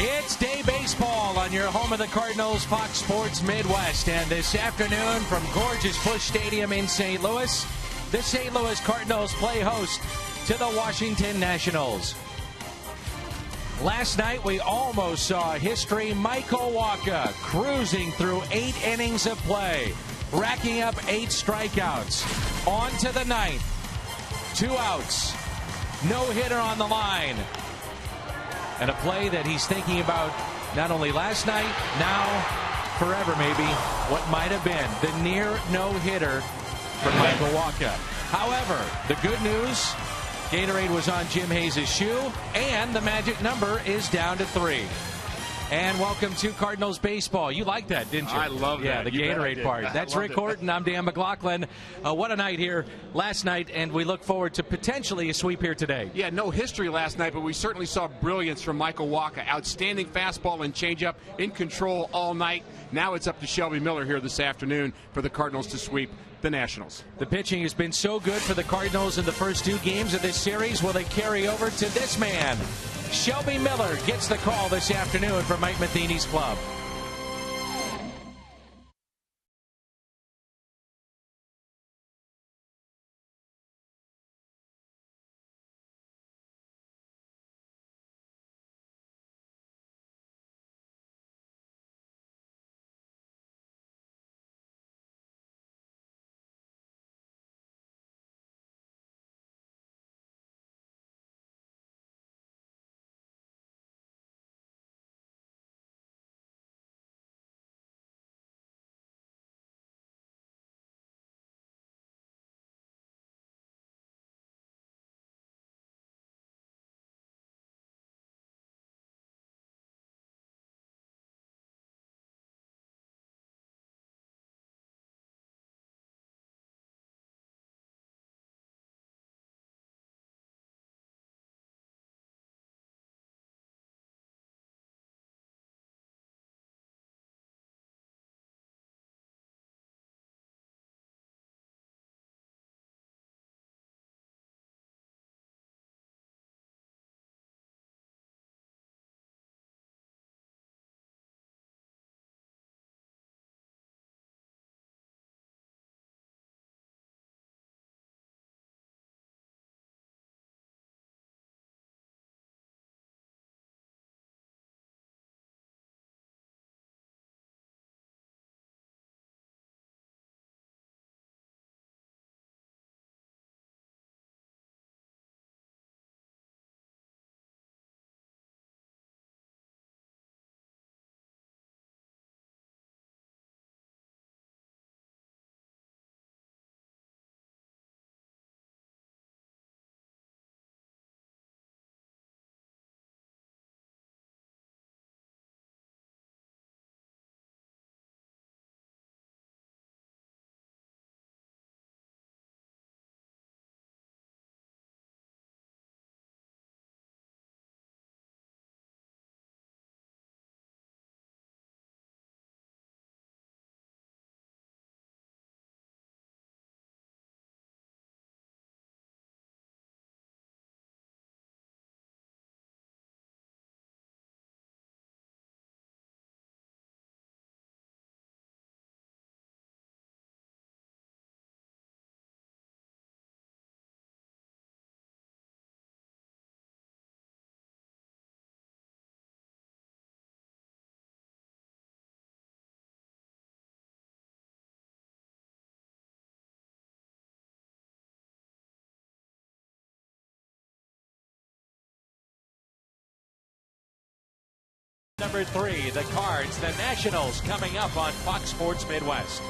It's day baseball on your home of the Cardinals, Fox Sports Midwest. And this afternoon from gorgeous Busch Stadium in St. Louis, the St. Louis Cardinals play host to the Washington Nationals. Last night we almost saw history. Michael Wacha cruising through 8 innings of play, racking up 8 strikeouts. On to the ninth. 2 outs. No hitter on the line. And a play that he's thinking about not only last night, now, forever maybe, what might have been the near no-hitter for Michael Wacha. However, the good news, Gatorade was on Jim Hayes' shoe, and the magic number is down to 3. And welcome to Cardinals baseball. You liked that, didn't you? I love that. Yeah, the Gatorade part. That's Rick Horton. I'm Dan McLaughlin. What a night here last night, and we look forward to potentially a sweep here today. Yeah, no history last night, but we certainly saw brilliance from Michael Wacha. Outstanding fastball and changeup in control all night. Now it's up to Shelby Miller here this afternoon for the Cardinals to sweep the Nationals. The pitching has been so good for the Cardinals in the first 2 games of this series. Will they carry over to this man? Shelby Miller gets the call this afternoon for Mike Matheny's club. Number 3, the Cards, the Nationals, coming up on Fox Sports Midwest.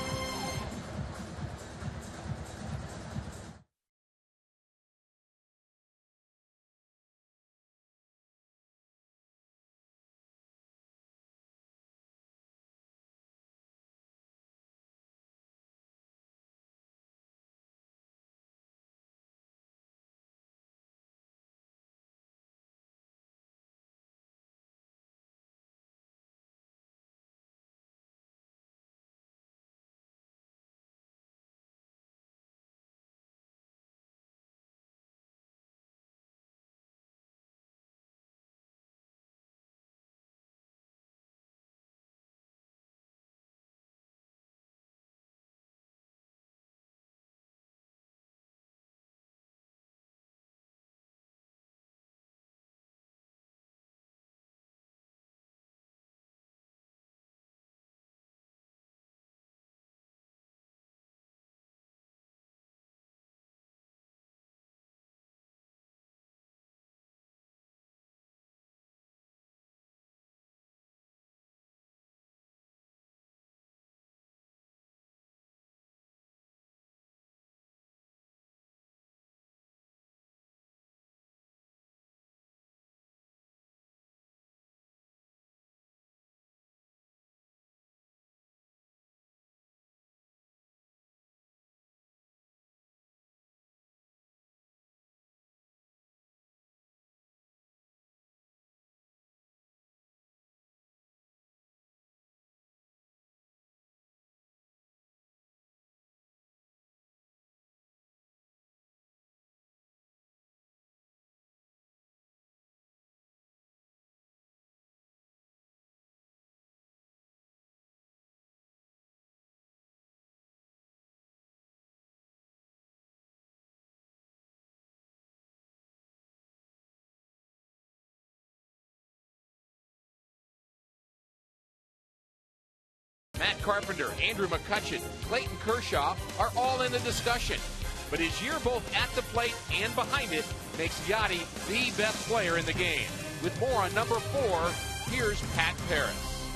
Carpenter, Andrew McCutcheon, Clayton Kershaw are all in the discussion. But his year both at the plate and behind it makes Yachty the best player in the game. With more on number 4, here's Pat Paris.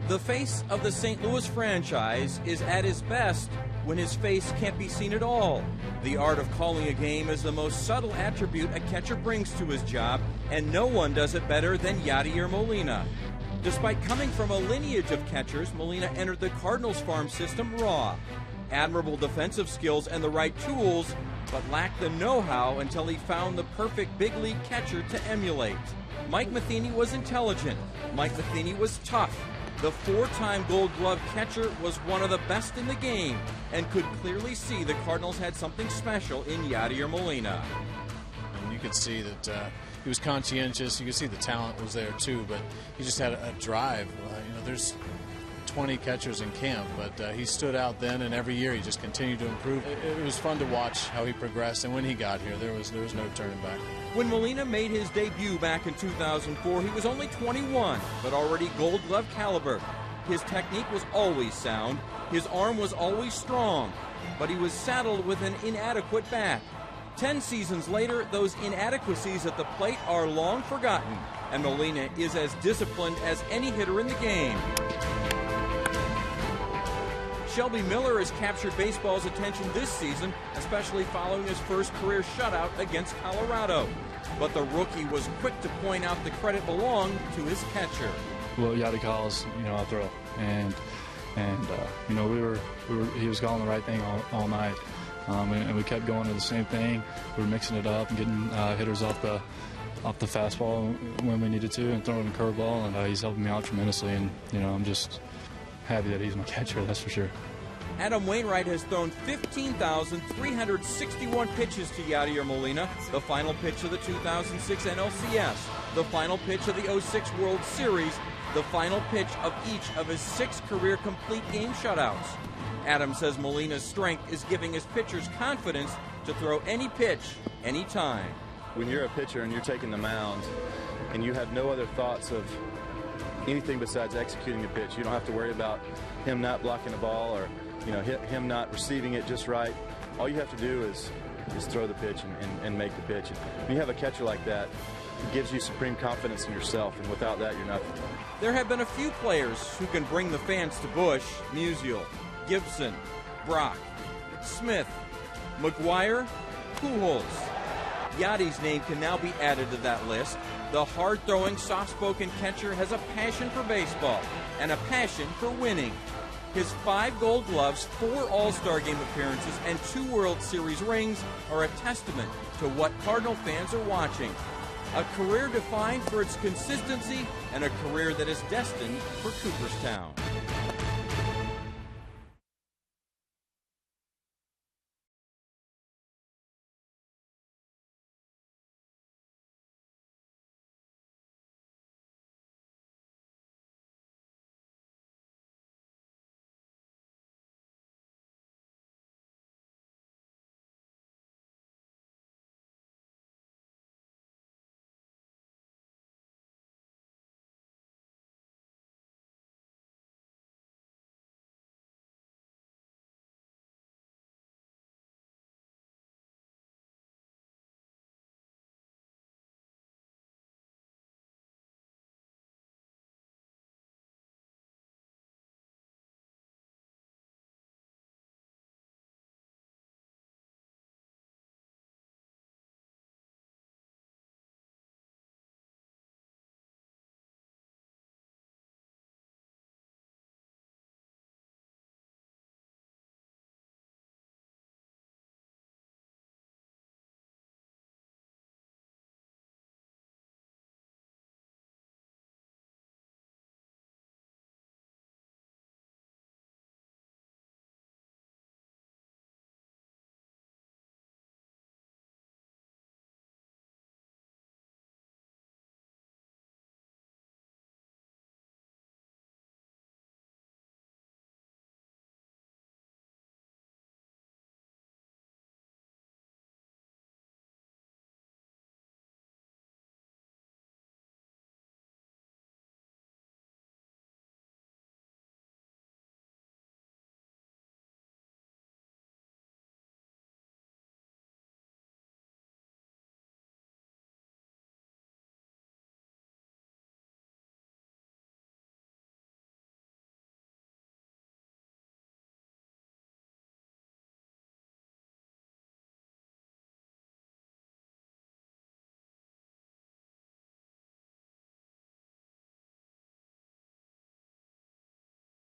The face of the St. Louis franchise is at his best when his face can't be seen at all. The art of calling a game is the most subtle attribute a catcher brings to his job, and no one does it better than Yadier Molina. Despite coming from a lineage of catchers, Molina entered the Cardinals farm system raw. Admirable defensive skills and the right tools, but lacked the know-how until he found the perfect big league catcher to emulate. Mike Matheny was intelligent. Mike Matheny was tough. The 4-time Gold Glove catcher was one of the best in the game and could clearly see the Cardinals had something special in Yadier Molina. And you could see that he was conscientious. You could see the talent was there too, but he just had a drive. There's 20 catchers in camp, but he stood out then, and every year he just continued to improve. It was fun to watch how he progressed, and when he got here, there was no turning back. When Molina made his debut back in 2004, he was only 21, but already Gold Glove caliber. His technique was always sound, his arm was always strong, but he was saddled with an inadequate bat. 10 seasons later, those inadequacies at the plate are long forgotten, and Molina is as disciplined as any hitter in the game. Shelby Miller has captured baseball's attention this season, especially following his first career shutout against Colorado. But the rookie was quick to point out the credit belonged to his catcher. Well, Yachty calls, I'll throw, and he was calling the right thing all night, and we kept going to the same thing. We were mixing it up and getting hitters off the fastball when we needed to, and throwing a curveball, and he's helping me out tremendously. And I'm just happy that he's my catcher, that's for sure. Adam Wainwright has thrown 15,361 pitches to Yadier Molina, the final pitch of the 2006 NLCS, the final pitch of the 06 World Series, the final pitch of each of his 6 career complete game shutouts. Adam says Molina's strength is giving his pitchers confidence to throw any pitch, anytime. When you're a pitcher and you're taking the mound and you have no other thoughts of anything besides executing the pitch, you don't have to worry about him not blocking the ball or him not receiving it just right. All you have to do is throw the pitch and make the pitch. And when you have a catcher like that, it gives you supreme confidence in yourself, and without that, you're nothing. There have been a few players who can bring the fans to Busch: Musial, Gibson, Brock, Smith, McGuire, Pujols. Yachty's name can now be added to that list. The hard-throwing, soft-spoken catcher has a passion for baseball and a passion for winning. His 5 Gold Gloves, 4 All-Star Game appearances, and 2 World Series rings are a testament to what Cardinal fans are watching. A career defined for its consistency and a career that is destined for Cooperstown.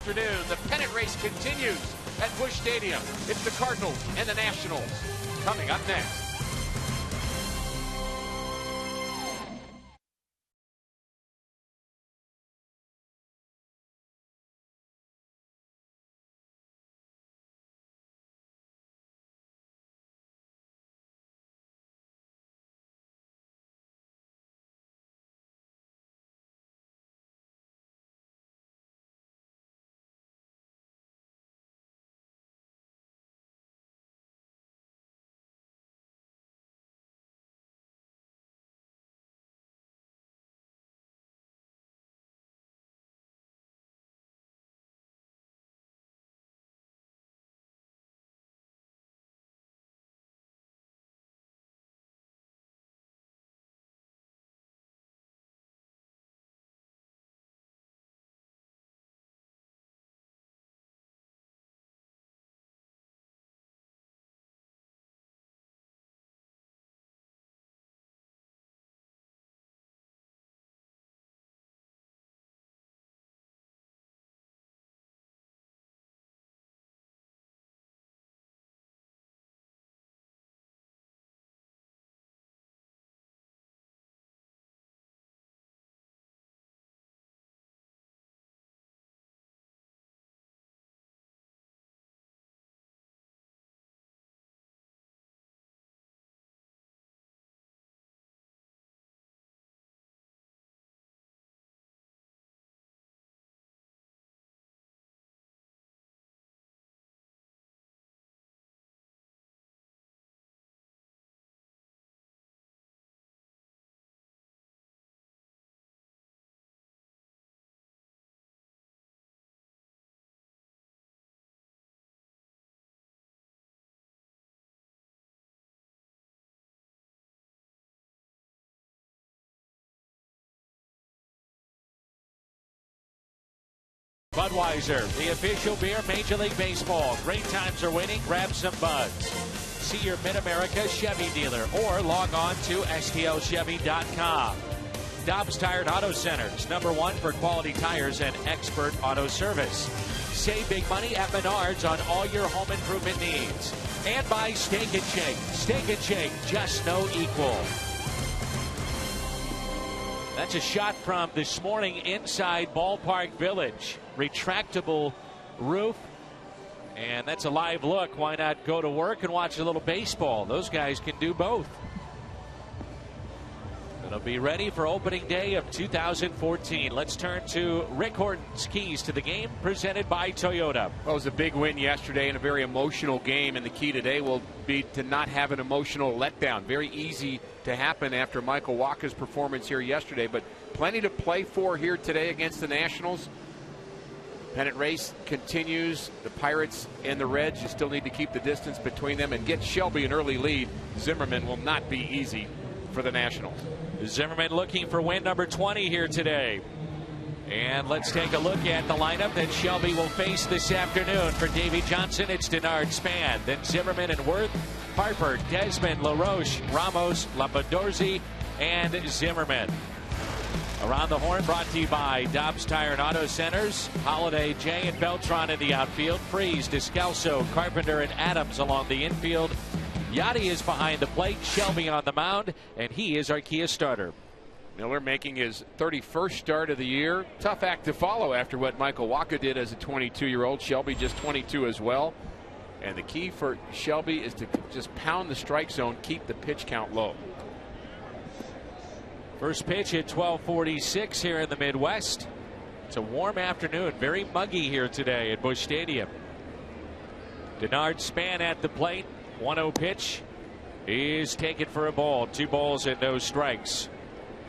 afternoon. The pennant race continues at Busch Stadium. It's the Cardinals and the Nationals. Coming up next. Budweiser, the official beer of Major League Baseball. Great times are waiting. Grab some buds. See your Mid-America Chevy dealer or log on to stlchevy.com. Dobbs Tire and Auto Centers, #1 for quality tires and expert auto service. Save big money at Menards on all your home improvement needs. And by Steak and Shake. Steak and Shake, just no equal. That's a shot from this morning inside Ballpark Village. Retractable roof. And that's a live look. Why not go to work and watch a little baseball? Those guys can do both. It'll be ready for opening day of 2014. Let's turn to Rick Horton's keys to the game, presented by Toyota. Well, it was a big win yesterday and a very emotional game, and the key today will be to not have an emotional letdown. Very easy to happen after Michael Wacha's performance here yesterday, but plenty to play for here today against the Nationals. Pennant race continues. The Pirates and the Reds, you still need to keep the distance between them and get Shelby an early lead. Zimmerman will not be easy for the Nationals. Zimmerman looking for win number 20 here today. And let's take a look at the lineup that Shelby will face this afternoon. For Davey Johnson, it's Denard Span. Then Zimmerman and Worth, Harper, Desmond, LaRoche, Ramos, Labadorzi, and Zimmerman. Around the Horn brought to you by Dobbs Tire and Auto Centers. Holiday, Jay, and Beltran in the outfield. Freeze, Descalso, Carpenter, and Adams along the infield. Yachty is behind the plate, Shelby on the mound, and he is our Kia starter. Miller making his 31st start of the year. Tough act to follow after what Michael Wacha did as a 22-year-old. Shelby just 22 as well. And the key for Shelby is to just pound the strike zone, keep the pitch count low. First pitch at 12:46 here in the Midwest. It's a warm afternoon, very muggy here today at Busch Stadium. Denard Span at the plate. 1-0 pitch is taken for a ball. 2 balls and no strikes.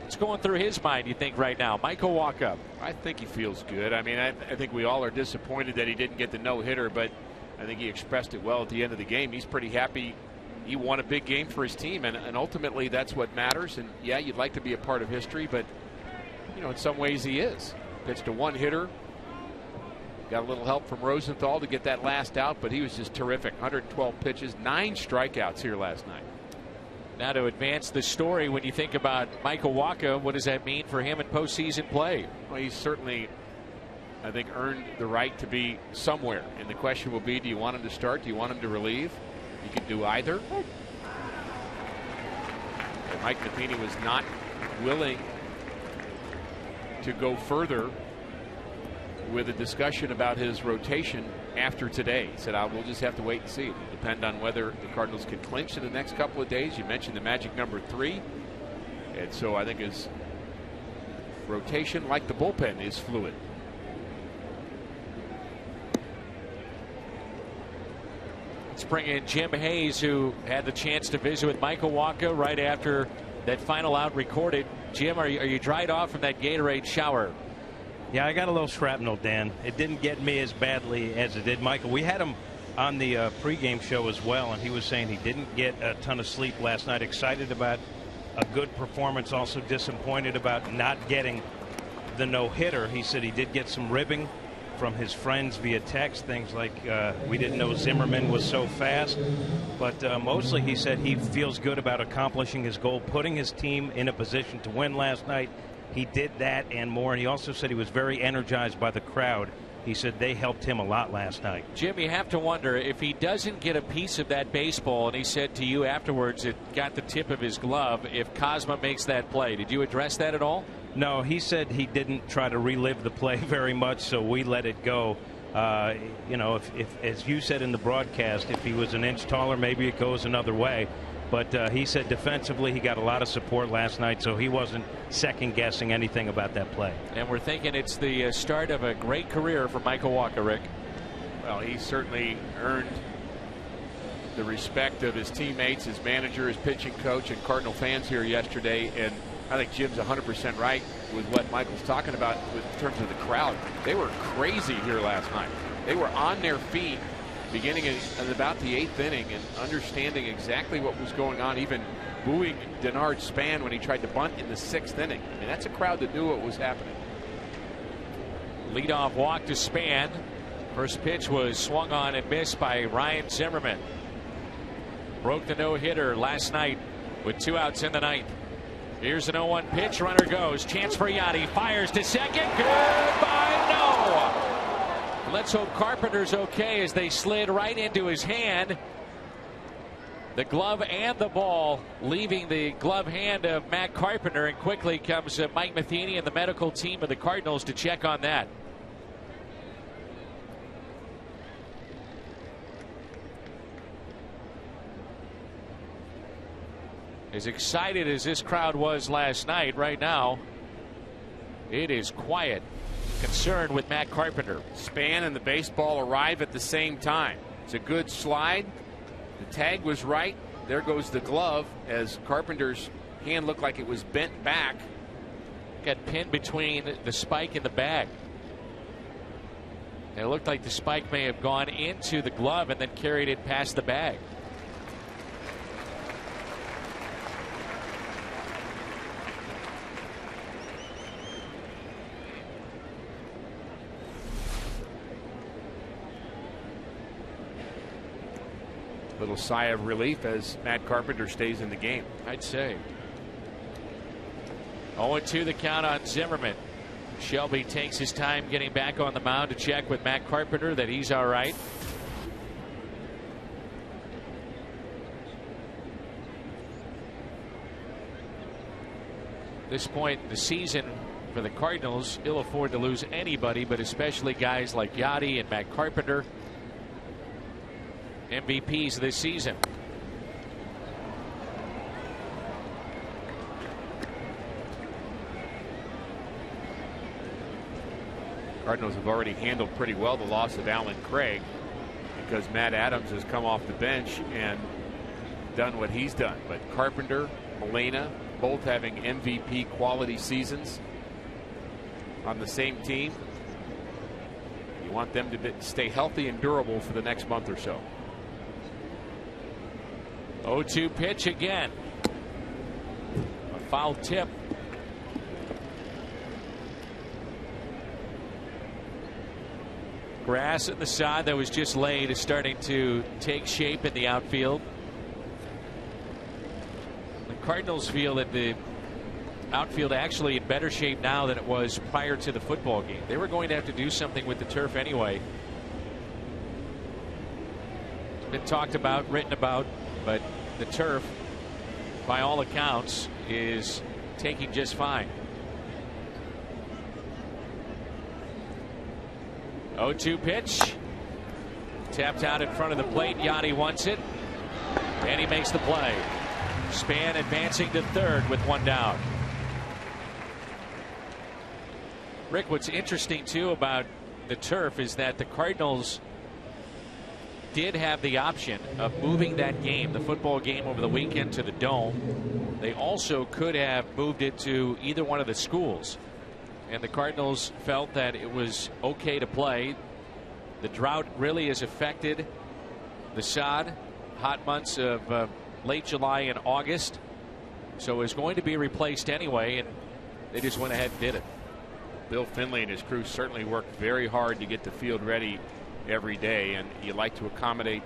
What's going through his mind, you think, right now? Michael Wacha. I think he feels good. I mean, I think we all are disappointed that he didn't get the no-hitter, but I think he expressed it well at the end of the game. He's pretty happy he won a big game for his team, and ultimately that's what matters. And, yeah, you'd like to be a part of history, but, you know, in some ways he is. Pitched a one-hitter. Got a little help from Rosenthal to get that last out, but he was just terrific. 112 pitches, 9 strikeouts here last night. Now to advance the story, when you think about Michael Wacha, what does that mean for him in postseason play? Well, he's certainly I think, earned the right to be somewhere. And the question will be, do you want him to start? Do you want him to relieve? You can do either. But Mike Matheny was not willing to go further with a discussion about his rotation after today. He said, we'll just have to wait and see. It will depend on whether the Cardinals can clinch in the next couple of days. You mentioned the magic number 3. And so I think his rotation, like the bullpen, is fluid. Let's bring in Jim Hayes, who had the chance to visit with Michael Wacha right after that final out recorded. Jim, are you dried off from that Gatorade shower? Yeah, I got a little shrapnel, Dan. It didn't get me as badly as it did Michael. We had him on the pregame show as well, and he was saying he didn't get a ton of sleep last night. Excited about a good performance, also disappointed about not getting the no-hitter. He said he did get some ribbing from his friends via text, things like we didn't know Zimmerman was so fast. But mostly he said he feels good about accomplishing his goal, putting his team in a position to win last night. He did that and more, and he also said he was very energized by the crowd. He said they helped him a lot last night. Jim, you have to wonder if he doesn't get a piece of that baseball, and he said to you afterwards it got the tip of his glove, if Cosma makes that play. Did you address that at all? No, he said he didn't try to relive the play very much, so we let it go. You know, if as you said in the broadcast, if he was an inch taller, maybe it goes another way. But he said defensively he got a lot of support last night, so he wasn't second-guessing anything about that play. And we're thinking it's the start of a great career for Michael Wacha, Rick. Well, he certainly earned the respect of his teammates, his manager, his pitching coach, and Cardinal fans here yesterday. And I think Jim's 100% right with what Michael's talking about in terms of the crowd. They were crazy here last night. They were on their feet beginning at about the 8th inning and understanding exactly what was going on, even booing Denard Span when he tried to bunt in the 6th inning. I mean, that's a crowd that knew what was happening. Leadoff walk to Span. First pitch was swung on and missed by Ryan Zimmerman. Broke the no-hitter last night with 2 outs in the 9th. Here's an 0-1 pitch. Runner goes. Chance for Yachty. Fires to second. Goodbye. No. Let's hope Carpenter's okay as they slid right into his hand. The glove and the ball leaving the glove hand of Matt Carpenter, and quickly comes Mike Matheny and the medical team of the Cardinals to check on that. As excited as this crowd was last night, right now it is quiet. Concerned with Matt Carpenter. Span and the baseball arrive at the same time. It's a good slide. The tag was right. There goes the glove as Carpenter's hand looked like it was bent back. Got pinned between the spike and the bag. And it looked like the spike may have gone into the glove and then carried it past the bag. Little sigh of relief as Matt Carpenter stays in the game, I'd say. 0-2 the count on Zimmerman. Shelby takes his time getting back on the mound to check with Matt Carpenter that he's all right. At this point in the season for the Cardinals, ill afford to lose anybody, but especially guys like Yachty and Matt Carpenter. MVPs this season. Cardinals have already handled pretty well the loss of Alan Craig because Matt Adams has come off the bench and done what he's done. But Carpenter, Molina, both having MVP quality seasons on the same team. You want them to stay healthy and durable for the next month or so. 0-2 pitch again. A foul tip. Grass at the side that was just laid is starting to take shape in the outfield. The Cardinals feel that the outfield actually in better shape now than it was prior to the football game. They were going to have to do something with the turf anyway. It's been talked about, written about, but the turf, by all accounts, is taking just fine. 0-2 pitch. Tapped out in front of the plate. Yachty wants it. And he makes the play. Span advancing to third with one down. Rick, what's interesting too about the turf is that the Cardinals did have the option of moving that game, the football game over the weekend, to the Dome. They also could have moved it to either one of the schools. And the Cardinals felt that it was okay to play. The drought really has affected the sod. Hot months of late July and August. So it's going to be replaced anyway, and they just went ahead and did it. Bill Finley and his crew certainly worked very hard to get the field ready every day, and you like to accommodate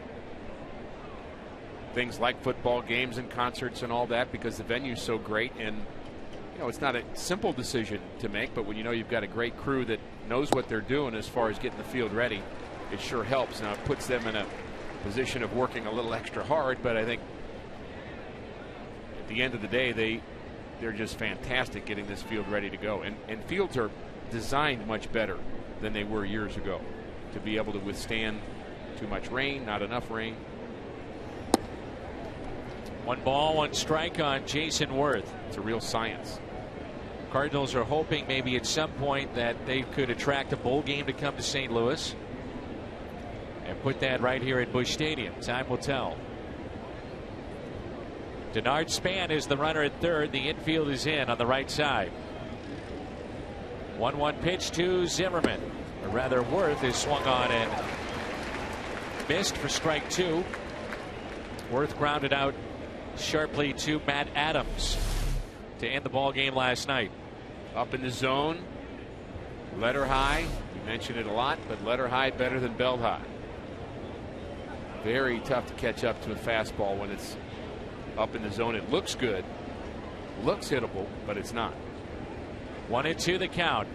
things like football games and concerts and all that because the venue's so great. And you know, it's not a simple decision to make, but when you know you've got a great crew that knows what they're doing as far as getting the field ready, it sure helps. Now it puts them in a position of working a little extra hard, but I think at the end of the day they're just fantastic getting this field ready to go. And fields are designed much better than they were years ago to be able to withstand too much rain, not enough rain. 1 ball, 1 strike on Jason Worth. It's a real science. Cardinals are hoping maybe at some point that they could attract a bowl game to come to St. Louis and put that right here at Busch Stadium. Time will tell. Denard Span is the runner at third. The infield is in on the right side. 1-1 pitch to Zimmerman. Or rather, Worth is swung on and missed for strike 2. Worth grounded out sharply to Matt Adams to end the ball game last night. Up in the zone, letter high. You mention it a lot, but letter high better than belt high. Very tough to catch up to a fastball when it's up in the zone. It looks good, looks hittable, but it's not. 1-2 the count.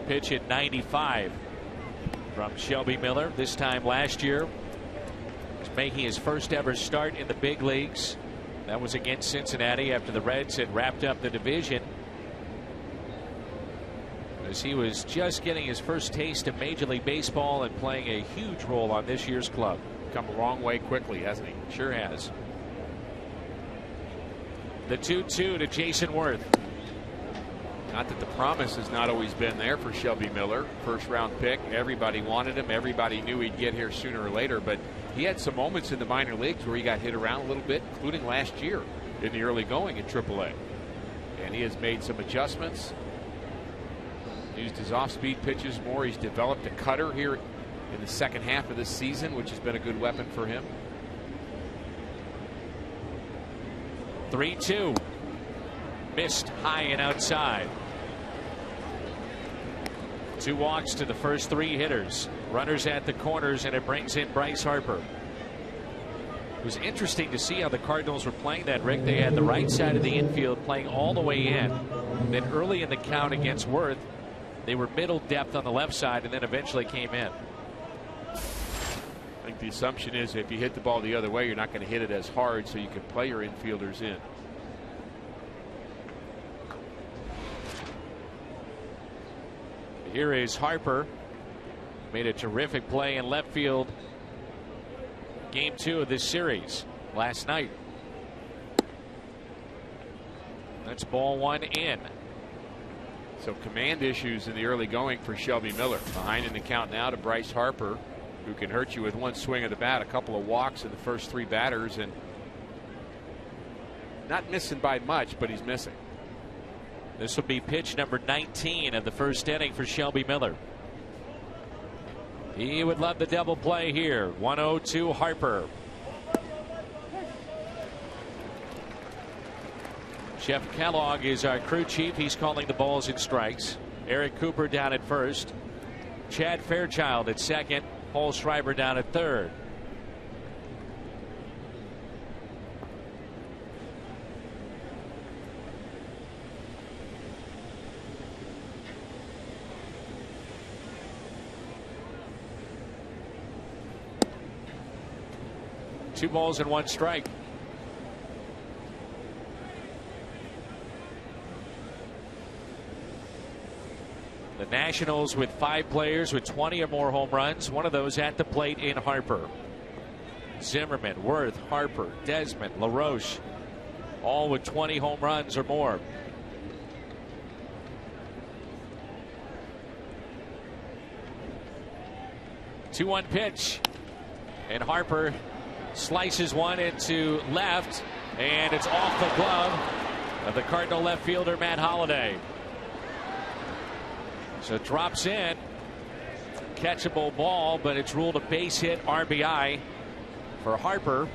Pitch at 95 from Shelby Miller. This time last year, he's making his first ever start in the big leagues. That was against Cincinnati after the Reds had wrapped up the division, as he was just getting his first taste of Major League Baseball and playing a huge role on this year's club. Come a long way quickly, hasn't he? Sure has. The 2-2 to Jason Worth. Not that the promise has not always been there for Shelby Miller. First round pick. Everybody wanted him. Everybody knew he'd get here sooner or later. But he had some moments in the minor leagues where he got hit around a little bit, including last year in the early going in AAA. And he has made some adjustments. Used his off-speed pitches more. He's developed a cutter here in the second half of this season, which has been a good weapon for him. 3-2. Missed high and outside. 2 walks to the first 3 hitters. Runners at the corners, and it brings in Bryce Harper. It was interesting to see how the Cardinals were playing that, Rick. They had the right side of the infield playing all the way in. Then early in the count against Worth, they were middle depth on the left side and then eventually came in. I think the assumption is if you hit the ball the other way, you're not going to hit it as hard, so you can play your infielders in. Here is Harper. Made a terrific play in left field. Game 2 of this series last night. That's ball 1 in. So command issues in the early going for Shelby Miller. Behind in the count now to Bryce Harper, who can hurt you with one swing of the bat. A couple of walks in the first 3 batters, and not missing by much, but he's missing. This will be pitch number 19 of the first inning for Shelby Miller. He would love the double play here. 1-0 to Harper. Jeff Kellogg is our crew chief. He's calling the balls and strikes. Eric Cooper down at first. Chad Fairchild at second. Paul Schreiber down at third. 2 balls and 1 strike. The Nationals with 5 players with 20 or more home runs. One of those at the plate in Harper. Zimmerman, Worth, Harper, Desmond, LaRoche, all with 20 home runs or more. Two 2-1 pitch, and Harper slices one into left, and it's off the glove of the Cardinal left fielder Matt Holliday. So it drops in, catchable ball, but it's ruled a base hit, RBI for Harper,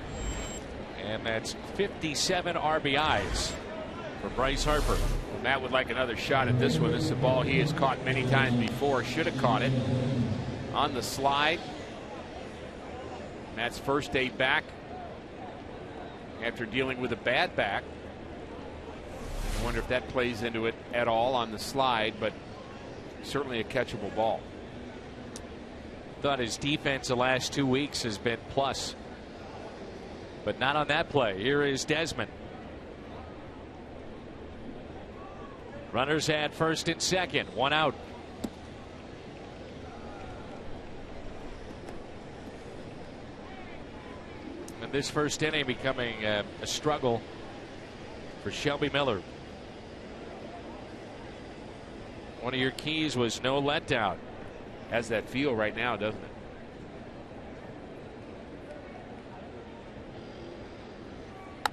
and that's 57 RBIs for Bryce Harper. Well, Matt would like another shot at this one. This is a ball he has caught many times before. Should have caught it on the slide. Matt's first day back after dealing with a bad back. I wonder if that plays into it at all on the slide, but certainly a catchable ball. Thought his defense the last 2 weeks has been plus, but not on that play. Here is Desmond. Runners at first and second, 1 out. And this first inning becoming a struggle for Shelby Miller. One of your keys was no letdown. Has that feel right now, doesn't it?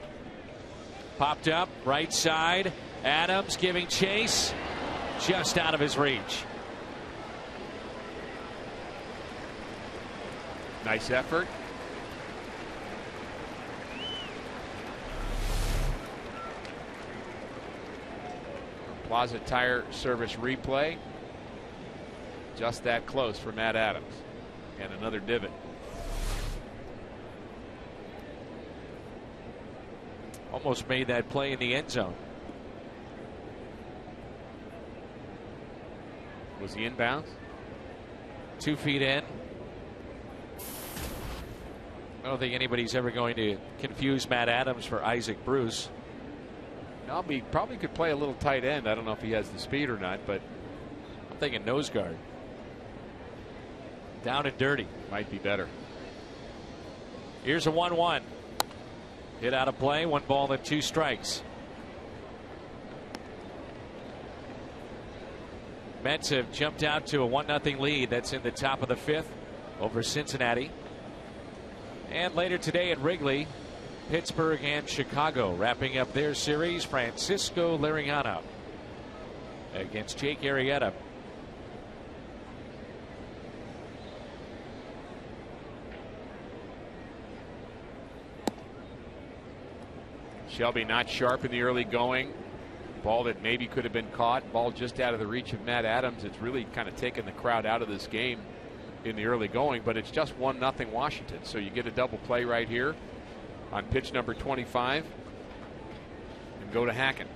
Popped up right side. Adams giving chase, just out of his reach. Nice effort. Plaza Tire Service replay. Just that close for Matt Adams. And another divot. Almost made that play in the end zone. Was he inbounds? 2 feet in. I don't think anybody's ever going to confuse Matt Adams for Isaac Bruce. No, he probably could play a little tight end. I don't know if he has the speed or not, but I'm thinking nose guard. Down and dirty. Might be better. Here's a 1-1. Hit out of play, 1 ball and 2 strikes. Mets have jumped out to a 1-0 lead. That's in the top of the 5th over Cincinnati. And later today at Wrigley, Pittsburgh and Chicago wrapping up their series. Francisco Liriano against Jake Arrieta. Shelby not sharp in the early going. Ball that maybe could have been caught. Ball just out of the reach of Matt Adams. It's really kind of taken the crowd out of this game in the early going, but it's just 1-0 Washington. So you get a double play right here on pitch number 25 and go to Hackett.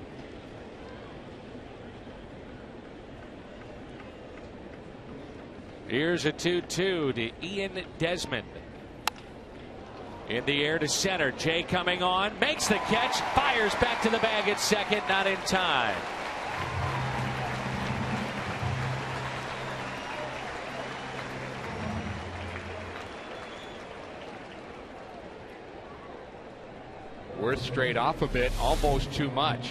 Here's a 2-2 to Ian Desmond. In the air to center. Jay coming on, makes the catch, fires back to the bag at second, not in time. Worth straight off a bit, almost too much.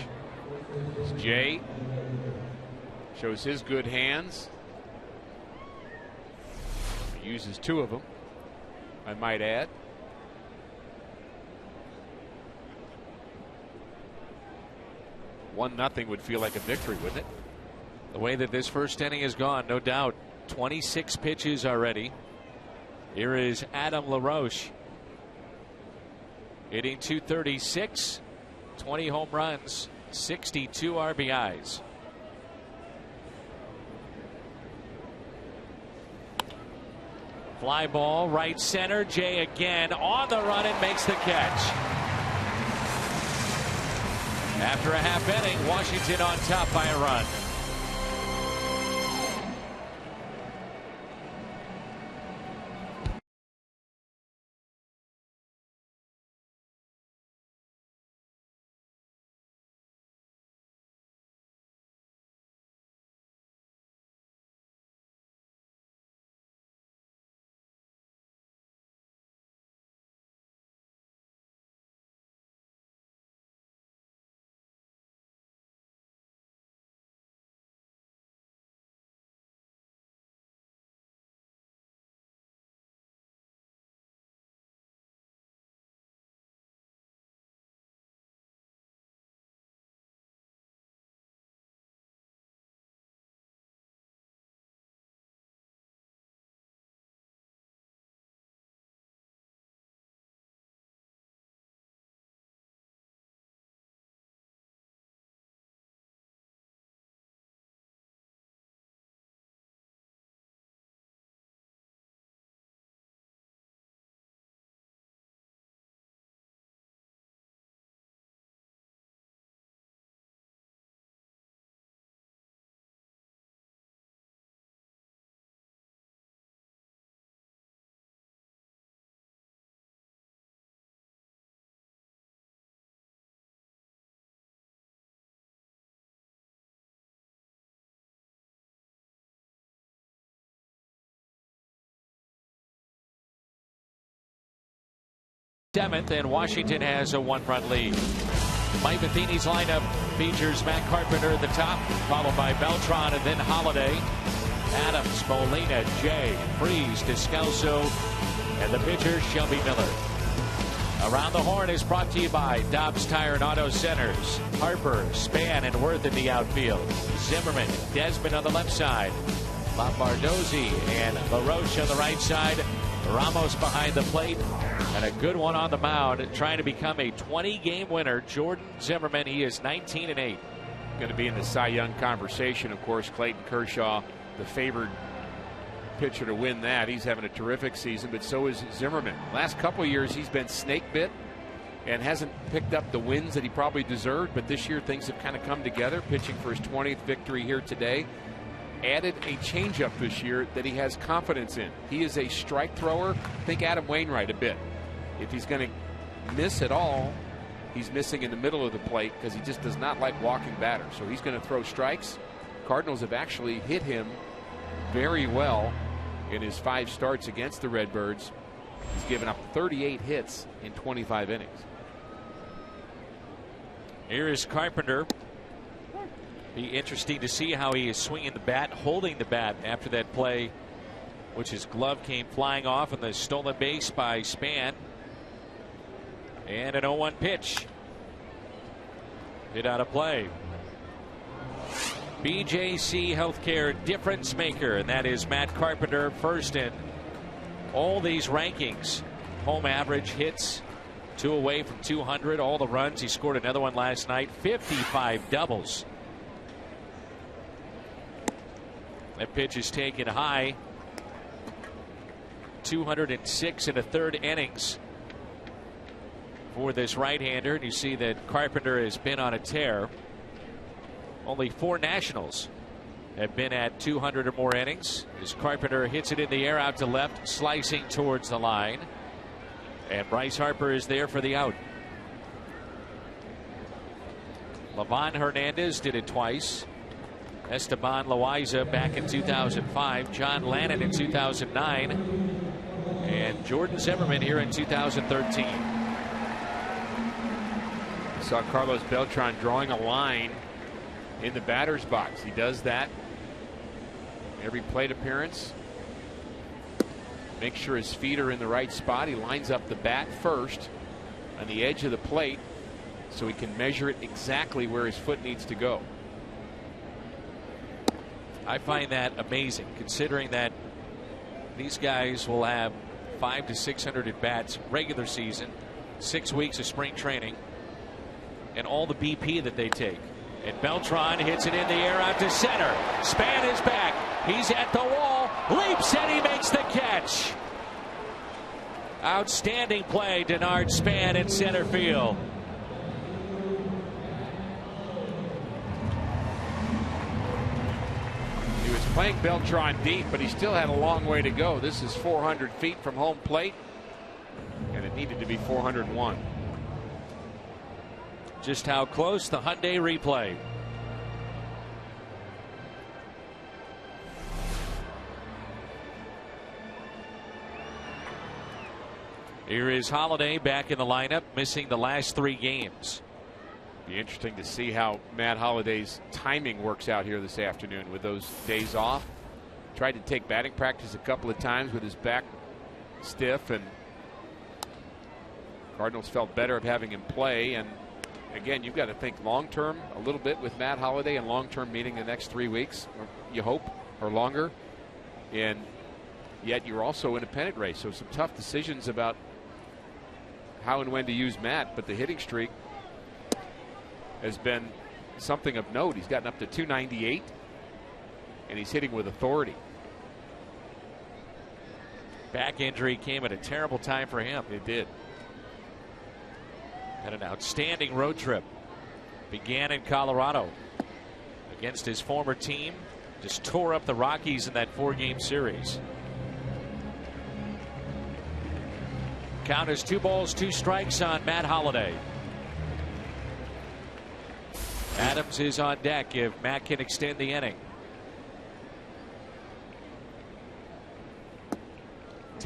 Jay shows his good hands. He uses 2 of them, I might add. $1-0 would feel like a victory, wouldn't it? The way that this first inning has gone, no doubt. 26 pitches already. Here is Adam LaRoche. Hitting .236, 20 home runs, 62 RBIs. Fly ball, right center. Jay again on the run and makes the catch. After a half inning, Washington on top by a run. 7th, and Washington has a 1-run lead. Mike Matheny's lineup features Matt Carpenter at the top, followed by Beltran and then Holiday, Adams, Molina, Jay, Freese, Descalso, and the pitcher Shelby Miller. Around the Horn is brought to you by Dobbs Tire and Auto Centers. Harper, Span, and Worth in the outfield. Zimmerman, Desmond on the left side. Lombardozzi and LaRoche on the right side. Ramos behind the plate. And a good one on the mound, trying to become a 20-game winner. Jordan Zimmerman, he is 19-8. Going to be in the Cy Young conversation, of course. Clayton Kershaw, the favored pitcher to win that. He's having a terrific season, but so is Zimmerman. Last couple of years he's been snake bit and hasn't picked up the wins that he probably deserved, but this year things have kind of come together, pitching for his 20th victory here today. Added a changeup this year that he has confidence in. He is a strike thrower. Think Adam Wainwright a bit. If he's going to miss at all, he's missing in the middle of the plate because he just does not like walking batters. So he's going to throw strikes. Cardinals have actually hit him very well in his 5 starts against the Redbirds. He's given up 38 hits in 25 innings. Here is Carpenter. Be interesting to see how he is swinging the bat, holding the bat after that play, which his glove came flying off on the stolen base by Span. And an 0-1 pitch. Hit out of play. BJC Healthcare difference maker, and that is Matt Carpenter, first in all these rankings. Home average, hits, 2 away from 200, all the runs. He scored another one last night, 55 doubles. That pitch is taken high. 206 in a third innings for this right-hander. And you see that Carpenter has been on a tear. Only 4 Nationals have been at 200 or more innings. As Carpenter hits it in the air out to left, slicing towards the line. And Bryce Harper is there for the out. Livan Hernandez did it twice. Esteban Loaiza back in 2005. John Lannon in 2009. And Jordan Zimmerman here in 2013. Saw Carlos Beltran drawing a line in the batter's box. He does that every plate appearance. Make sure his feet are in the right spot. He lines up the bat first on the edge of the plate so he can measure it exactly where his foot needs to go. I find that amazing, considering that these guys will have 500 to 600 at bats regular season, 6 weeks of spring training, and all the BP that they take. And Beltran hits it in the air out to center. Span is back. He's at the wall. Leaps and he makes the catch. Outstanding play, Denard Span in center field. He was playing Beltran deep, but he still had a long way to go. This is 400 feet from home plate, and it needed to be 401. Just how close, the Hyundai replay. Here is Holiday back in the lineup, missing the last 3 games. Be interesting to see how Matt Holliday's timing works out here this afternoon with those days off. Tried to take batting practice a couple of times with his back stiff, and Cardinals felt better of having him play. And again, you've got to think long term a little bit with Matt Holliday, and long term meaning the next 3 weeks, or you hope, or longer. And yet you're also in a pennant race, so some tough decisions about how and when to use Matt. But the hitting streak has been something of note. He's gotten up to 298, and he's hitting with authority. Back injury came at a terrible time for him. It did. Had an outstanding road trip. Began in Colorado against his former team. Just tore up the Rockies in that 4-game series. Count is 2 balls, 2 strikes on Matt Holliday. Adams is on deck if Matt can extend the inning.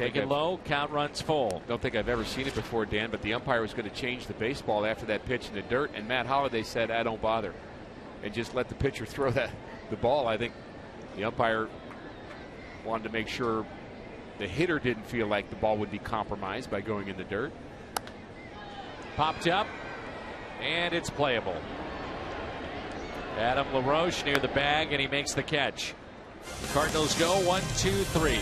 Take it low, count runs full. Don't think I've ever seen it before, Dan, but the umpire was going to change the baseball after that pitch in the dirt, and Matt Holliday said, "I don't bother," and just let the pitcher throw the ball. I think the umpire wanted to make sure the hitter didn't feel like the ball would be compromised by going in the dirt. Popped up, and it's playable. Adam LaRoche near the bag, and he makes the catch. The Cardinals go 1-2-3.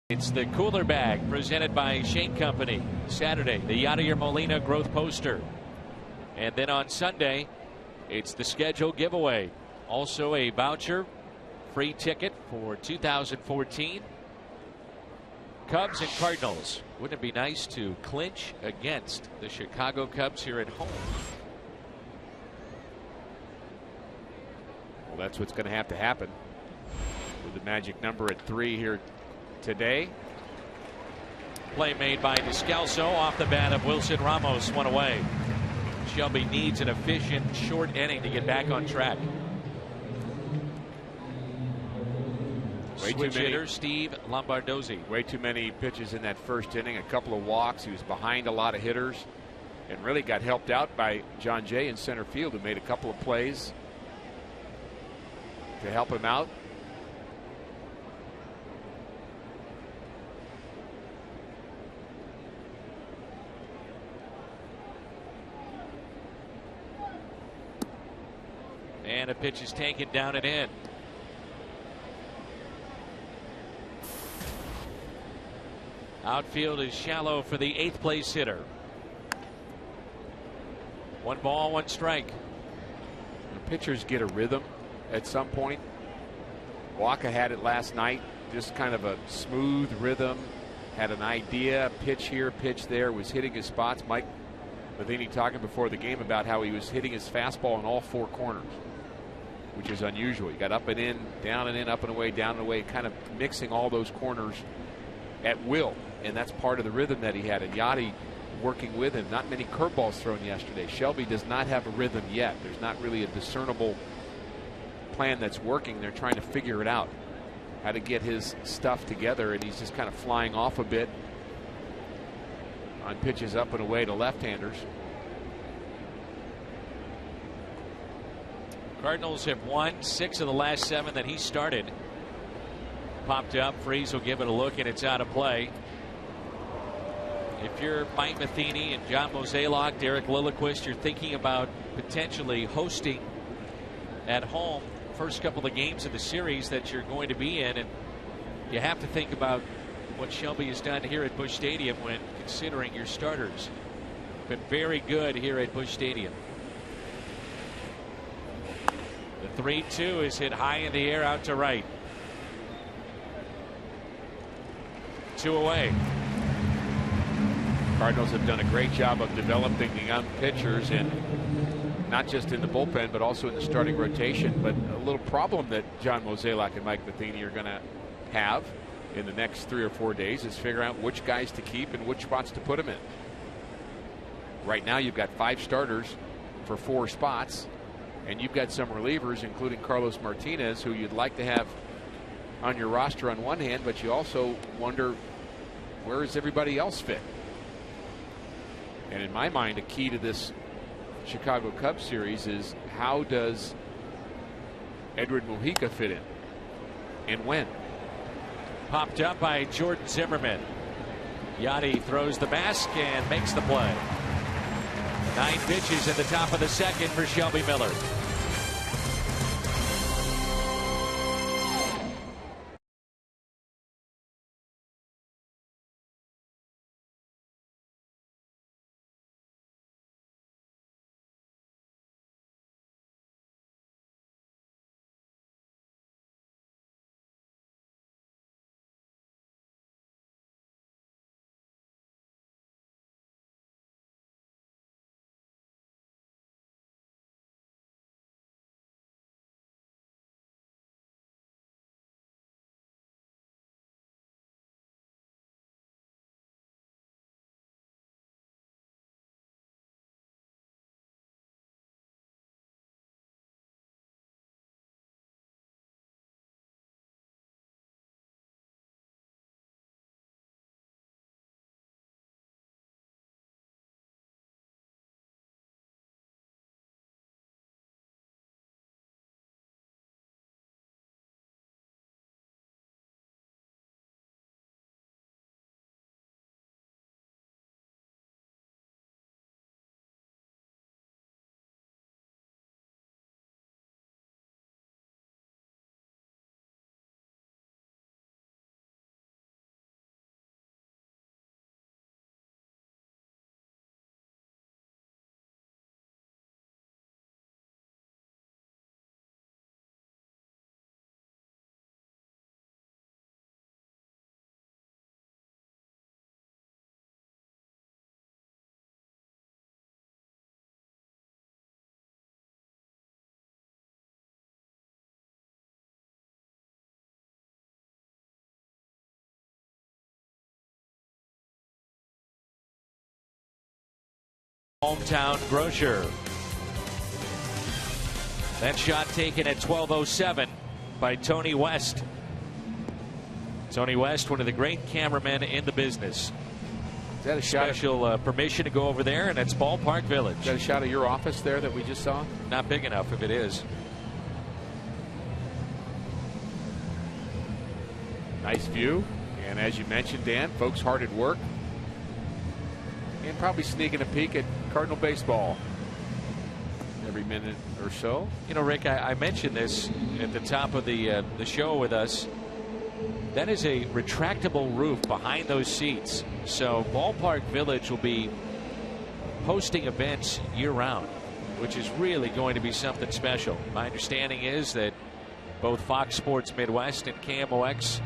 It's the cooler bag presented by Shane Company. Saturday, the Yadier Molina growth poster. And then on Sunday, it's the schedule giveaway. Also a voucher, free ticket for 2014. Cubs and Cardinals. Wouldn't it be nice to clinch against the Chicago Cubs here at home? Well, that's what's going to happen with the magic number at 3 here today. Play made by Descalso off the bat of Wilson Ramos, one away. Shelby needs an efficient short inning to get back on track. Switch hitter Steve Lombardozzi. Way too many pitches in that first inning, a couple of walks. He was behind a lot of hitters and really got helped out by John Jay in center field, who made a couple of plays to help him out. And a pitch is taken down and in. Outfield is shallow for the 8th place hitter. 1 ball, 1 strike. The pitchers get a rhythm at some point. Waka had it last night, just kind of a smooth rhythm. Had an idea, pitch here, pitch there, was hitting his spots. Mike Matheny talking before the game about how he was hitting his fastball in all 4 corners, which is unusual. He got up and in, down and in, up and away, down and away, kind of mixing all those corners at will. And that's part of the rhythm that he had. And Yachty working with him. Not many curveballs thrown yesterday. Shelby does not have a rhythm yet. There's not really a discernible plan that's working. They're trying to figure it out, how to get his stuff together. And he's just kind of flying off a bit on pitches up and away to left-handers. Cardinals have won 6 of the last 7 that he started. Popped up. Freeze will give it a look, and it's out of play. If you're Mike Matheny and John Mozeliak, Derek Lilliquist, you're thinking about potentially hosting at home first couple of games of the series that you're going to be in, and you have to think about what Shelby has done here at Busch Stadium when considering your starters. Been very good here at Busch Stadium. The 3-2 is hit high in the air out to right. 2 away. Cardinals have done a great job of developing the young pitchers, and not just in the bullpen but also in the starting rotation. But a little problem that John Mozeliak and Mike Matheny are going to have in the next 3 or 4 days is figure out which guys to keep and which spots to put them in. Right now you've got 5 starters for 4 spots, and you've got some relievers, including Carlos Martinez, who you'd like to have on your roster on one hand, but you also wonder where does everybody else fit. And in my mind, a key to this Chicago Cubs series is how does Edward Mujica fit in and when. Popped up by Jordan Zimmerman. Yachty throws the mask and makes the play. 9 pitches at the top of the second for Shelby Miller. Hometown grocer. That shot taken at 12:07 by Tony West. Tony West, one of the great cameramen in the business. Is that a shot? Special permission to go over there, and it's Ballpark Village. Is that a shot of your office there that we just saw? Not big enough if it is. Nice view. And as you mentioned, Dan, folks hard at work. And probably sneaking a peek at Cardinal baseball every minute or so. You know, Rick, I mentioned this at the top of the show with us. That is a retractable roof behind those seats. So Ballpark Village will be hosting events year-round, which is really going to be something special. My understanding is that both Fox Sports Midwest and KMOX,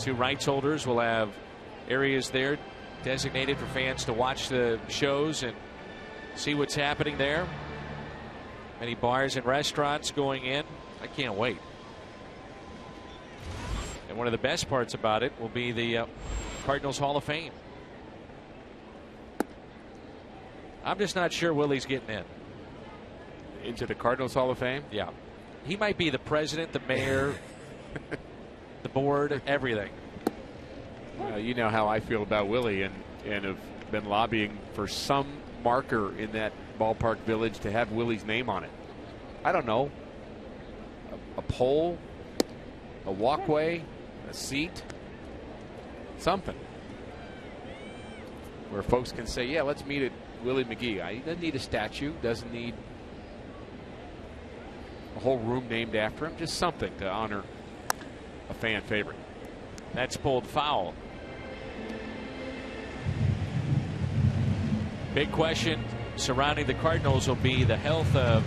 2 rights holders, will have areas there designated for fans to watch the shows and see what's happening there. Many bars and restaurants going in. I can't wait. And one of the best parts about it will be the Cardinals Hall of Fame. I'm just not sure Willie's getting in. Into the Cardinals Hall of Fame? Yeah. He might be the president, the mayor, the board, everything. You know how I feel about Willie, and have been lobbying for some marker in that Ballpark Village to have Willie's name on it. I don't know. A pole, a walkway, a seat, something where folks can say, yeah, let's meet at Willie McGee. He doesn't need a statue, doesn't need a whole room named after him, just something to honor a fan favorite. That's pulled foul. Big question surrounding the Cardinals will be the health of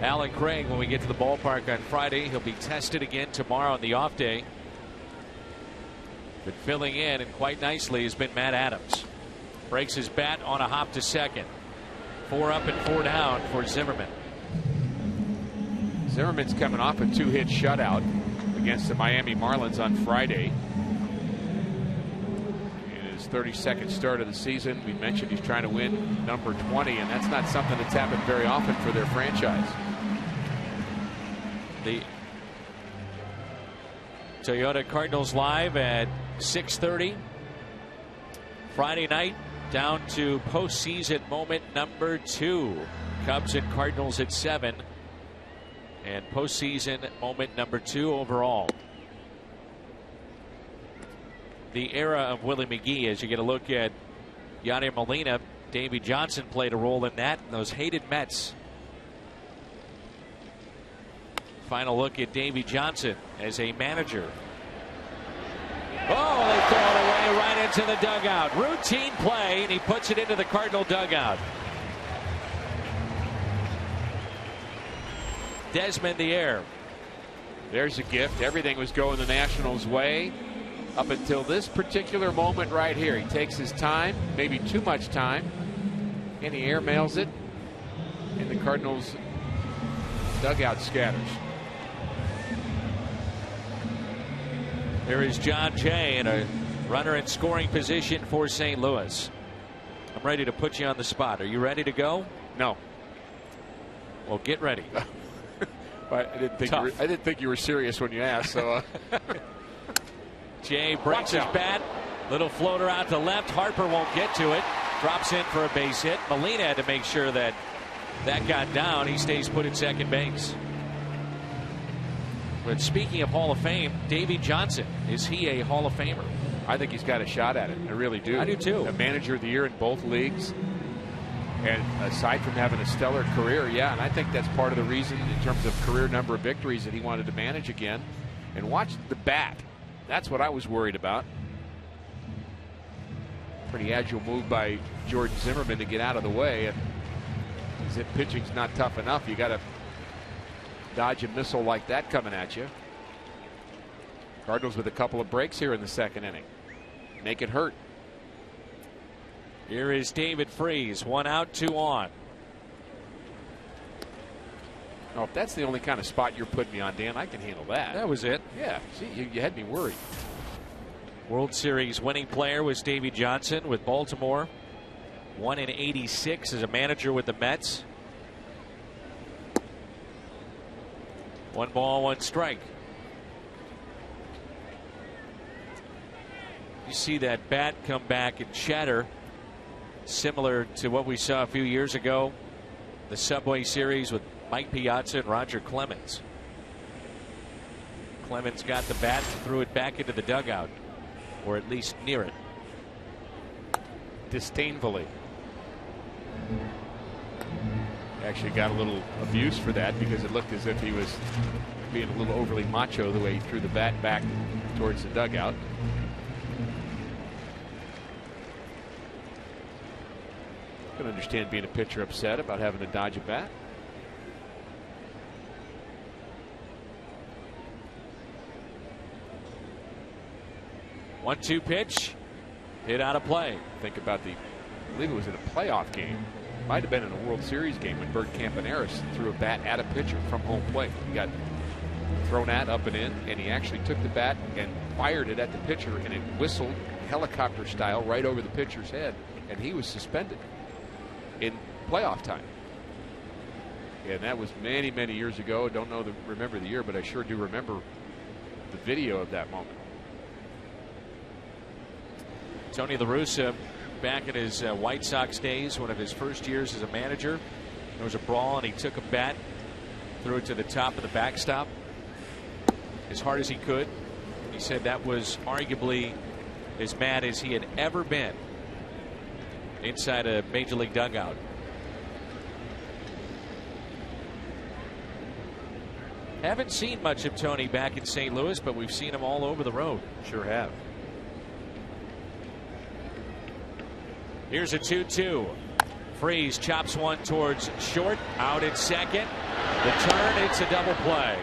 Alan Craig when we get to the ballpark on Friday. He'll be tested again tomorrow on the off day. But filling in, and quite nicely, has been Matt Adams. Breaks his bat on a hop to second. 4 up and 4 down for Zimmerman. Zimmerman's coming off a 2-hit shutout against the Miami Marlins on Friday. In his 32nd start of the season, we mentioned he's trying to win number 20, and that's not something that's happened very often for their franchise. The Toyota Cardinals live at 6:30 Friday night, down to postseason moment number 2. Cubs and Cardinals at 7, and postseason moment number 2 overall. The era of Willie McGee, as you get a look at Yadier Molina, Davey Johnson played a role in that, and those hated Mets. Final look at Davey Johnson as a manager. Oh, they throw it away right into the dugout. Routine play, and he puts it into the Cardinal dugout. Desmond the air. There's a gift. Everything was going the Nationals' way up until this particular moment right here. He takes his time, maybe too much time, and he airmails it, and the Cardinals' dugout scatters. There is John Jay in a runner in scoring position for St. Louis. I'm ready to put you on the spot. Are you ready to go? No. Well, get ready. I didn't think you were serious when you asked. So Jay breaks his bat. Little floater out to left. Harper won't get to it. Drops in for a base hit. Molina had to make sure that got down. He stays put at second base. But speaking of Hall of Fame, Davey Johnson, is he a Hall of Famer? I think he's got a shot at it. I really do. I do too. A manager of the year in both leagues. And aside from having a stellar career, yeah, and I think that's part of the reason in terms of career number of victories that he wanted to manage again. And watch the bat. That's what I was worried about. Pretty agile move by Jordan Zimmerman to get out of the way. And as if pitching's not tough enough, you got to dodge a missile like that coming at you. Cardinals with a couple of breaks here in the second inning. Make it hurt. Here is David Freese. 1 out, 2 on. Oh, if that's the only kind of spot you're putting me on, Dan, I can handle that. That was it. Yeah, see, you had me worried. World Series winning player was Davey Johnson with Baltimore. 1 in 86 as a manager with the Mets. 1 ball, 1 strike. You see that bat come back and shatter, similar to what we saw a few years ago, the Subway Series with Mike Piazza and Roger Clemens. Clemens got the bat and threw it back into the dugout, or at least near it. Disdainfully. Actually got a little abuse for that because it looked as if he was being a little overly macho the way he threw the bat back towards the dugout. I can understand being a pitcher upset about having to dodge a bat. One-two pitch, hit out of play. Think about I believe it was in a playoff game. Might have been in a World Series game when Bert Campaneris threw a bat at a pitcher from home plate. He got thrown at up and in, and he actually took the bat and fired it at the pitcher, and it whistled helicopter style right over the pitcher's head, and he was suspended in playoff time. And that was many, many years ago. Don't remember the year, but I sure do remember the video of that moment. Tony La Russa, back in his White Sox days, one of his first years as a manager, there was a brawl and he took a bat, threw it to the top of the backstop as hard as he could. He said that was arguably as mad as he had ever been inside a major league dugout. Haven't seen much of Tony back in St. Louis, but we've seen him all over the road. Sure have. Here's a 2-2. Freeze chops one towards short. Out at second. The turn, it's a double play.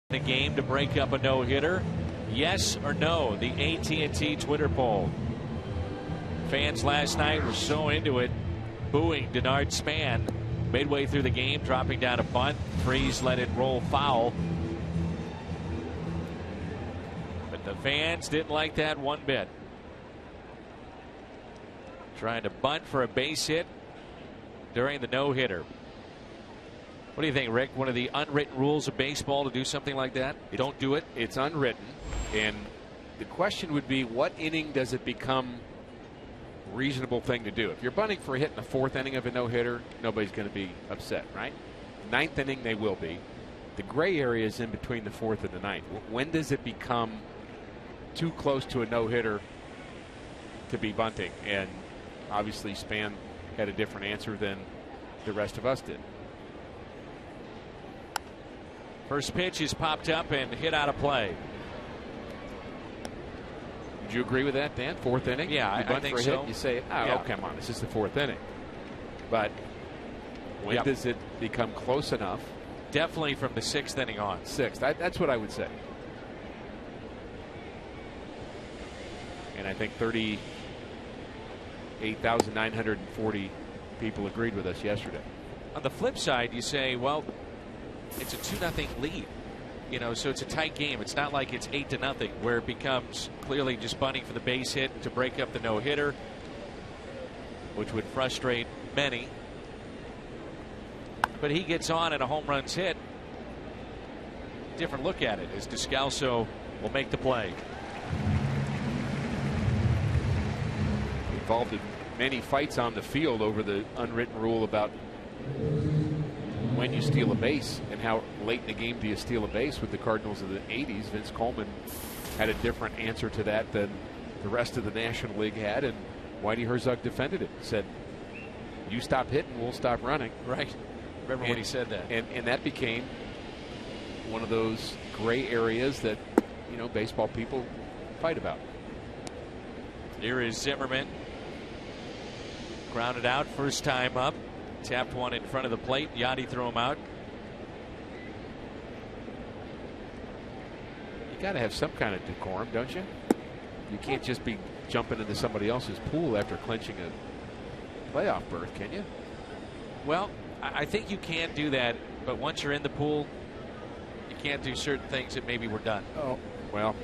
The game to break up a no-hitter? Yes or no? The AT Twitter poll. Fans last night were so into it, booing Denard Span midway through the game, dropping down a bunt. Freeze let it roll foul. But the fans didn't like that one bit. Trying to bunt for a base hit during the no-hitter. What do you think, Rick? One of the unwritten rules of baseball to do something like that? Don't do it. It's unwritten. And the question would be, what inning does it become a reasonable thing to do? If you're bunting for a hit in the 4th inning of a no-hitter, nobody's going to be upset, right? 9th inning, they will be. The gray area is in between the 4th and the 9th. When does it become too close to a no-hitter to be bunting? And obviously Span had a different answer than the rest of us did. First pitch is popped up and hit out of play. Would you agree with that, Dan? 4th inning? Yeah, I think for a so. Hit, you say, oh, yeah. come on, this is the 4th inning. But when does it become close enough? Definitely from the 6th inning on. 6th. That's what I would say. And I think 38,940 people agreed with us yesterday. On the flip side, you say, well, it's a 2-0 lead, you know, so it's a tight game. It's not like it's 8-0 where it becomes clearly just bunting for the base hit to break up the no-hitter, which would frustrate many. But he gets on and a home run's hit. Different look at it as Descalso will make the play. Involved in many fights on the field over the unwritten rule about when you steal a base and how late in the game do you steal a base. With the Cardinals of the 80s, Vince Coleman had a different answer to that than the rest of the National League had, and Whitey Herzog defended it. Said, you stop hitting, we'll stop running. Right. Remember when he said that. And that became one of those gray areas that, you know, baseball people fight about. Here is Zimmerman. Grounded out, first time up. Tapped one in front of the plate. Yachty threw him out. You got to have some kind of decorum, don't you? You can't just be jumping into somebody else's pool after clinching a playoff berth, can you? Well, I think you can do that, but once you're in the pool, you can't do certain things that maybe were done. Oh, well.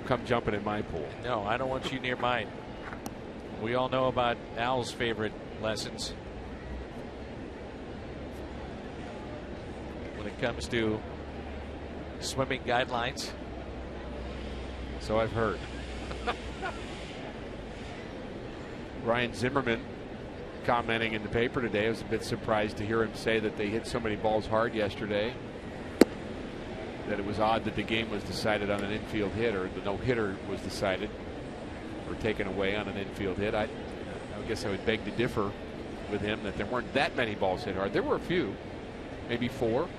don't come jumping in my pool. No, I don't want you near mine. We all know about Al's favorite lessons when it comes to swimming guidelines. So I've heard. Ryan Zimmerman commenting in the paper today. I was a bit surprised to hear him say that they hit so many balls hard yesterday that it was odd that the game was decided on an infield hit, or the no-hitter was decided or taken away on an infield hit. I guess I would beg to differ with him that there weren't that many balls hit hard. There were a few, maybe four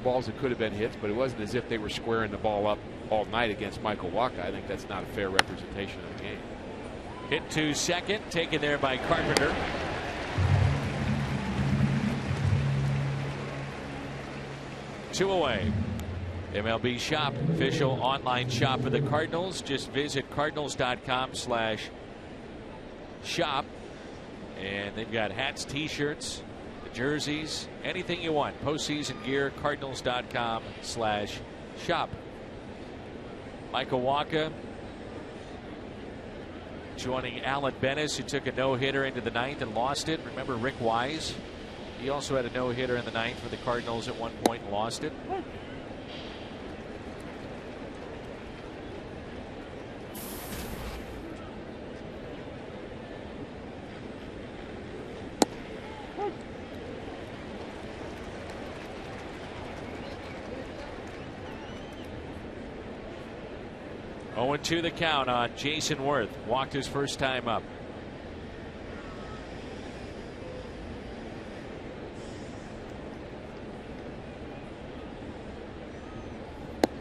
balls that could have been hits, but it wasn't as if they were squaring the ball up all night against Michael Wacha. I think that's not a fair representation of the game. Hit to second, taken there by Carpenter. Two away. MLB Shop, official online shop of the Cardinals. Just visit cardinals.com/shop. And they've got hats, t-shirts, jerseys, anything you want. Postseason gear, cardinals.com/shop. Michael Wacha joining Alan Bennis, who took a no-hitter into the ninth and lost it. Remember Rick Wise? He also had a no-hitter in the ninth for the Cardinals at one point and lost it. Oh, 0-2 the count on Jason Worth. Walked his first time up.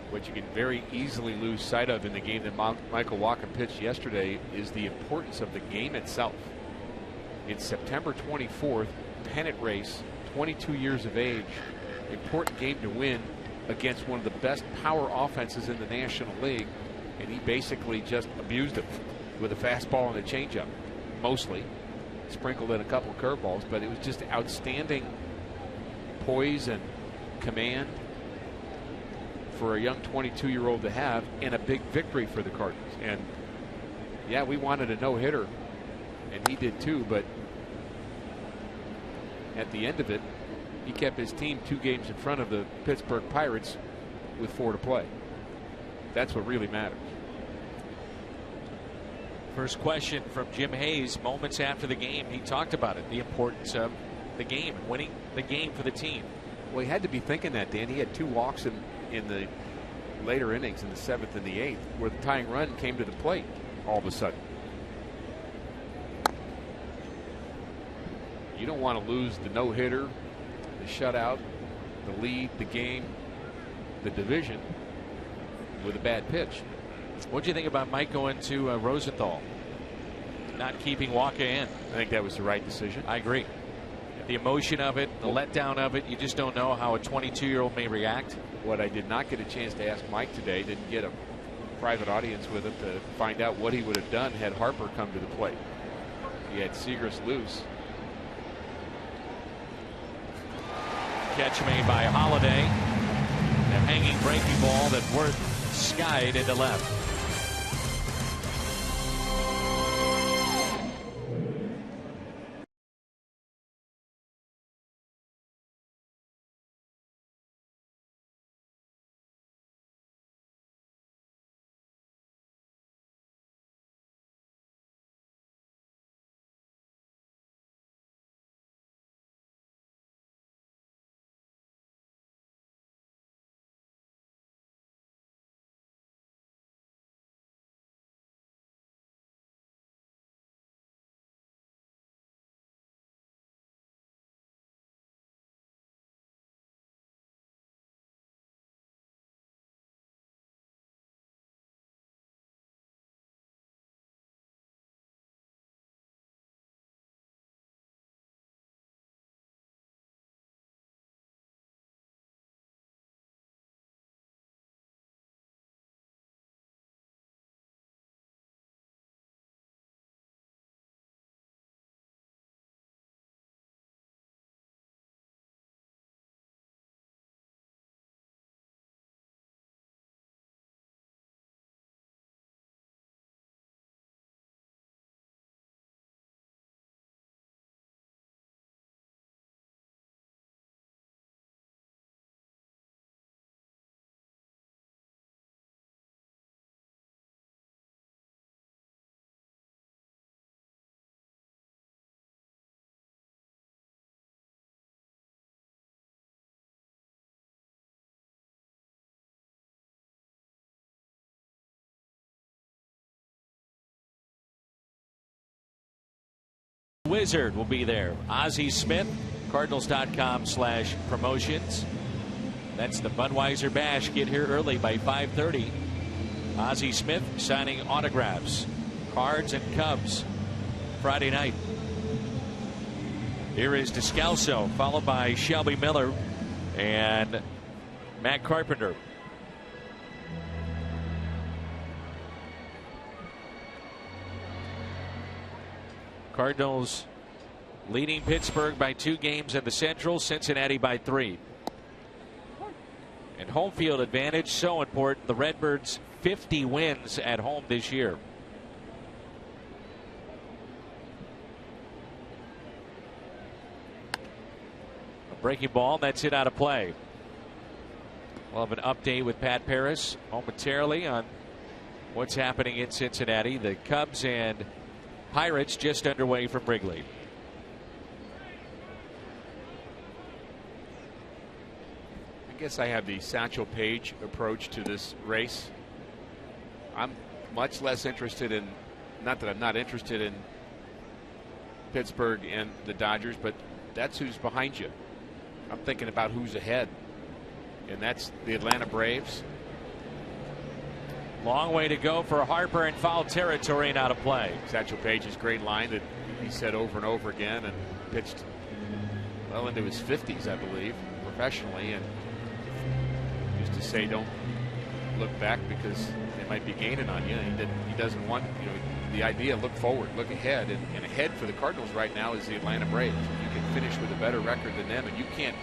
What you can very easily lose sight of in the game that Michael Wacha pitched yesterday is the importance of the game itself. It's September 24th, pennant race, 22 years of age. Important game to win against one of the best power offenses in the National League. And he basically just abused it with a fastball and a changeup, mostly. Sprinkled in a couple of curveballs, but it was just outstanding poise and command for a young 22-year-old to have, and a big victory for the Cardinals. And yeah, we wanted a no-hitter, and he did too, but at the end of it, he kept his team 2 games in front of the Pittsburgh Pirates with 4 to play. That's what really matters. First question from Jim Hayes moments after the game. He talked about it, the importance of the game and winning the game for the team. Well, he had to be thinking that, Dan. He had 2 walks in the later innings, in the 7th and the 8th, where the tying run came to the plate all of a sudden. You don't want to lose the no-hitter, the shutout, the lead, the game, the division with a bad pitch. What do you think about Mike going to Rosenthal, not keeping Wacha in? I think that was the right decision. I agree. The emotion of it, the letdown of it, you just don't know how a 22-year-old may react. What I did not get a chance to ask Mike today, didn't get a private audience with him to find out what he would have done had Harper come to the plate. He had Seagrass loose. Catch made by Holiday. A hanging breaking ball that Worth skied into left. Wizard will be there. Ozzie Smith, Cardinals.com/promotions. That's the Budweiser Bash. Get here early by 5:30. Ozzie Smith signing autographs, Cards and Cubs Friday night. Here is Descalso, followed by Shelby Miller and Matt Carpenter. Cardinals leading Pittsburgh by 2 games in the Central, Cincinnati by 3. And home field advantage so important. The Redbirds 50 wins at home this year. A breaking ball, that's it out of play. We'll have an update with Pat Paris momentarily on what's happening in Cincinnati. The Cubs and Pirates just underway from Wrigley. I guess I have the Satchel Paige approach to this race. I'm much less interested in, not that I'm not interested in Pittsburgh and the Dodgers, but that's who's behind you. I'm thinking about who's ahead, and that's the Atlanta Braves. Long way to go for Harper in foul territory and out of play. Satchel Paige's great line that he said over and over again, and pitched well into his 50s, I believe, professionally, and used to say don't look back because they might be gaining on you. He doesn't want, the idea, look forward, look ahead, and ahead for the Cardinals right now is the Atlanta Braves. You can finish with a better record than them, and you can't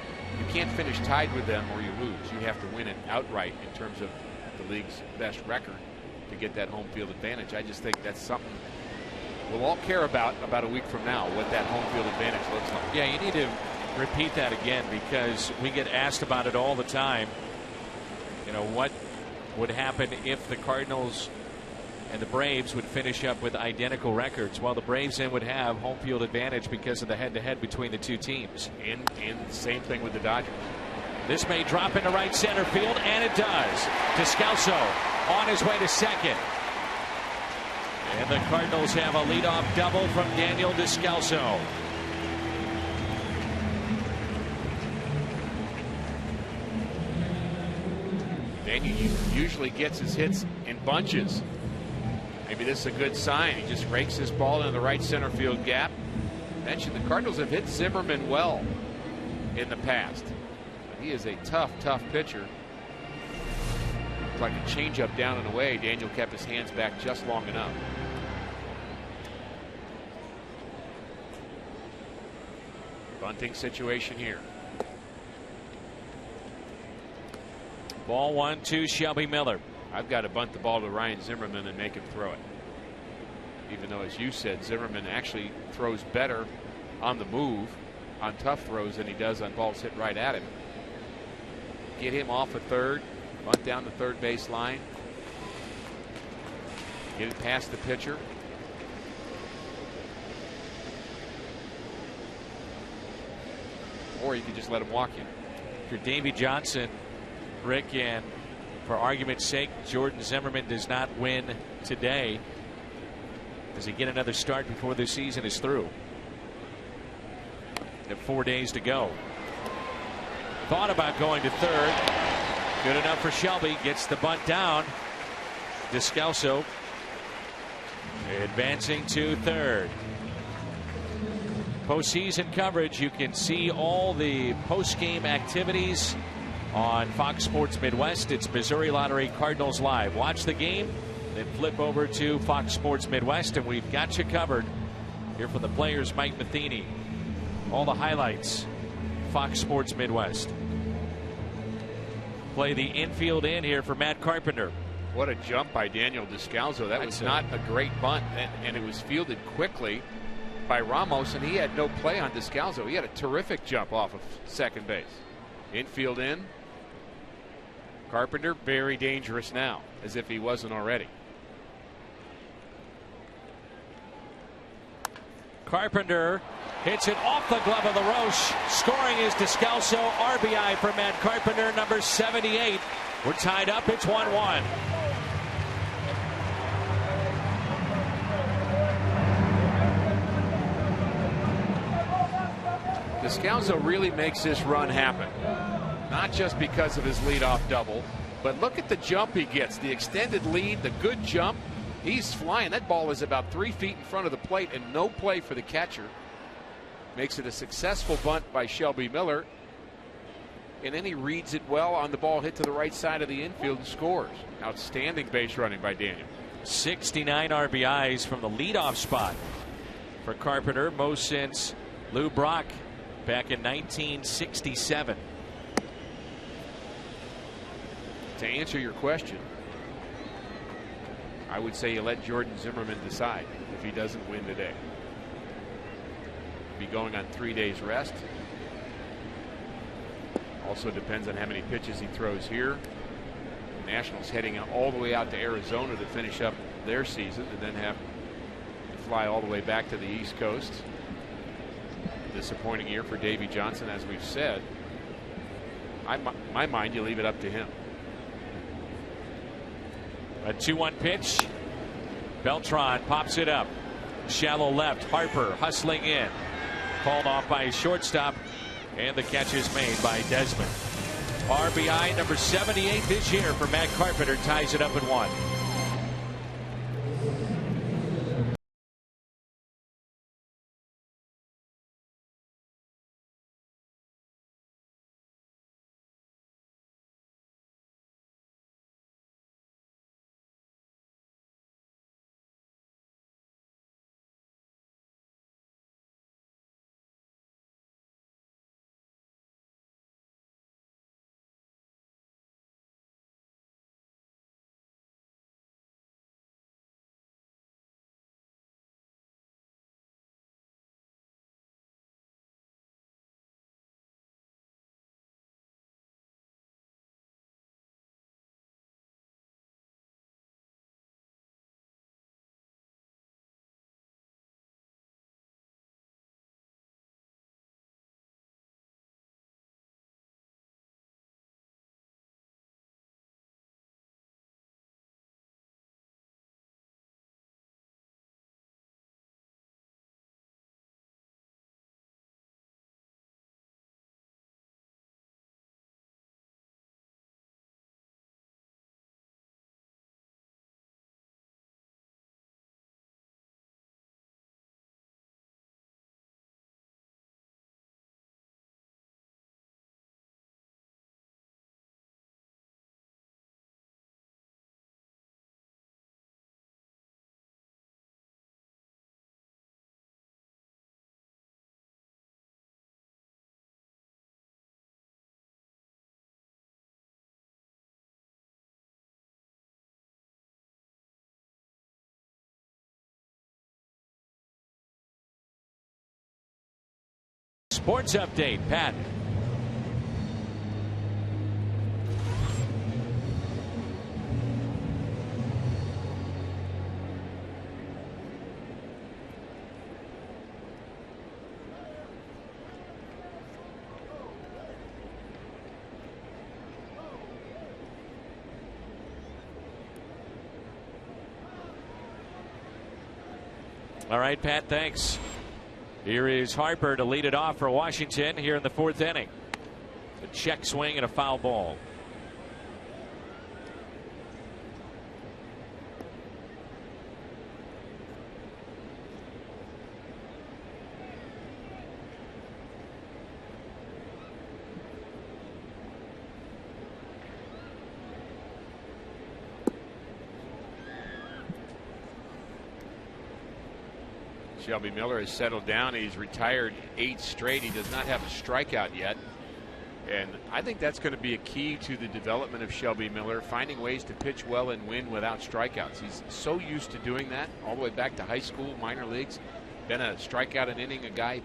finish tied with them or you lose. You have to win it outright in terms of the league's best record to get that home field advantage. I just think that's something we'll all care about a week from now, what that home field advantage looks like. Yeah, you need to repeat that again because we get asked about it all the time. What would happen if the Cardinals and the Braves would finish up with identical records? Well, the Braves then would have home field advantage because of the head-to-head between the two teams. And the same thing with the Dodgers. This may drop into right center field, and it does. Descalso on his way to second. And the Cardinals have a leadoff double from Daniel Descalso. Daniel usually gets his hits in bunches. Maybe this is a good sign. He just rakes this ball into the right center field gap. Mentioned the Cardinals have hit Zimmerman well in the past. He is a tough pitcher. It's like a changeup down and away. Daniel kept his hands back just long enough. Bunting situation here. Ball 1-2, Shelby Miller. I've got to bunt the ball to Ryan Zimmerman and make him throw it. Even though, as you said, Zimmerman actually throws better on the move on tough throws than he does on balls hit right at him. Get him off at third, bunt down the third base line, get it past the pitcher. Or you can just let him walk in. For Davey Johnson, Rick, and for argument's sake, Jordan Zimmerman does not win today. Does he get another start before the season is through? Have 4 days to go. Thought about going to third. Good enough for Shelby. Gets the bunt down. Descalso advancing to third. Postseason coverage. You can see all the post-game activities on Fox Sports Midwest. It's Missouri Lottery Cardinals Live. Watch the game, then flip over to Fox Sports Midwest, and we've got you covered. Here from the players, Mike Matheny. All the highlights, Fox Sports Midwest. Play the infield in here for Matt Carpenter. What a jump by Daniel Descalso. That was not a great bunt, and it was fielded quickly by Ramos, and he had no play on Descalso. He had a terrific jump off of second base. Infield in. Carpenter very dangerous now, as if he wasn't already. Carpenter hits it off the glove of LaRoche. Scoring is Descalso. RBI for Matt Carpenter, number 78. We're tied up. It's 1-1. Descalzo really makes this run happen. Not just because of his leadoff double, but look at the jump he gets. The extended lead, the good jump. He's flying. That ball is about 3 feet in front of the plate and no play for the catcher. Makes it a successful bunt by Shelby Miller. And then he reads it well on the ball hit to the right side of the infield and scores. Outstanding base running by Daniel. 69 RBIs from the leadoff spot for Carpenter, most since Lou Brock back in 1967. To answer your question, I would say you let Jordan Zimmerman decide if he doesn't win today. Be going on 3 days rest. Also depends on how many pitches he throws here. The Nationals heading all the way out to Arizona to finish up their season and then have to fly all the way back to the East Coast. Disappointing year for Davey Johnson, as we've said. My mind, you leave it up to him. A 2-1 pitch. Beltran pops it up. Shallow left. Harper hustling in. Called off by his shortstop. And the catch is made by Desmond. RBI number 78 this year for Matt Carpenter. Ties it up at 1. Sports update, Pat. All right, Pat, thanks. Here is Harper to lead it off for Washington here in the 4th inning. A check swing and a foul ball. Shelby Miller has settled down. He's retired 8 straight. He does not have a strikeout yet. And I think that's going to be a key to the development of Shelby Miller, finding ways to pitch well and win without strikeouts. He's so used to doing that all the way back to high school, minor leagues. Been a strikeout an inning, a guy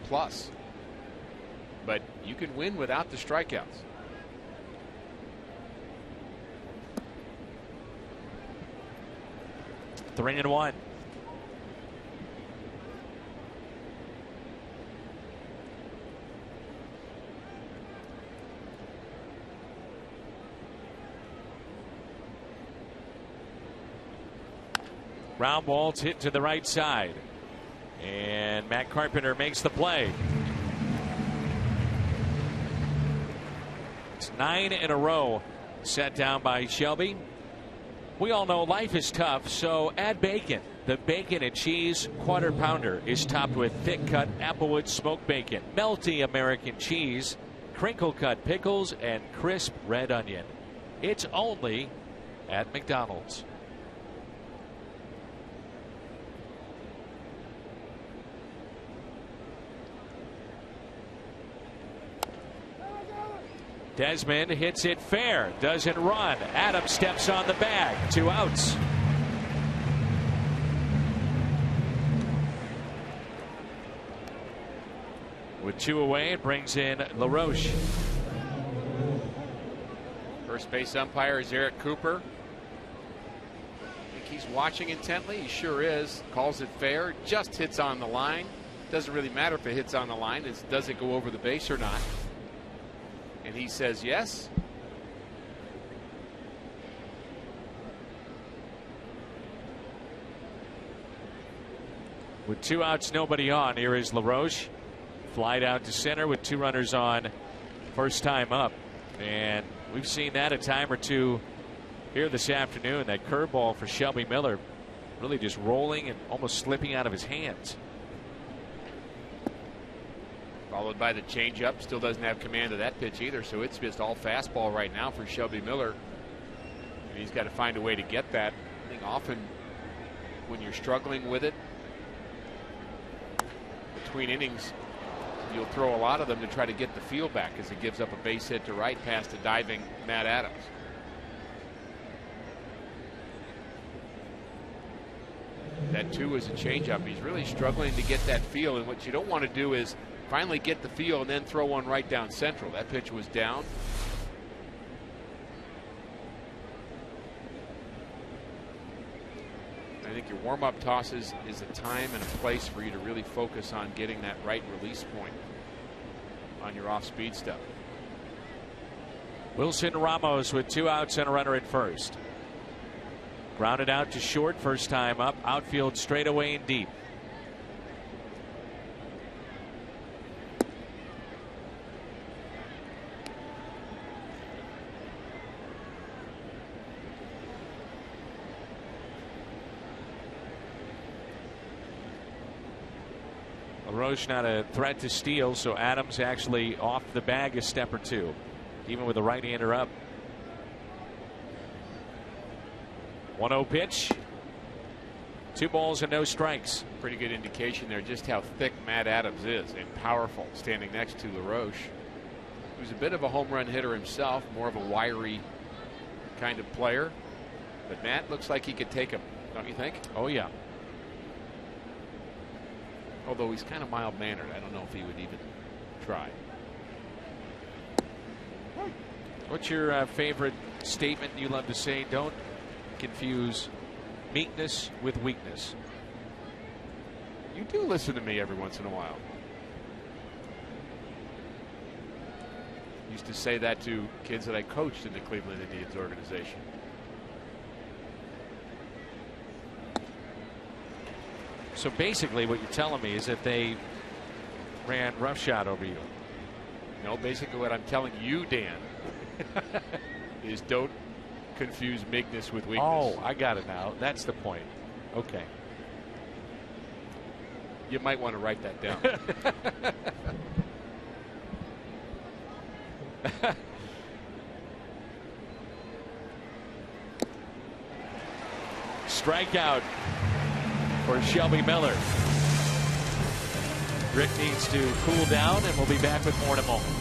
plus. But you can win without the strikeouts. Three and one. Ground ball's hit to the right side. And Matt Carpenter makes the play. innings. 9 in a row set down by Shelby. We all know life is tough, so add bacon. The bacon and cheese quarter pounder is topped with thick cut applewood smoked bacon, melty American cheese, crinkle cut pickles, and crisp red onion. It's only at McDonald's. Desmond hits it fair, doesn't run. Adams steps on the bag. 2 outs. With 2 away, it brings in LaRoche. First base umpire is Eric Cooper. Think he's watching intently. He sure is. Calls it fair. Just hits on the line. Doesn't really matter if it hits on the line. Does it go over the base or not? And he says yes. With 2 outs, nobody on, here is LaRoche. Fly down to center with 2 runners on. First time up. And we've seen that a time or two here this afternoon. That curveball for Shelby Miller really just rolling and almost slipping out of his hands. Followed by the changeup. Still doesn't have command of that pitch either, so it's just all fastball right now for Shelby Miller. And he's got to find a way to get that. I think often when you're struggling with it, between innings, you'll throw a lot of them to try to get the feel back as it gives up a base hit to right past a diving Matt Adams. That 2 is a changeup. He's really struggling to get that feel, and what you don't want to do is finally get the feel and then throw one right down central. That pitch was down. I think your warm-up tosses is a time and a place for you to really focus on getting that right release point on your off-speed stuff. Wilson Ramos with 2 outs and a runner at first. Grounded out to short, first time up. Outfield straightaway and deep. LaRoche not a threat to steal, so Adams actually off the bag a step or 2, even with the right-hander up. 1-0 pitch. 2 balls and no strikes. Pretty good indication there just how thick Matt Adams is and powerful standing next to LaRoche, who's a bit of a home run hitter himself, more of a wiry kind of player. But Matt looks like he could take him, don't you think? Oh, yeah. Although he's kind of mild-mannered. I don't know if he would even try. What's your favorite statement you love to say? Don't confuse meekness with weakness. You do listen to me every once in a while. Used to say that to kids that I coached in the Cleveland Indians organization. So basically what you're telling me is that they ran roughshod over you. No, basically what I'm telling you, Dan, is don't confuse meekness with weakness. Oh, I got it now. That's the point. Okay. You might want to write that down. Strikeout for Shelby Miller. Rick needs to cool down, and we'll be back with more in a moment.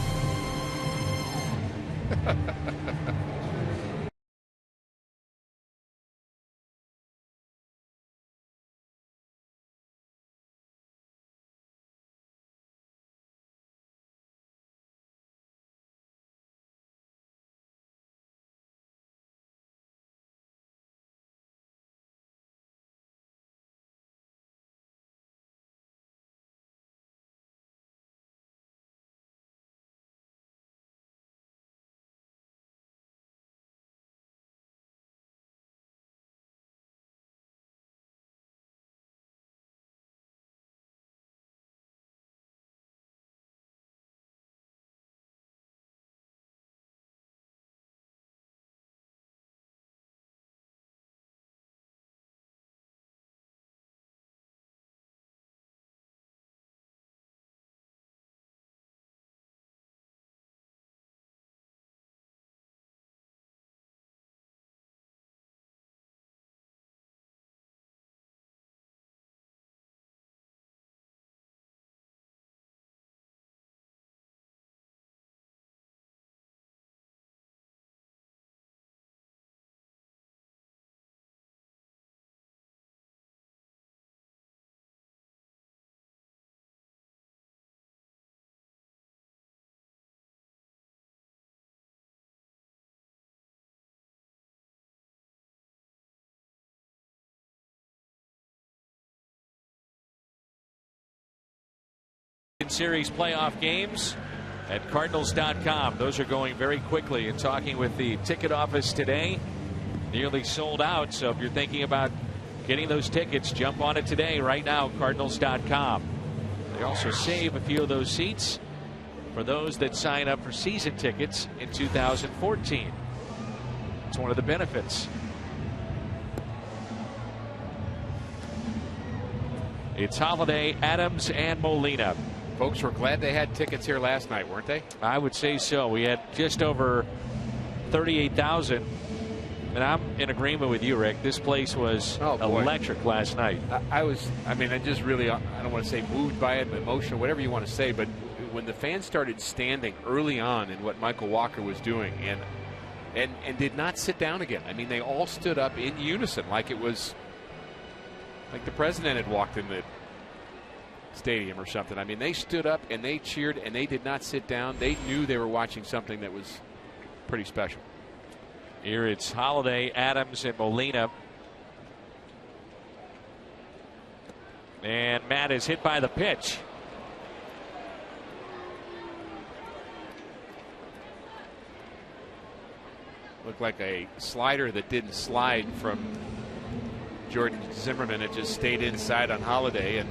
Division Series playoff games at Cardinals.com. Those are going very quickly. And talking with the ticket office today, nearly sold out. So if you're thinking about getting those tickets, jump on it today, right now, Cardinals.com. They also save a few of those seats for those that sign up for season tickets in 2014. It's one of the benefits. It's Holiday, Adams, and Molina. Folks were glad they had tickets here last night, weren't they? I would say so. We had just over 38,000. And I'm in agreement with you, Rick. This place was electric last night. I just really, I don't want to say moved by it, emotional, whatever you want to say, but when the fans started standing early on in what Michael Walker was doing and did not sit down again. I mean, they all stood up in unison like it was like the president had walked in the stadium or something. I mean, they stood up and they cheered and they did not sit down. They knew they were watching something that was pretty special. Here it's Holiday, Adams, and Molina. And Matt is hit by the pitch. Looked like a slider that didn't slide from Jordan Zimmerman. It just stayed inside on Holiday, and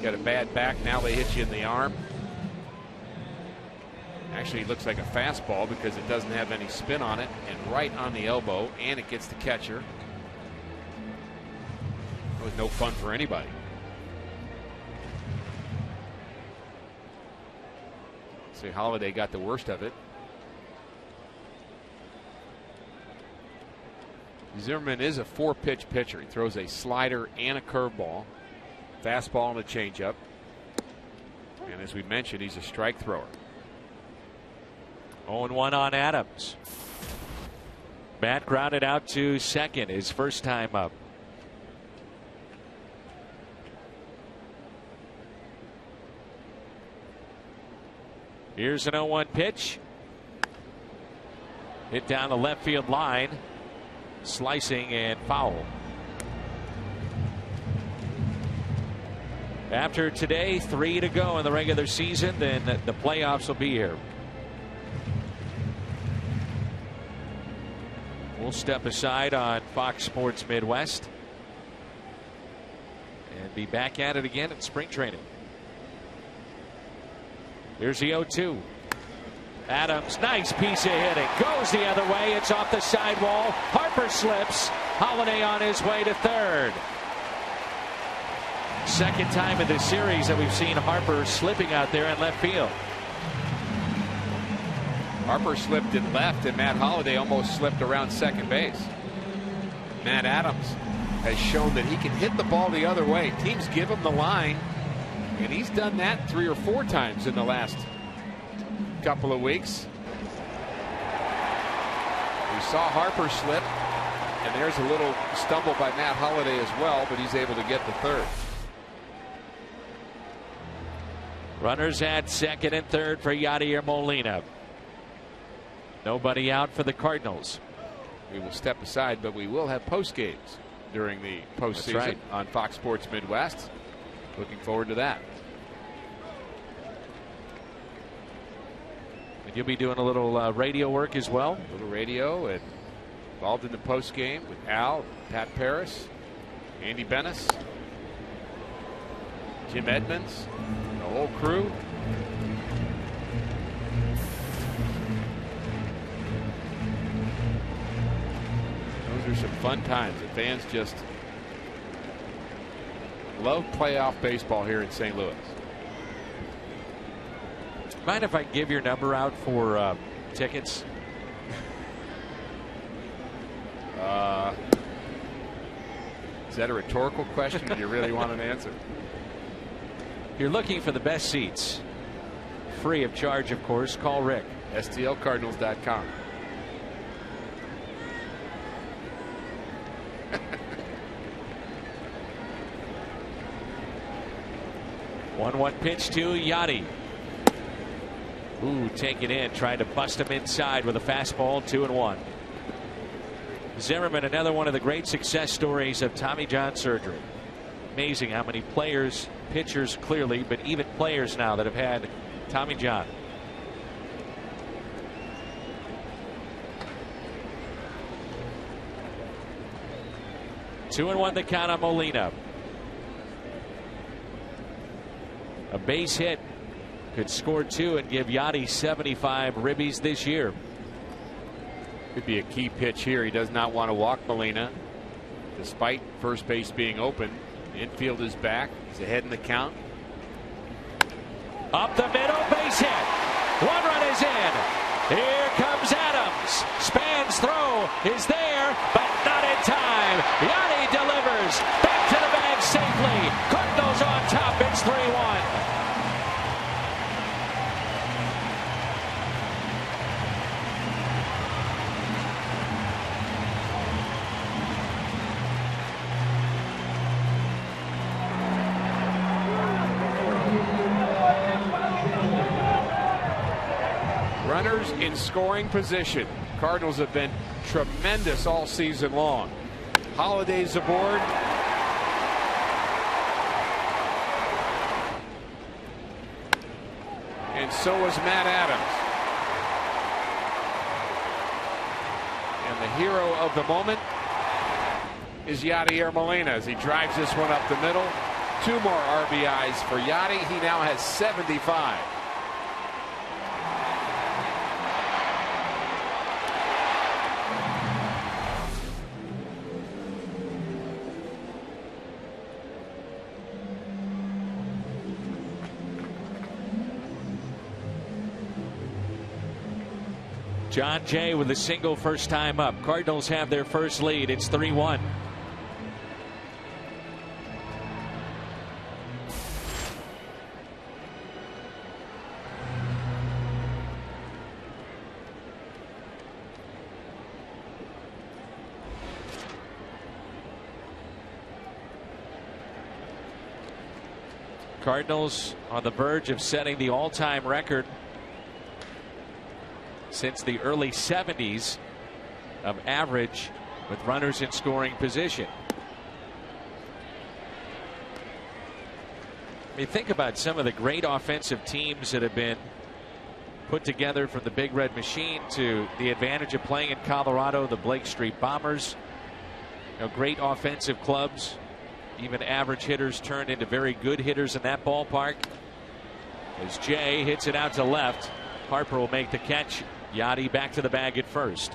got a bad back. Now they hit you in the arm. Actually, it looks like a fastball because it doesn't have any spin on it, and right on the elbow, and it gets the catcher. It was no fun for anybody. See, Holiday got the worst of it. Zimmerman is a 4-pitch pitcher. He throws a slider and a curveball, fastball and a changeup. And as we mentioned, he's a strike thrower. 0-1 on Adams. Matt grounded out to second, his first time up. Here's an 0-1 pitch. Hit down the left field line. Slicing and foul. After today, 3 to go in the regular season, then the playoffs will be here. We'll step aside on Fox Sports Midwest and be back at it again in spring training. Here's the 0-2. Adams, nice piece of hitting. Goes the other way. It's off the sidewall. Harper slips. Holiday on his way to third. Second time in this series that we've seen Harper slipping out there in left field. Harper slipped in left, and Matt Holiday almost slipped around second base. Matt Adams has shown that he can hit the ball the other way. Teams give him the line, and he's done that 3 or 4 times in the last couple of weeks. We saw Harper slip, and there's a little stumble by Matt Holiday as well, but he's able to get the third. Runners at second and third for Yadier Molina. Nobody out for the Cardinals. We will step aside, but we will have post games during the postseason on Fox Sports Midwest. Looking forward to that. And you'll be doing a little radio work as well. A little radio, and involved in the post game with Al, Pat Paris, Andy Bennis, Jim Edmonds, the whole crew. Those are some fun times. The fans just love playoff baseball here in St. Louis. Mind if I give your number out for tickets? Is that a rhetorical question, or do you really want an answer? You're looking for the best seats. Free of charge, of course. Call Rick. STLCardinals.com. One pitch to Yachty. Ooh, take it in. Tried to bust him inside with a fastball. 2-1. Zimmerman, another one of the great success stories of Tommy John surgery. Amazing how many players, pitchers clearly, but even players now that have had Tommy John. Two and one the count on Molina. A base hit could score 2 and give Yachty 75 ribbies this year. Could be a key pitch here. He does not want to walk Molina. Despite first base being open, infield is back. He's ahead in the count. Up the middle, base hit. 1 run is in. Here comes Adams. Span's throw is there, but not in time. Yachty delivers. Back to the bag safely. Cardinals on top. It's 3-1. Runners in scoring position. Cardinals have been tremendous all season long. Holiday's aboard. And so is Matt Adams. And the hero of the moment is Yadier Molina as he drives this one up the middle. 2 more RBIs for Yachty. He now has 75. John Jay with a single first time up. Cardinals have their first lead. It's 3-1. Cardinals on the verge of setting the all-time record since the early 70s of average with runners in scoring position. I mean, think about some of the great offensive teams that have been put together from the Big Red Machine to the advantage of playing in Colorado, the Blake Street Bombers. You know, great offensive clubs. Even average hitters turned into very good hitters in that ballpark. As Jay hits it out to left, Harper will make the catch. Yachty back to the bag at first.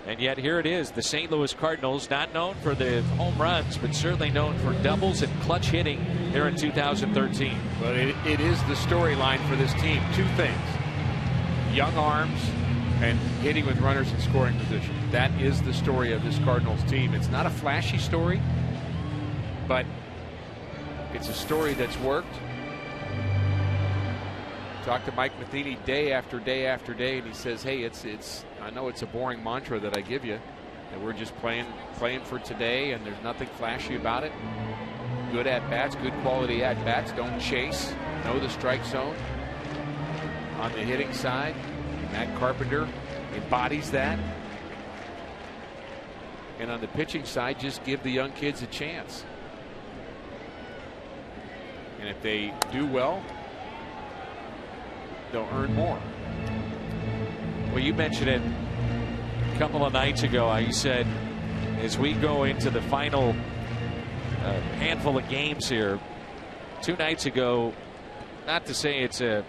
And yet here it is, the St. Louis Cardinals, not known for the home runs, but certainly known for doubles and clutch hitting here in 2013. But it is the storyline for this team. 2 things: young arms and hitting with runners in scoring position. That is the story of this Cardinals team. It's not a flashy story, but it's a story that's worked. Talked to Mike Matheny day after day after day, and he says, hey, I know it's a boring mantra that I give you, that we're just playing for today, and there's nothing flashy about it. Good at-bats, good quality at-bats. Don't chase. Know the strike zone. On the hitting side, Matt Carpenter embodies that. And on the pitching side, just give the young kids a chance. And if they do well, they'll earn more. Well, you mentioned it a couple of nights ago. You said as we go into the final handful of games here, 2 nights ago, not to say it's a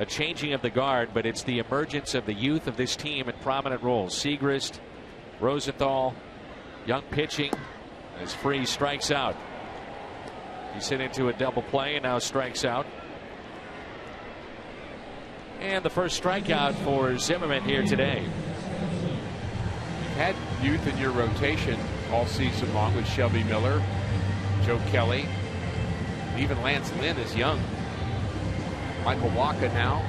changing of the guard, but it's the emergence of the youth of this team in prominent roles. Segrist, Rosenthal, young pitching as Freese strikes out. He's hit into a double play and now strikes out. And the first strikeout for Zimmerman here today. You've had youth in your rotation all season long with Shelby Miller, Joe Kelly, even Lance Lynn is young. Michael Wacha now.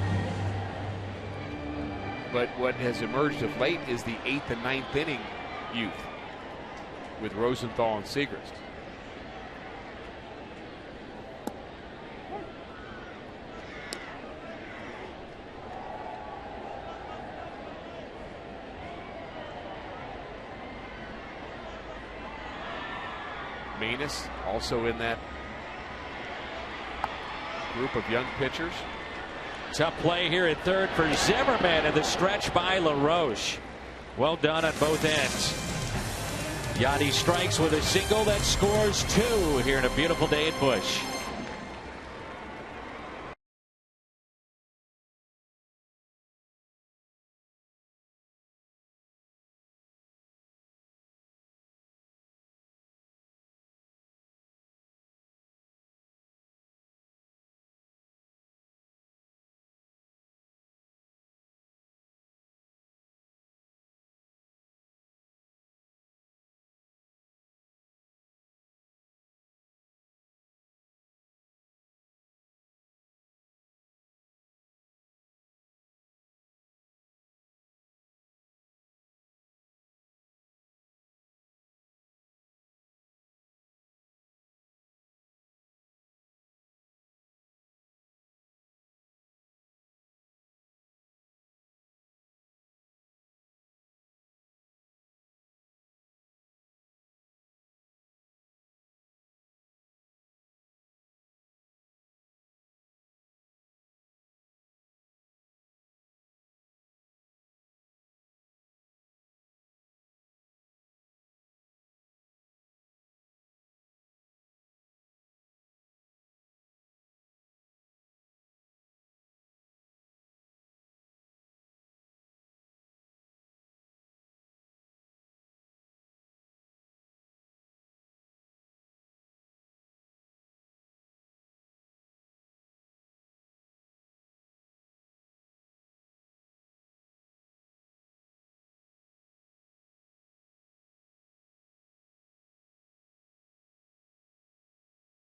But what has emerged of late is the 8th and 9th inning youth with Rosenthal and Segrist. Manus also in that group of young pitchers. Tough play here at third for Zimmerman, and the stretch by LaRoche. Well done on both ends. Yachty strikes with a single that scores 2 here in a beautiful day at Busch.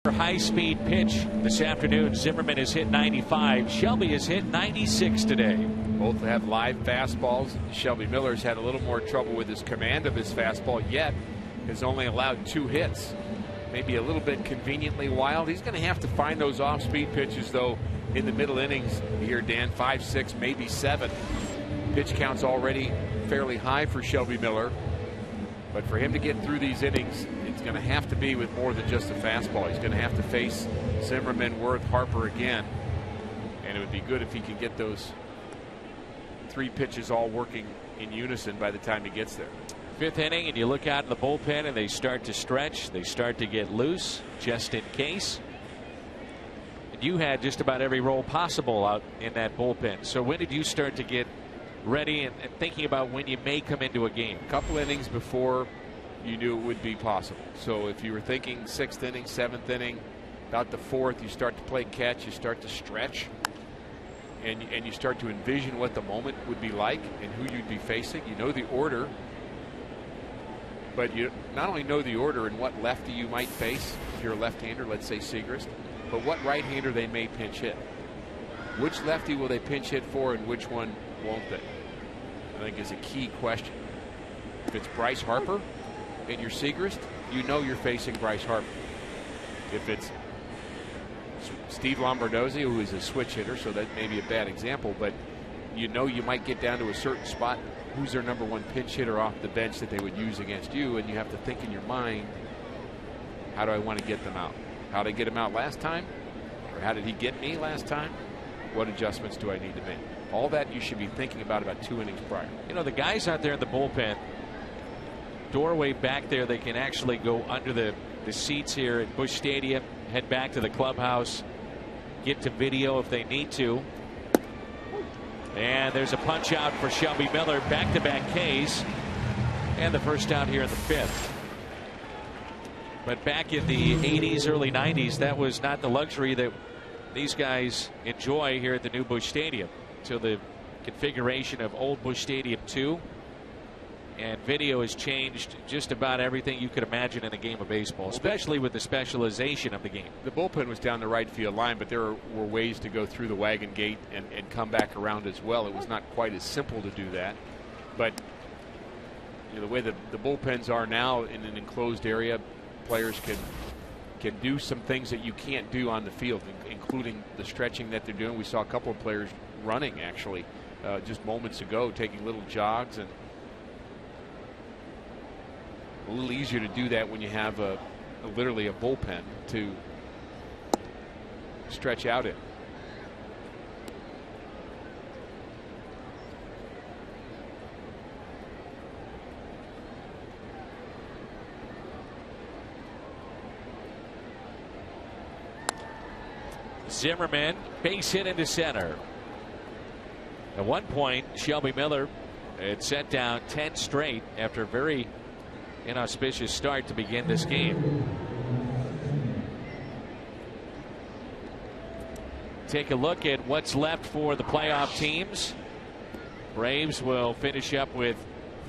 High-speed pitch this afternoon. Zimmerman has hit 95. Shelby has hit 96 today. Both have live fastballs. Shelby Miller's had a little more trouble with his command of his fastball, yet has only allowed 2 hits. Maybe a little bit conveniently wild. He's going to have to find those off-speed pitches, though, in the middle innings here, Dan. 5, 6, maybe 7. Pitch count's already fairly high for Shelby Miller. But for him to get through these innings, it's going to have to be with more than just a fastball. He's going to have to face Zimmerman, Worth, Harper again. And it would be good if he could get those 3 pitches all working in unison by the time he gets there. 5th inning, and you look out in the bullpen, and they start to stretch. They start to get loose, just in case. And you had just about every role possible out in that bullpen. So when did you start to get ready and thinking about when you may come into a game? A couple innings before you knew it would be possible. So if you were thinking 6th inning, 7th inning, about the 4th, you start to play catch, you start to stretch, and you start to envision what the moment would be like and who you'd be facing. You know the order, but you not only know the order and what lefty you might face if you're a left-hander, let's say Segrist, but what right-hander they may pinch hit. Which lefty will they pinch hit for, and which one won't they? I think is a key question. If it's Bryce Harper and you're Segrist, you know you're facing Bryce Harper. If it's Steve Lombardozzi, who is a switch hitter, so that may be a bad example, but you know you might get down to a certain spot. Who's their number 1 pinch hitter off the bench that they would use against you? And you have to think in your mind, how do I want to get them out? How did I get him out last time? Or how did he get me last time? What adjustments do I need to make? All that you should be thinking about 2 innings prior. You know, the guys out there in the bullpen, doorway back there, they can actually go under the seats here at Busch Stadium, head back to the clubhouse, get to video if they need to. And there's a punch out for Shelby Miller, back-to-back Ks, and the first out here in the 5th. But back in the 80s, early 90s, that was not the luxury that these guys enjoy here at the new Busch Stadium. So the configuration of old Busch Stadium 2 and video has changed just about everything you could imagine in a game of baseball, especially with the specialization of the game. The bullpen was down the right field line, but there were ways to go through the wagon gate and come back around as well. It was not quite as simple to do that, but you know, the way the bullpens are now in an enclosed area, players can do some things that you can't do on the field, including the stretching that they're doing. We saw a couple of players running actually just moments ago, taking little jogs, and a little easier to do that when you have a literally a bullpen to stretch out in. Zimmerman, base hit into center. At one point, Shelby Miller had set down 10 straight after a very inauspicious start to begin this game. Take a look at what's left for the playoff teams. Braves will finish up with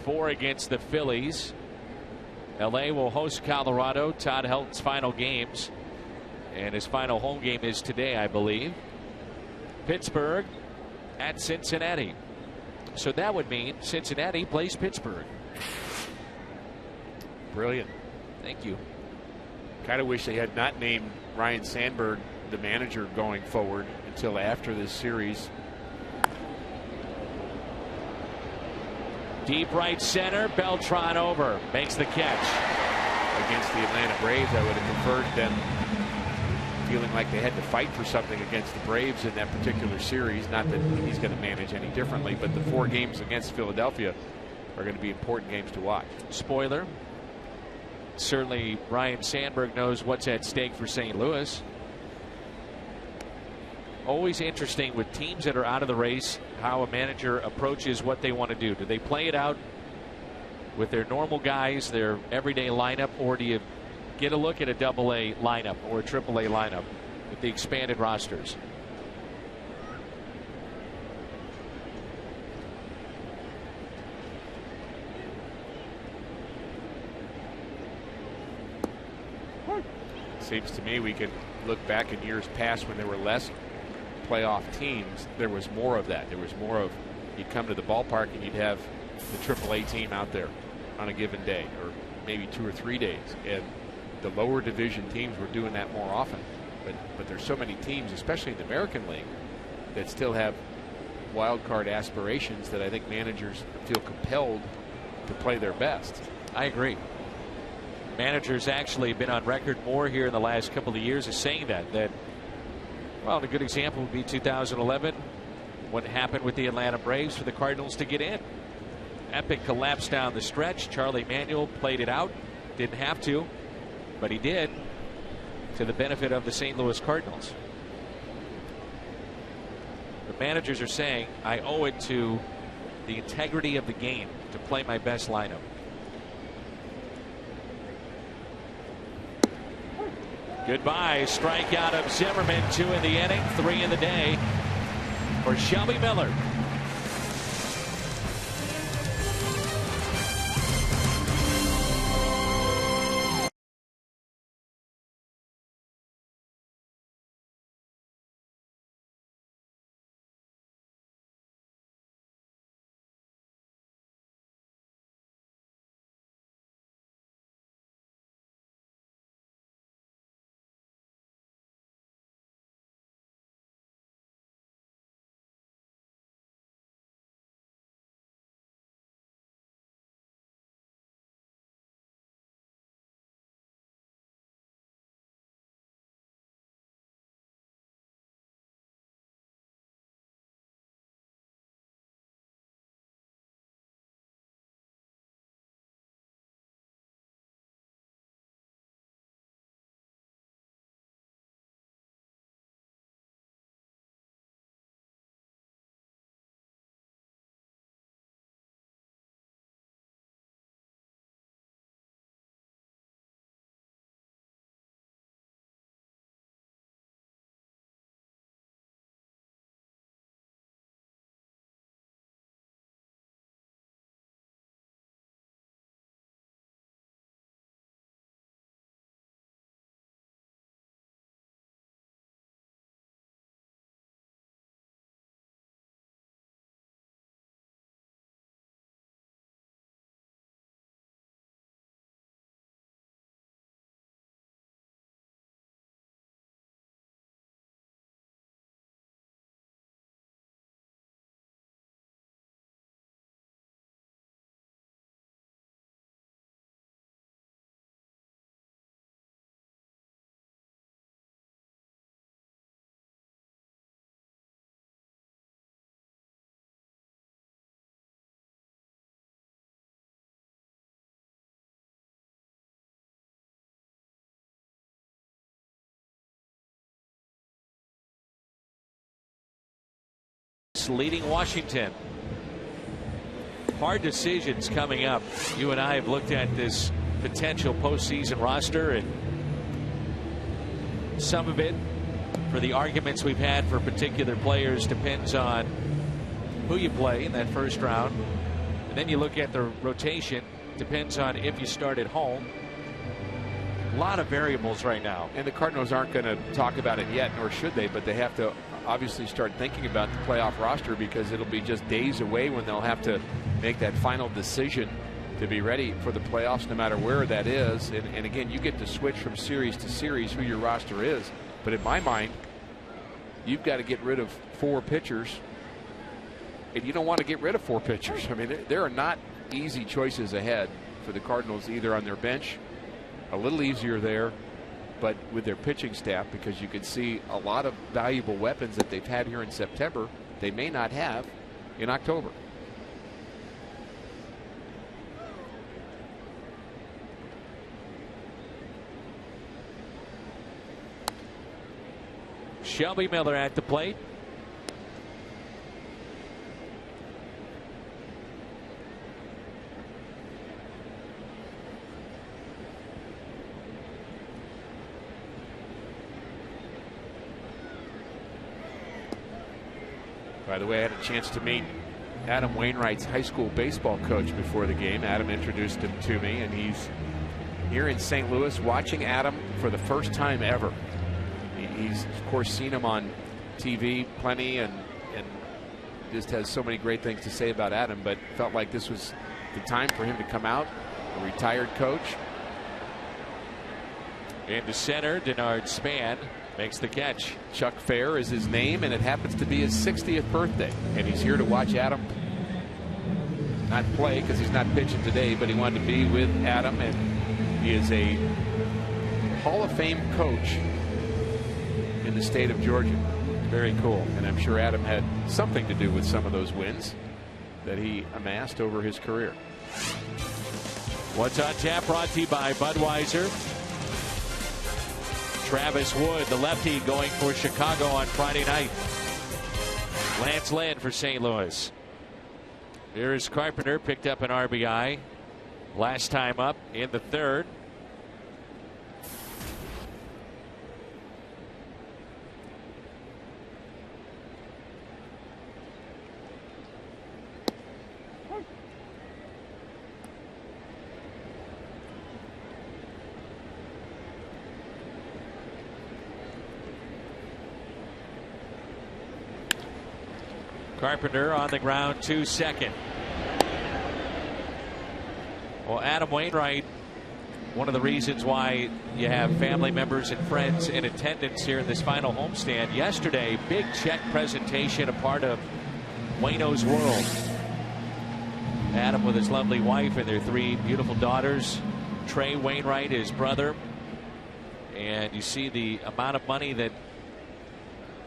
4 against the Phillies. LA will host Colorado. Todd Helton's final games. And his final home game is today, I believe. Pittsburgh at Cincinnati. So that would mean Cincinnati plays Pittsburgh. Brilliant. Thank you. Kind of wish they had not named Ryan Sandberg the manager going forward until after this series. Deep right center. Beltran over. Makes the catch. Against the Atlanta Braves, I would have preferred them feeling like they had to fight for something against the Braves in that particular series. Not that he's going to manage any differently, but the 4 games against Philadelphia are going to be important games to watch. Spoiler. Certainly Ryan Sandberg knows what's at stake for St. Louis. Always interesting with teams that are out of the race how a manager approaches what they want to do. Do they play it out with their normal guys, their everyday lineup, or do you get a look at a AA lineup or a AAA lineup with the expanded rosters? Seems to me we could look back in years past when there were less playoff teams. There was more of that. There was more of, you'd come to the ballpark and you'd have the AAA team out there on a given day, or maybe 2 or 3 days. And the lower division teams were doing that more often. But there's so many teams, especially in the American League, that still have wild card aspirations that I think managers feel compelled to play their best. I agree. Managers actually been on record more here in the last couple of years as saying that well, a good example would be 2011, what happened with the Atlanta Braves for the Cardinals to get in. Epic collapse down the stretch. Charlie Manuel played it out, didn't have to, but he did, to the benefit of the St. Louis Cardinals. The managers are saying, I owe it to the integrity of the game to play my best lineup. Goodbye. Strikeout of Zimmerman, 2 in the inning, 3 in the day for Shelby Miller. Mets leading Washington. Hard decisions coming up. You and I have looked at this potential postseason roster, and some of it, for the arguments we've had for particular players, depends on who you play in that first round. And then you look at the rotation, depends on if you start at home. A lot of variables right now. And the Cardinals aren't going to talk about it yet, nor should they, but they have to obviously start thinking about the playoff roster, because it'll be just days away when they'll have to make that final decision to be ready for the playoffs, no matter where that is. And again, you get to switch from series to series who your roster is. But in my mind, you've got to get rid of 4 pitchers, and you don't want to get rid of 4 pitchers. I mean, there are not easy choices ahead for the Cardinals, either on their bench, a little easier there, but with their pitching staff, because you can see a lot of valuable weapons that they've had here in September they may not have in October. Shelby Miller at the plate. By the way, I had a chance to meet Adam Wainwright's high school baseball coach before the game. Adam introduced him to me, and he's here in St. Louis watching Adam for the first time ever. He's, of course, seen him on TV plenty, and just has so many great things to say about Adam, but felt like this was the time for him to come out, a retired coach. Into center, Denard Span makes the catch. Chuck Fair is his name, and it happens to be his 60th birthday. And he's here to watch Adam not play, because he's not pitching today, but he wanted to be with Adam. And he is a Hall of Fame coach in the state of Georgia. Very cool. And I'm sure Adam had something to do with some of those wins that he amassed over his career. What's on tap, brought to you by Budweiser. Travis Wood, the lefty, going for Chicago on Friday night. Lance Lynn for St. Louis. Here's Carpenter, picked up an RBI last time up in the third. Carpenter on the ground to second. Well, Adam Wainwright, one of the reasons why you have family members and friends in attendance here in this final homestand. Yesterday, big check presentation, a part of Waino's World. Adam with his lovely wife and their 3 beautiful daughters. Trey Wainwright, his brother. And you see the amount of money that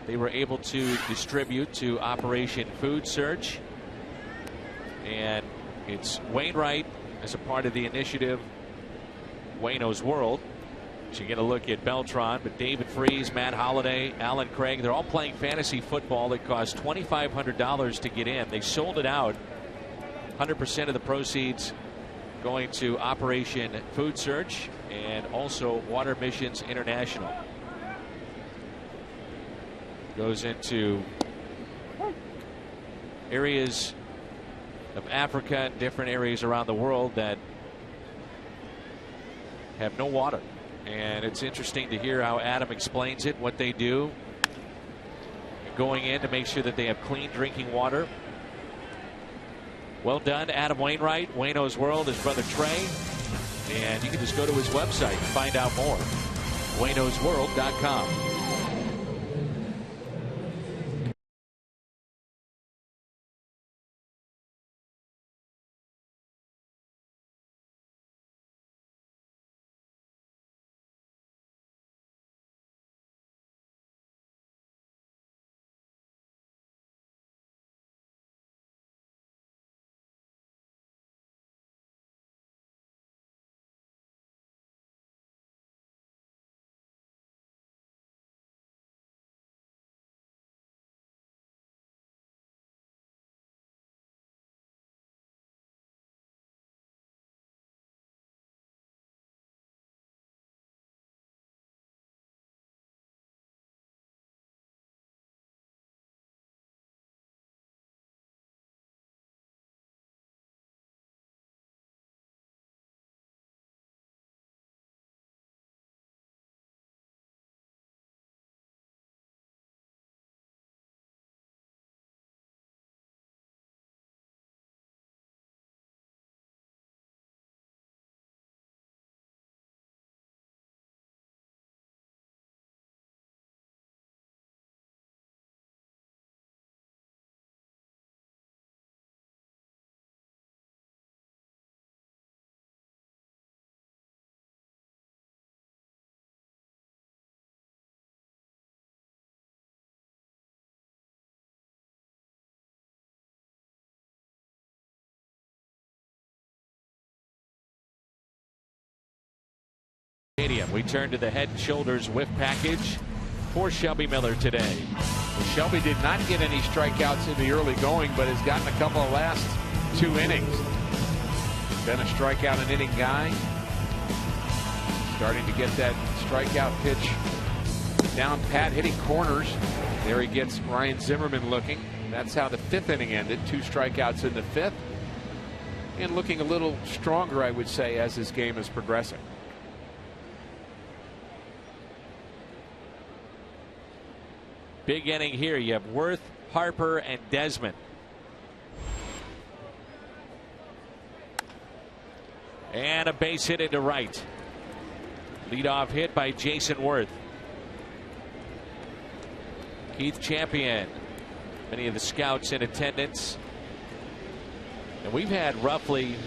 they were able to distribute to Operation Food Search. And it's Wainwright as a part of the initiative, Waino's World. So you get a look at Beltran, but David Freese, Matt Holliday, Alan Craig, they're all playing fantasy football that costs $2,500 to get in. They sold it out. 100% of the proceeds going to Operation Food Search and also Water Missions International. Goes into areas of Africa and different areas around the world that have no water. And it's interesting to hear how Adam explains it, what they do, going in to make sure that they have clean drinking water. Well done, Adam Wainwright, Waino's World, his brother Trey. And you can just go to his website and find out more. wainosworld.com. Stadium. We turn to the Head & Shoulders whiff package for Shelby Miller today. Well, Shelby did not get any strikeouts in the early going, but has gotten a couple of last 2 innings. Been a strikeout an inning guy. Starting to get that strikeout pitch down pat, hitting corners. There he gets Ryan Zimmerman looking. That's how the 5th inning ended. 2 strikeouts in the 5th. And looking a little stronger, I would say, as his game is progressing. Big inning here. You have Worth, Harper, and Desmond. And a base hit into right. Leadoff hit by Jason Worth. Keith Champion, many of the scouts in attendance. And we've had roughly,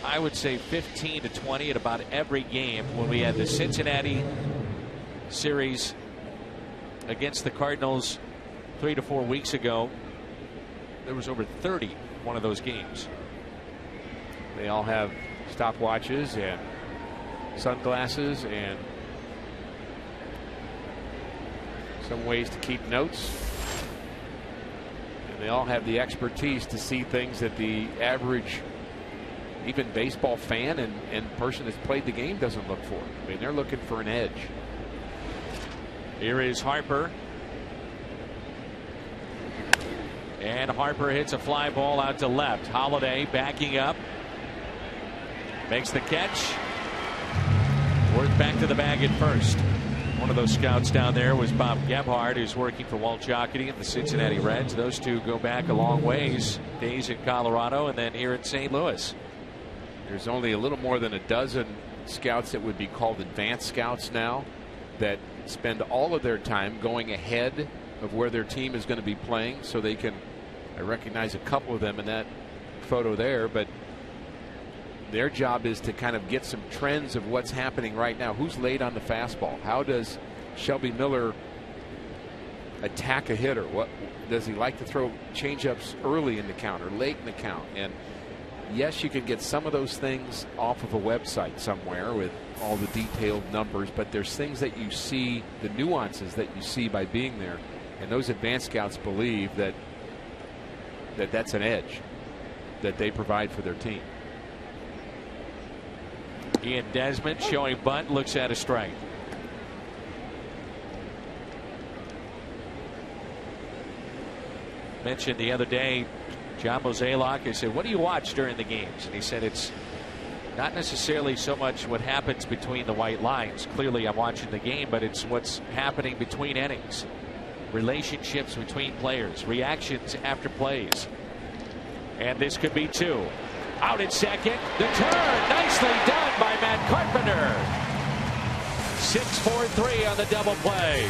I would say, 15 to 20 at about every game. When we had the Cincinnati series against the Cardinals 3 to 4 weeks ago, there was over 30 one of those games. They all have stopwatches and sunglasses and some ways to keep notes. And they all have the expertise to see things that the average, even baseball fan and person that's played the game doesn't look for. I mean, they're looking for an edge. Here is Harper. And Harper hits a fly ball out to left. Holiday backing up. Makes the catch. Worth back to the bag at first. One of those scouts down there was Bob Gebhardt, who's working for Walt Jocketty and the Cincinnati Reds. Those two go back a long ways. Days in Colorado and then here in St. Louis. There's only a little more than a dozen scouts that would be called advanced scouts now that spend all of their time going ahead of where their team is going to be playing, so they can, I recognize a couple of them in that photo there, but their job is to kind of get some trends of what's happening right now. Who's late on the fastball? How does Shelby Miller attack a hitter? What does he like to throw changeups early in the count or late in the count? And yes, you can get some of those things off of a website somewhere with all the detailed numbers, but there's things that you see, the nuances that you see by being there, and those advanced scouts believe that that's an edge that they provide for their team. Ian Desmond showing bunt, looks at a strike. Mentioned the other day, John Mozeliak, I said, what do you watch during the games? And he said it's not necessarily so much what happens between the white lines. Clearly I'm watching the game, but it's what's happening between innings. Relationships between players, reactions after plays. And this could be 2. Out at second. The turn. Nicely done by Matt Carpenter. 6-4-3 on the double play.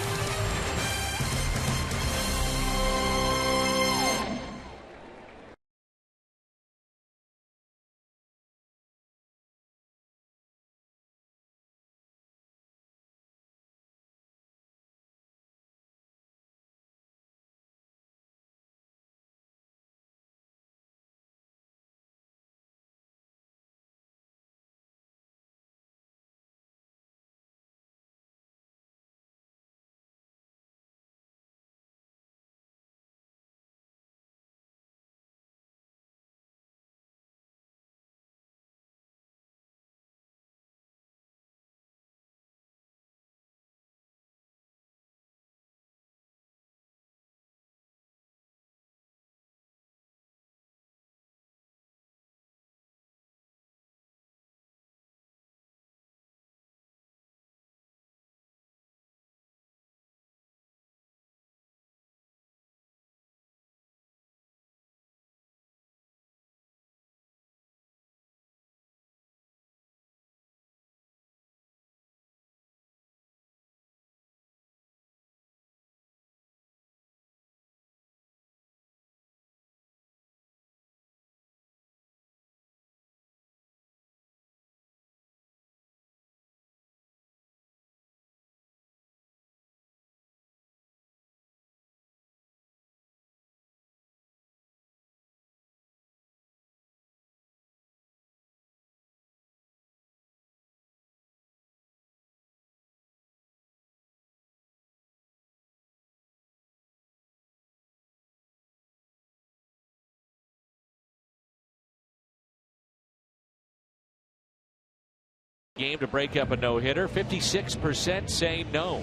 game to break up a no-hitter. 56% say no.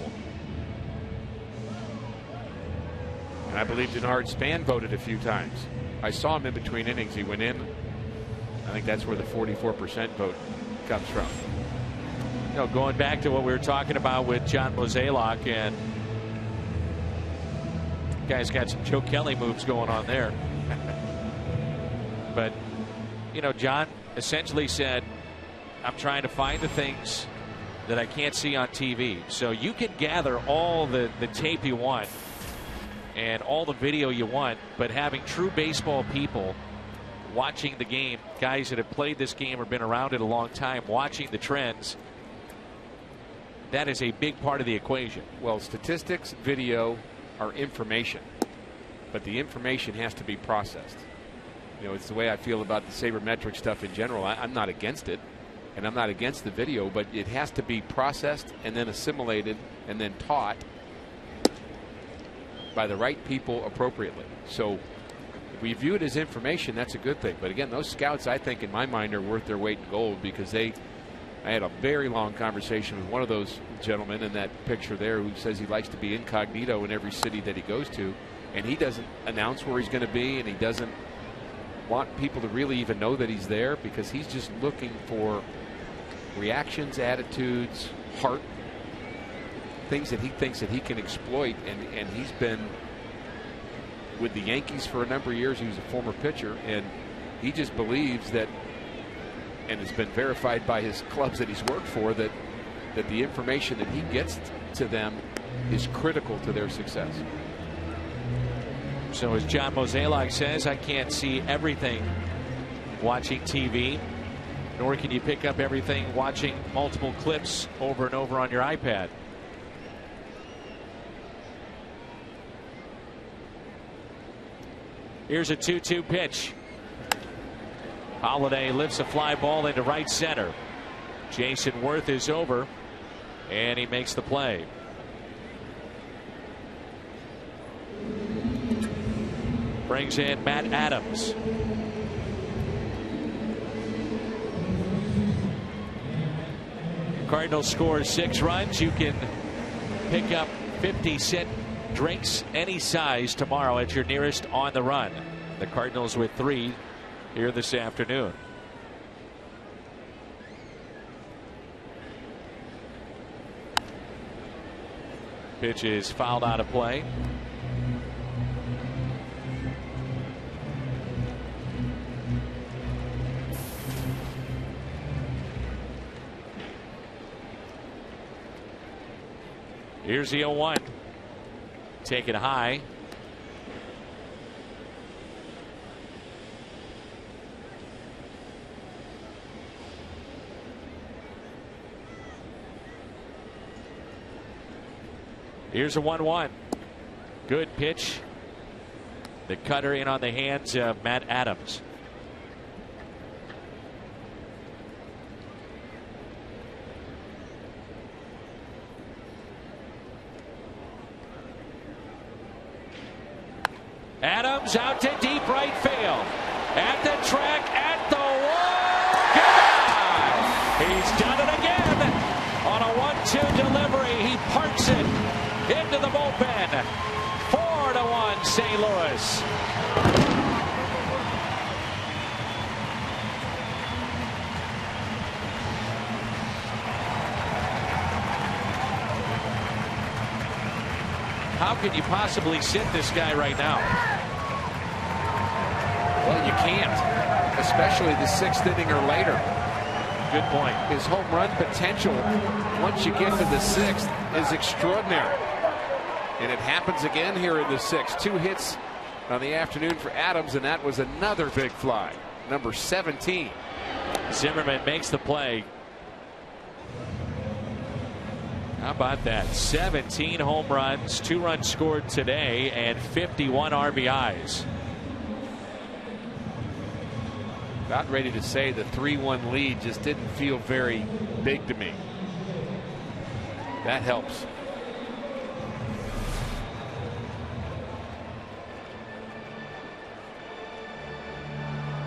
And I believe Denard Span voted a few times. I saw him in between innings. He went in. I think that's where the 44% vote comes from. You know, going back to what we were talking about with John Mozeliak, and guy's got some Joe Kelly moves going on there. But, you know, John essentially said, I'm trying to find the things that I can't see on TV. So you can gather all the tape you want and all the video you want, but having true baseball people watching the game, guys that have played this game or been around it a long time, watching the trends, that is a big part of the equation. Well, statistics, video are information, but the information has to be processed. You know, it's the way I feel about the sabermetric stuff in general. I'm not against it, and I'm not against the video, but it has to be processed and then assimilated and then taught by the right people appropriately. So if we view it as information, that's a good thing. But again, those scouts, I think, in my mind, are worth their weight in gold, because I had a very long conversation with one of those gentlemen in that picture there who says he likes to be incognito in every city that he goes to, and he doesn't announce where he's going to be, and he doesn't want people to really even know that he's there, because he's just looking for reactions, attitudes, heart, things that he thinks that he can exploit. And he's been with the Yankees for a number of years. He was a former pitcher, and he just believes that, and it's been verified by his clubs that he's worked for, that the information that he gets to them is critical to their success. So as John Mozeliak says, I can't see everything watching TV, nor can you pick up everything watching multiple clips over and over on your iPad. Here's a 2-2 pitch. Holiday lifts a fly ball into right center. Jason Worth is over, and he makes the play. Brings in Matt Adams. Cardinals score 6 runs. You can pick up 50-cent drinks any size tomorrow at your nearest On the Run. The Cardinals with 3 here this afternoon. Pitch is fouled out of play. Here's the 0-1. Taken high. Here's a 1-1. Good pitch. The cutter in on the hands of Matt Adams. Adams out to deep right field. At the track, at the wall. Gone! He's done it again. On a 1-2 delivery, he parks it into the bullpen. 4-1 St. Louis. How could you possibly sit this guy right now? Well, you can't, especially the 6th inning or later. Good point. His home run potential, once you get to the 6th, is extraordinary. And it happens again here in the 6th. 2 hits on the afternoon for Adams, and that was another big fly. Number 17. Zimmerman makes the play. How about that? 17 home runs, 2 runs scored today, and 51 RBIs. About ready to say the 3-1 lead just didn't feel very big to me. That helps.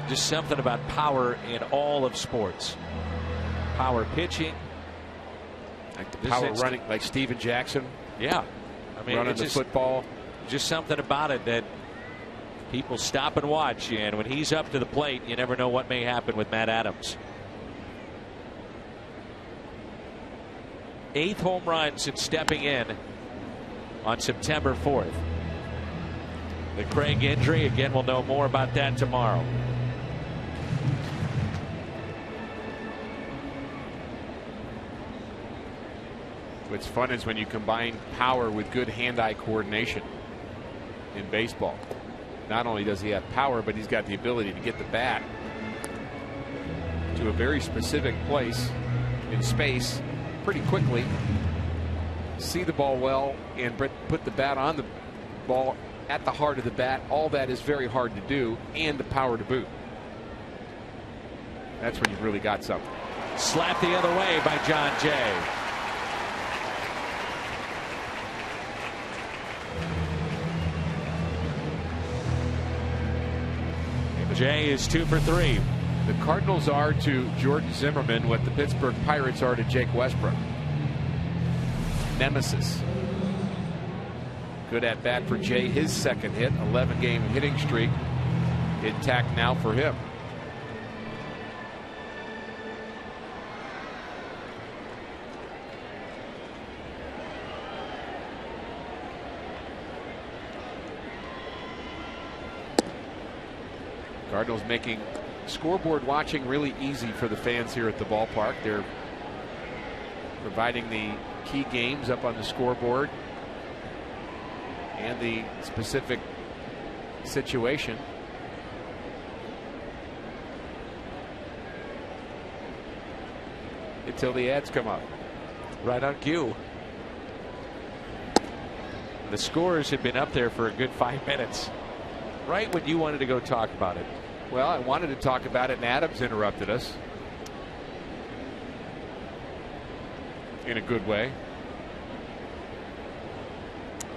Just something about power in all of sports. Power pitching. Like the power running, like Steven Jackson. Yeah. I mean, running the football. Just something about it that people stop and watch. And when he's up to the plate, you never know what may happen with Matt Adams. 8th home run since stepping in on September 4th. The Craig injury, again, we'll know more about that tomorrow. What's fun is when you combine power with good hand-eye coordination in baseball. Not only does he have power, but he's got the ability to get the bat to a very specific place in space pretty quickly, see the ball well, and put the bat on the ball at the heart of the bat. All that is very hard to do, and the power to boot. That's when you've really got something. Slapped the other way by John Jay. Jay is 2 for 3. The Cardinals are to Jordan Zimmerman what the Pittsburgh Pirates are to Jake Westbrook. Nemesis. Good at bat for Jay. His second hit. 11-game hitting streak intact now for him. Cardinals making scoreboard watching really easy for the fans here at the ballpark. They're providing the key games up on the scoreboard and the specific situation. Until the ads come up. Right on cue. The scores had been up there for a good 5 minutes. Right when you wanted to go talk about it. Well, I wanted to talk about it, and Adams interrupted us. In a good way.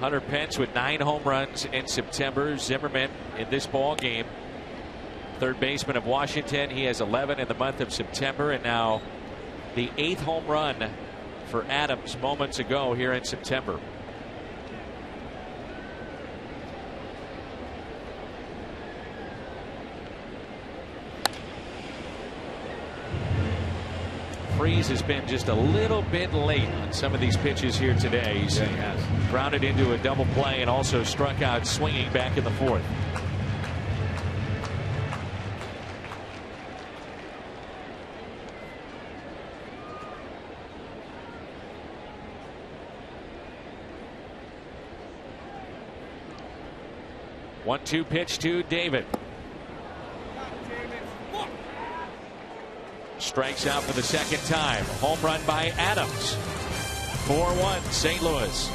Hunter Pence with 9 home runs in September. Zimmerman in this ball game, third baseman of Washington. He has 11 in the month of September, and now the 8th home run for Adams moments ago here in September. Freeze has been just a little bit late on some of these pitches here today. He's grounded into a double play and also struck out swinging back in the 4th. One-two pitch to David. Strikes out for the second time. Home run by Adams. 4-1 St. Louis.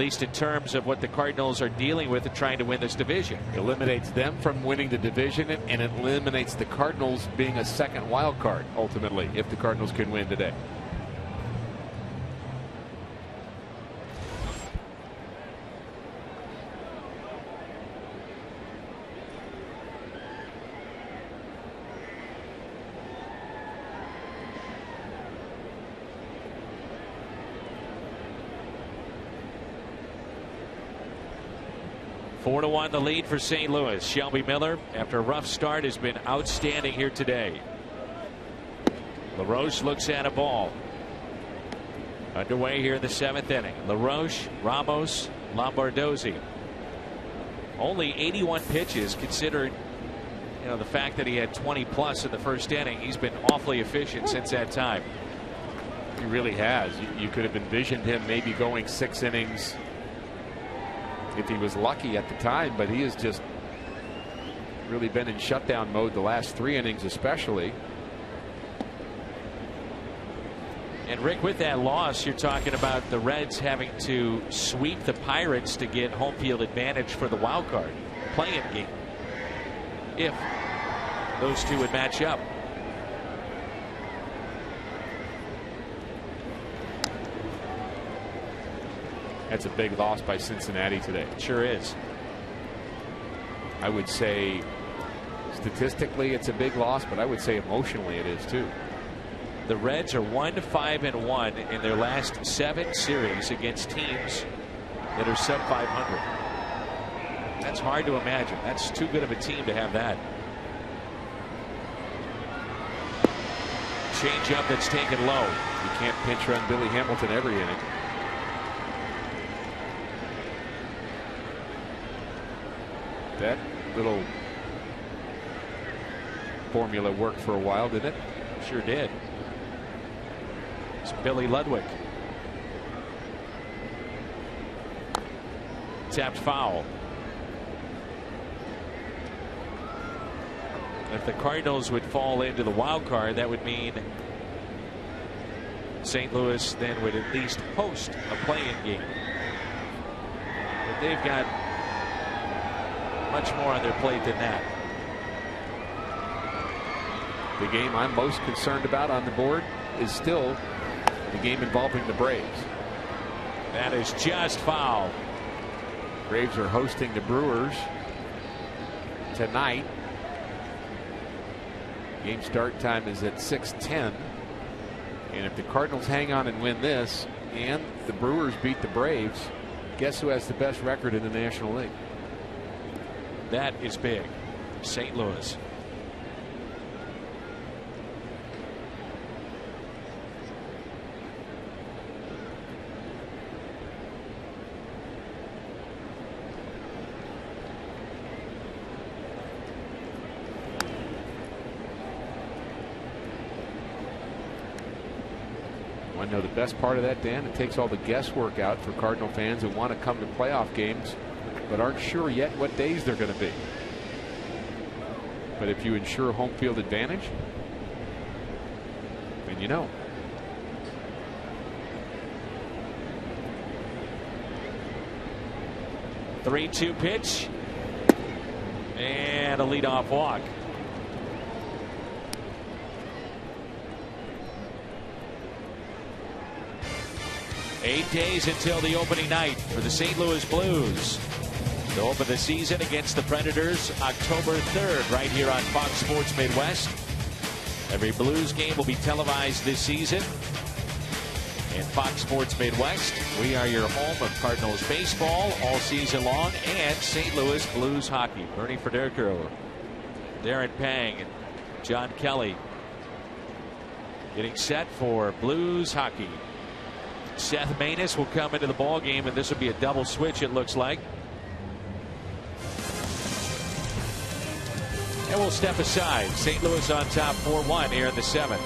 least in terms of what the Cardinals are dealing with and trying to win this division. Eliminates them from winning the division, and it eliminates the Cardinals being a second wild card ultimately if the Cardinals can win today. Four to one the lead for St. Louis. Shelby Miller, after a rough start, has been outstanding here today. LaRoche looks at a ball. Underway here in the 7th inning. LaRoche, Ramos, Lombardozzi. Only 81 pitches, considering the fact that he had 20 plus in the first inning. He's been awfully efficient since that time. He really has. You could have envisioned him maybe going 6 innings if he was lucky at the time, but he has just really been in shutdown mode the last 3 innings especially. And Rick, with that loss, you're talking about the Reds having to sweep the Pirates to get home field advantage for the wild card play-in game, if those two would match up. That's a big loss by Cincinnati today. Sure is. I would say statistically it's a big loss, but I would say emotionally it is too. The Reds are 1-5-1 in their last 7 series against teams that are sub 500. That's hard to imagine. That's too good of a team to have that. Change up that's taken low. You can't pinch run Billy Hamilton every inning. That little formula worked for a while, didn't it? Sure did. It's Billy Ludwig. Tapped foul. If the Cardinals would fall into the wild card, that would mean St. Louis then would at least host a play-in game. But they've got much more on their plate than that. The game I'm most concerned about on the board is still the game involving the Braves. That is just foul. Braves are hosting the Brewers tonight. Game start time is at 6:10. And if the Cardinals hang on and win this and the Brewers beat the Braves, guess who has the best record in the National League? That is big. St. Louis. I know the best part of that, Dan, it takes all the guesswork out for Cardinal fans who want to come to playoff games but aren't sure yet what days they're going to be. But if you ensure home field advantage, then you know. The 3-2 pitch. And a leadoff walk. Eight days until the opening night for the St. Louis Blues. To open the season against the Predators October 3rd right here on Fox Sports Midwest. Every Blues game will be televised this season. And Fox Sports Midwest, we are your home of Cardinals baseball all season long and St. Louis Blues hockey. Bernie Federker, Darren Pang, and John Kelly getting set for Blues hockey. Seth Maness will come into the ball game, and this will be a double switch, it looks like. And we'll step aside. St. Louis on top 4-1 here in the 7th.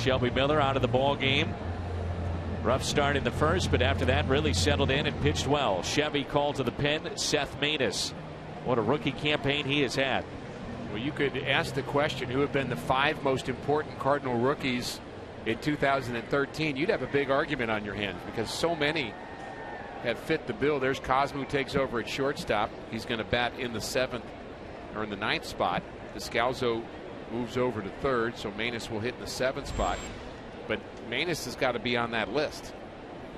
Shelby Miller out of the ball game. Rough start in the first, but after that really settled in and pitched well. Chevy called to the pen. Seth Maness. What a rookie campaign he has had. Well, you could ask the question, who have been the 5 most important Cardinal rookies in 2013? You'd have a big argument on your hands because so many have fit the bill. There's Cosmo, who takes over at shortstop. He's going to bat in the 7th or in the 9th spot. Descalzo moves over to 3rd, so Maness will hit in the 7th spot. But Maness has got to be on that list.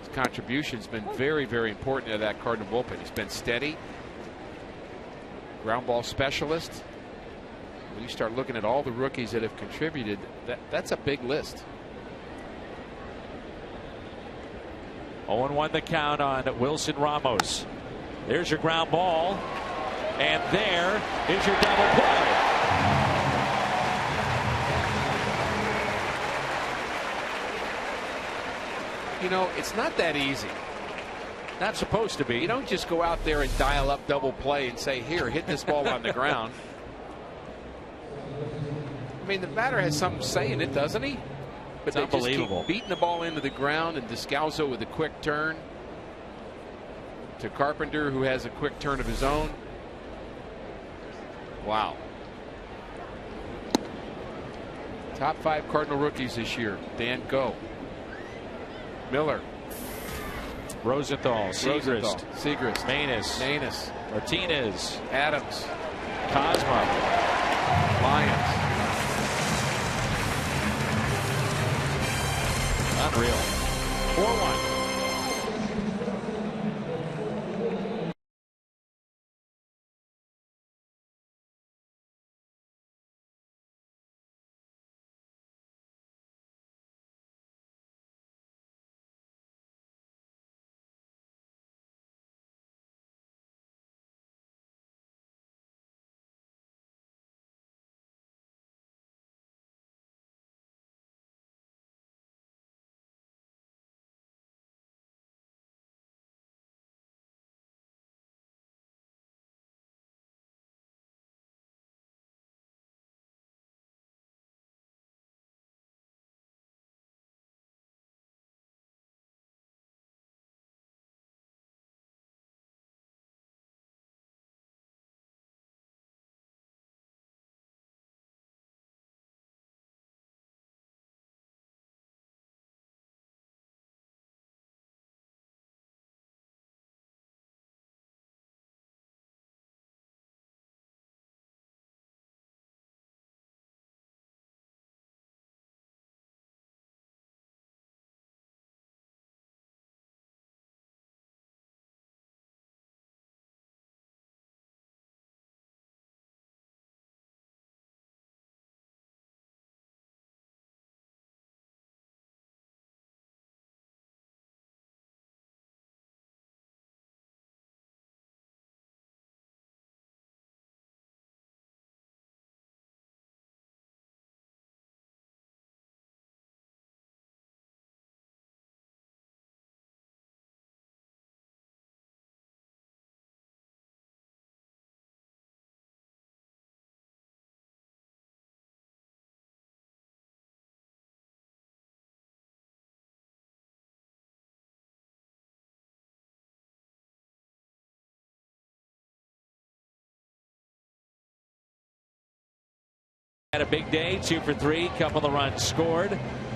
His contribution's been very, very important to that Cardinal bullpen. He's been steady. Ground ball specialist. When you start looking at all the rookies that have contributed, that's a big list. 0-1 the count on Wilson Ramos. There's your ground ball. And there is your double play. You know, it's not that easy. Not supposed to be. You don't just go out there and dial up double play and say, here, hit this ball on the ground. I mean, the batter has something saying it, doesn't he? But it's unbelievable. Just keep beating the ball into the ground, and Descalzo with a quick turn to Carpenter, who has a quick turn of his own. Wow. Top 5 Cardinal rookies this year. Dan, go. Miller. Rosenthal. Segrist. Maness. Martinez. Adams. Cosmo. Lyons. Unreal. 4-1. Had a big day, 2 for 3, couple of runs scored,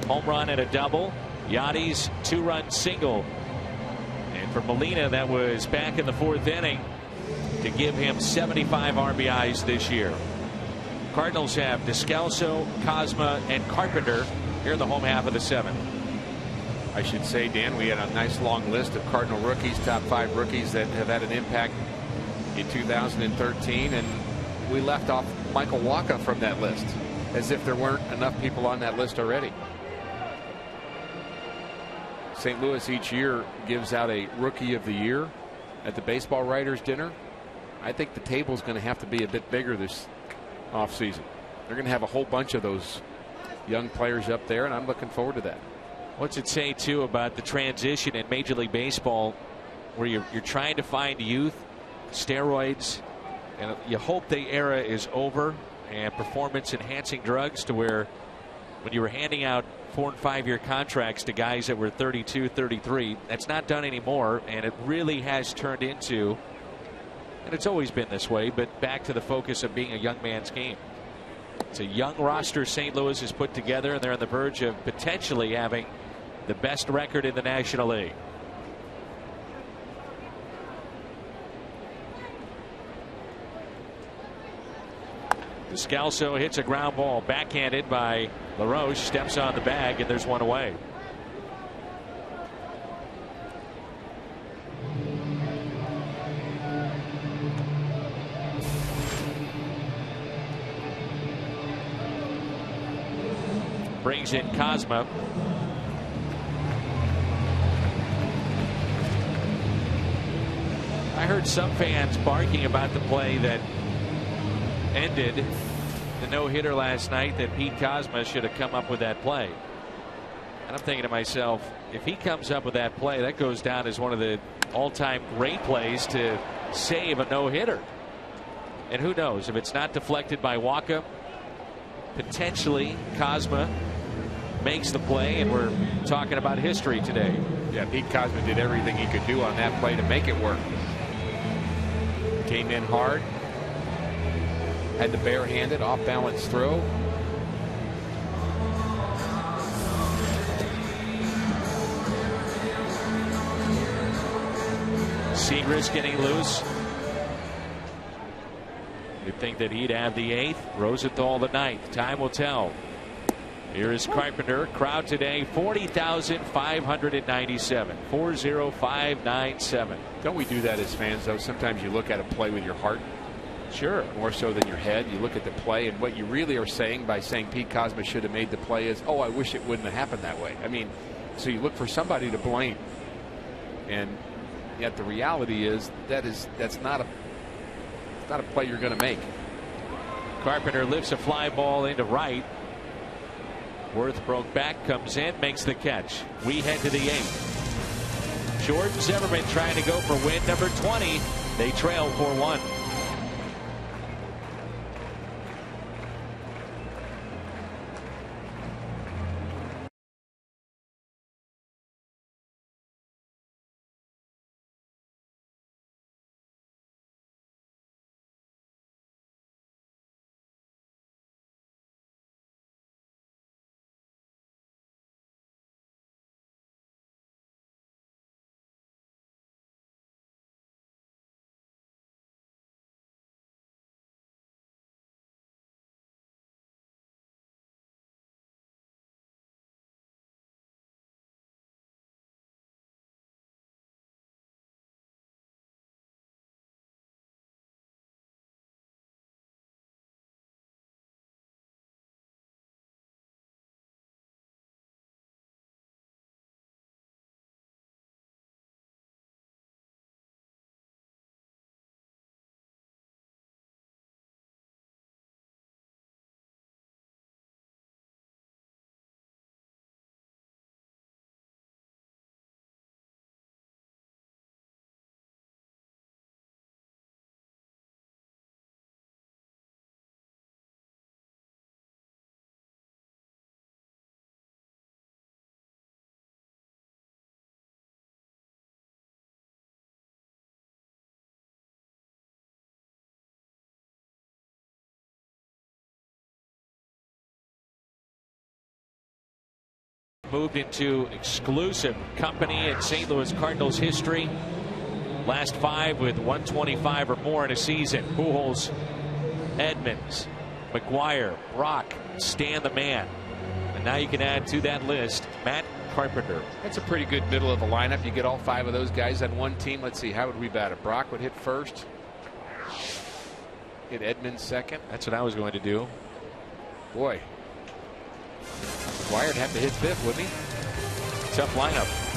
home run and a double. Yadi's 2-run single, and for Molina that was back in the 4th inning to give him 75 RBIs this year. Cardinals have Descalso, Cosma, and Carpenter here in the home half of the 7th. I should say, Dan, we had a nice long list of Cardinal rookies, top 5 rookies that have had an impact in 2013, and we left off Michael Wacha from that list, as if there weren't enough people on that list already. St. Louis each year gives out a Rookie of the Year at the Baseball Writers Dinner. I think the table's going to have to be a bit bigger this offseason. They're going to have a whole bunch of those young players up there, and I'm looking forward to that. What's it say, too, about the transition in Major League Baseball where you're trying to find youth, steroids, and you hope the era is over, and performance enhancing drugs, to where when you were handing out 4- and 5-year contracts to guys that were 32, 33. That's not done anymore, and it really has turned into, and it's always been this way, but back to the focus of being a young man's game. It's a young roster St. Louis has put together, and they're on the verge of potentially having the best record in the National League. Descalso hits a ground ball, backhanded by LaRoche, steps on the bag, and there's one away. Brings in Cosma. I heard some fans barking about the play that ended the no-hitter last night, that Pete Cosma should have come up with that play. And I'm thinking to myself, if he comes up with that play, that goes down as one of the all-time great plays to save a no-hitter. And who knows, if it's not deflected by Waka, potentially Cosma makes the play, and we're talking about history today. Yeah, Pete Cosma did everything he could do on that play to make it work. Came in hard, had the barehanded off-balance throw. Segrist getting loose. You'd think that he'd have the 8th. Rosenthal the 9th. Time will tell. Here is Carpenter. Crowd today 40,597. 40597. Don't we do that as fans, though? Sometimes you look at a play with your heart. Sure. More so than your head. You look at the play, and what you really are saying by saying Pete Cosma should have made the play is, oh, I wish it wouldn't have happened that way. I mean, so you look for somebody to blame. And yet the reality is that's not a play you're going to make. Carpenter lifts a fly ball into right. Worth broke back, comes in, makes the catch. We head to the 8th. Jordan Zimmerman trying to go for win number 20. They trail 4-1. Moved into exclusive company in St. Louis Cardinals history. Last 5 with 125 or more in a season. Pujols, Edmonds, McGuire, Brock, Stan the Man. And now you can add to that list Matt Carpenter. That's a pretty good middle of the lineup. You get all 5 of those guys on one team. Let's see, how would we bat it? Brock would hit first. Hit Edmonds second. That's what I was going to do. Boy. McGuire'd have to hit 5th, wouldn't he? Tough lineup.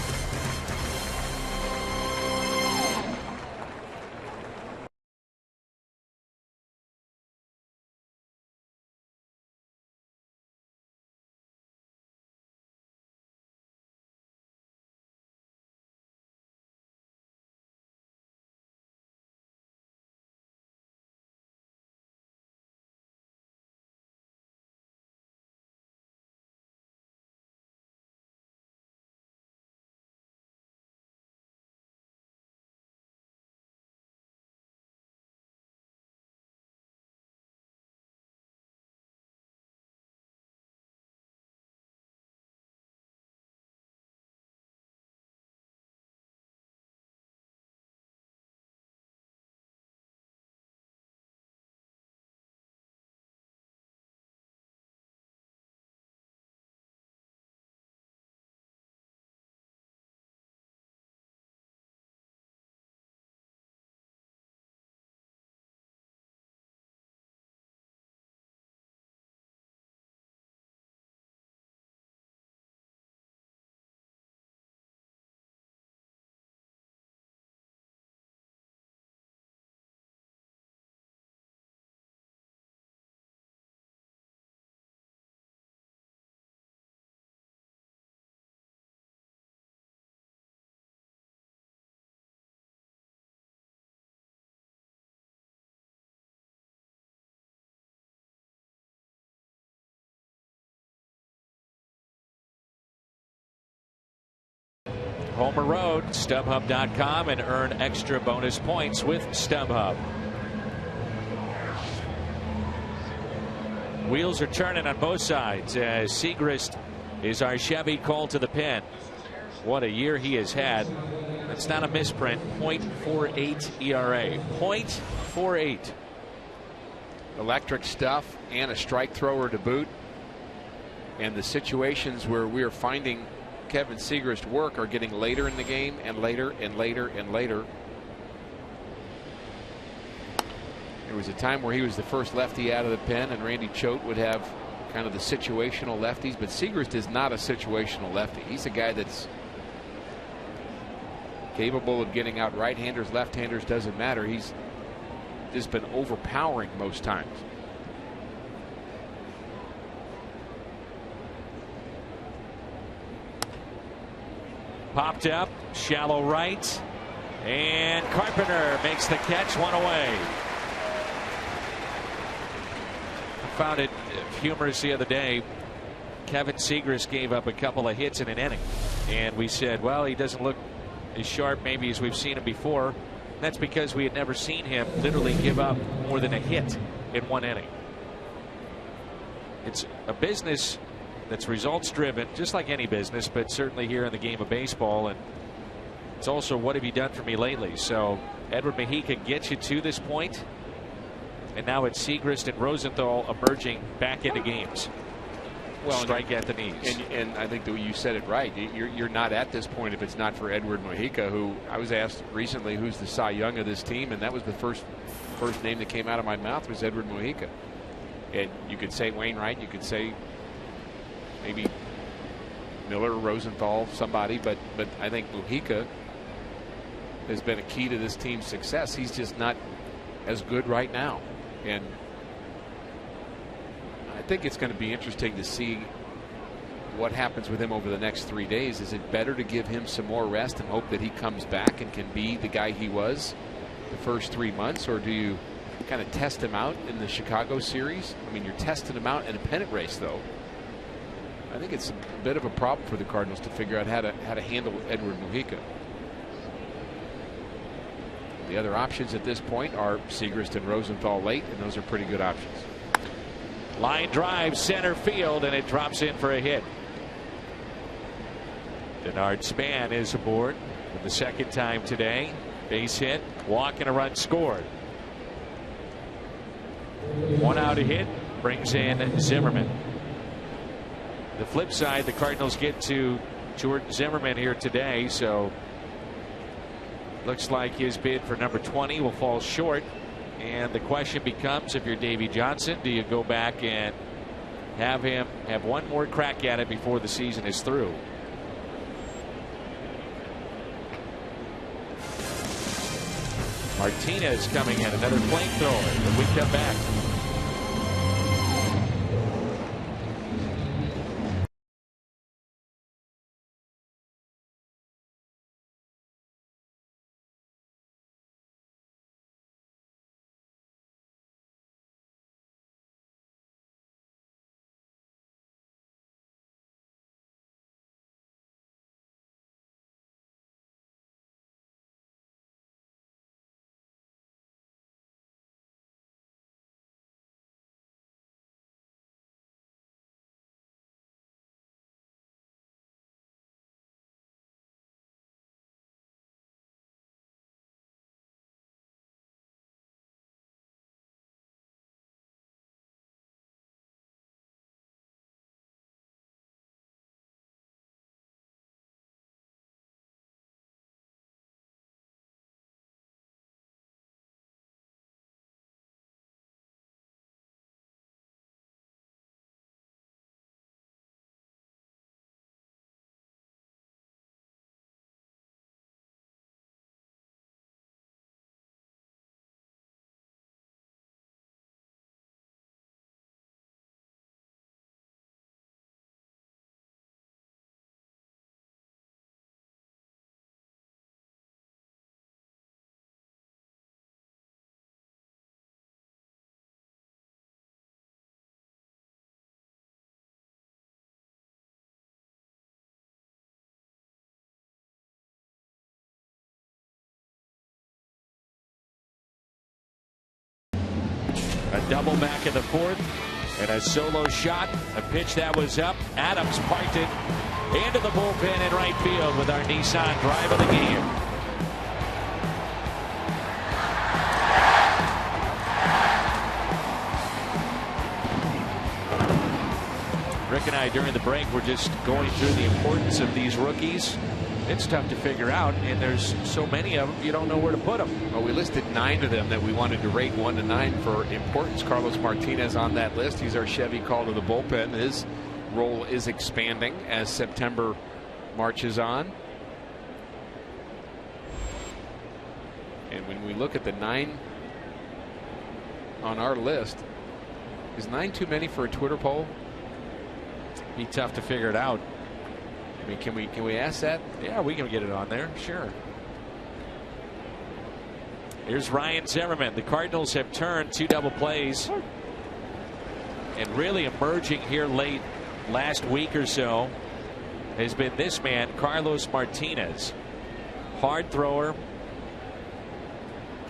Homer Road, StubHub.com, and earn extra bonus points with StubHub. Wheels are turning on both sides as Siegrist is our Chevy called to the pen. What a year he has had. That's not a misprint. .48 ERA. .48. Electric stuff and a strike thrower to boot. And the situations where we are finding Kevin Siegrist work are getting later in the game and later and later and later. There was a time where he was the first lefty out of the pen, and Randy Choate would have kind of the situational lefties, but Siegrist is not a situational lefty. He's a guy that's capable of getting out right-handers, left-handers, doesn't matter. He's just been overpowering most times. Popped up, shallow right, and Carpenter makes the catch, one away. I found it humorous the other day. Kevin Siegrist gave up a couple of hits in an inning, and we said, well, he doesn't look as sharp maybe as we've seen him before. That's because we had never seen him literally give up more than a hit in one inning. It's a business that's results driven, just like any business, but certainly here in the game of baseball. And it's also, what have you done for me lately? So Edward Mujica gets you to this point, and now it's Siegrist and Rosenthal emerging back into games. Well, strike at the knees. And I think that you said it right. You're not at this point if it's not for Edward Mujica, who I was asked recently who's the Cy Young of this team, and that was the first name that came out of my mouth was Edward Mujica. And you could say Wainwright, you could say maybe Miller, Rosenthal, somebody, but I think Mujica has been a key to this team's success. He's just not as good right now, and I think it's going to be interesting to see what happens with him over the next 3 days. Is it better to give him some more rest and hope that he comes back and can be the guy he was the first 3 months, or do you kind of test him out in the Chicago series? I mean, you're testing him out in a pennant race, though. I think it's a bit of a problem for the Cardinals to figure out how to handle Edward Mujica. The other options at this point are Siegrist and Rosenthal late, and those are pretty good options. Line drive center field, and it drops in for a hit. Denard Span is aboard for the second time today. Base hit, walk, and a run scored. One out, a hit, brings in Zimmerman. The flip side, the Cardinals get to Jordan Zimmerman here today, so looks like his bid for number 20 will fall short. And the question becomes, if you're Davey Johnson, do you go back and have him have one more crack at it before the season is through? Martinez coming in, another flamethrower, when we come back. A double back in the fourth. And a solo shot. A pitch that was up. Adams parked it into the bullpen in right field with our Nissan drive of the game. Rick and I during the break were just going through the importance of these rookies. It's tough to figure out, and there's so many of them you don't know where to put them. Well, we listed 9 of them that we wanted to rate 1 to 9 for importance. Carlos Martinez on that list. He's our Chevy call to the bullpen. His role is expanding as September marches on. And when we look at the 9 on our list, is 9 too many for a Twitter poll? Be tough to figure it out. I mean, can we ask that? Yeah, we can get it on there. Sure. Here's Ryan Zimmerman. The Cardinals have turned 2 double plays, and really emerging here late last week or so has been this man, Carlos Martinez. Hard thrower,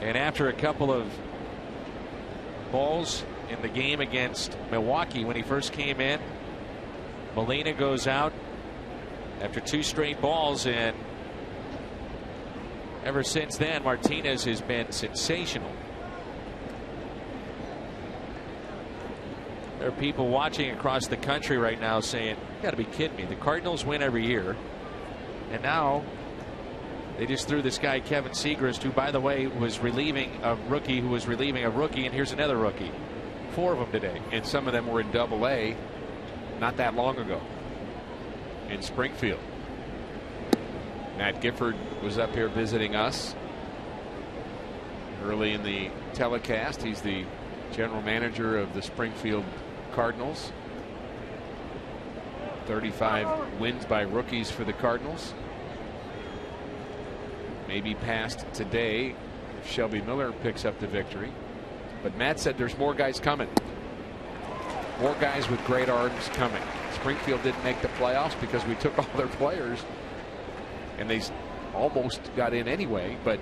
and after a couple of balls in the game against Milwaukee when he first came in, Molina goes out after 2 straight balls, and ever since then Martinez has been sensational. There are people watching across the country right now saying, you got to be kidding me. The Cardinals win every year, and now they just threw this guy Kevin Segrist, who by the way was relieving a rookie who was relieving a rookie, and here's another rookie. 4 of them today, and some of them were in Double-A not that long ago in Springfield. Matt Gifford was up here visiting us early in the telecast. He's the general manager of the Springfield Cardinals. 35 wins by rookies for the Cardinals. Maybe passed today if Shelby Miller picks up the victory. But Matt said there's more guys coming. More guys with great arms coming. Springfield didn't make the playoffs because we took all their players, and they almost got in anyway, but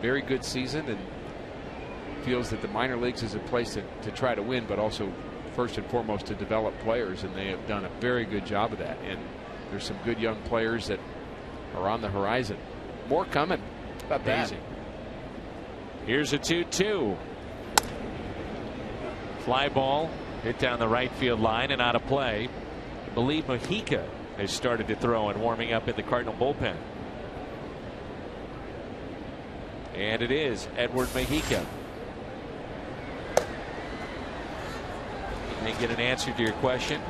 very good season, and feels that the minor leagues is a place to try to win, but also first and foremost to develop players, and they have done a very good job of that. And there's some good young players that are on the horizon. More coming. Amazing. Here's a 2-2. Fly ball hit down the right field line and out of play. I believe Mojica has started to throw and warming up in the Cardinal bullpen. And it is Edward Mojica. You may get an answer to your question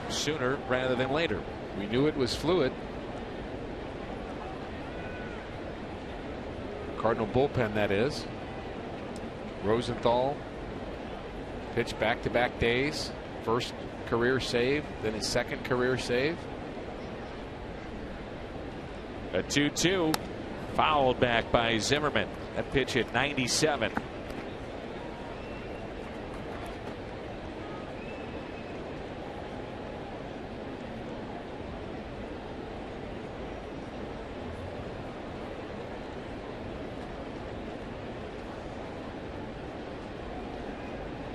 sooner rather than later. We knew it was fluid. Cardinal bullpen, that is. Rosenthal pitched back-to-back days. First career save, then his second career save. A 2-2, fouled back by Zimmerman. That pitch hit 97.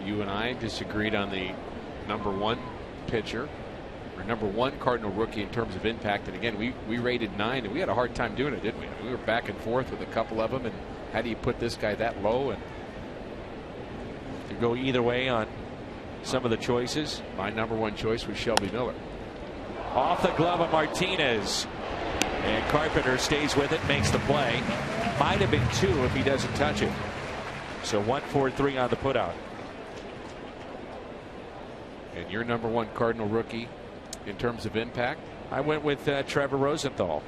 You and I disagreed on the #1 pitcher, or #1 Cardinal rookie in terms of impact. And again, we rated 9, and we had a hard time doing it, didn't we? We were back and forth with a couple of them, and how do you put this guy that low? And to go either way on some of the choices. My #1 choice was Shelby Miller. Off the glove of Martinez, and Carpenter stays with it, makes the play. Might have been 2 if he doesn't touch it. So 1-4-3 on the putout. And your #1 Cardinal rookie in terms of impact? I went with Trevor Rosenthal.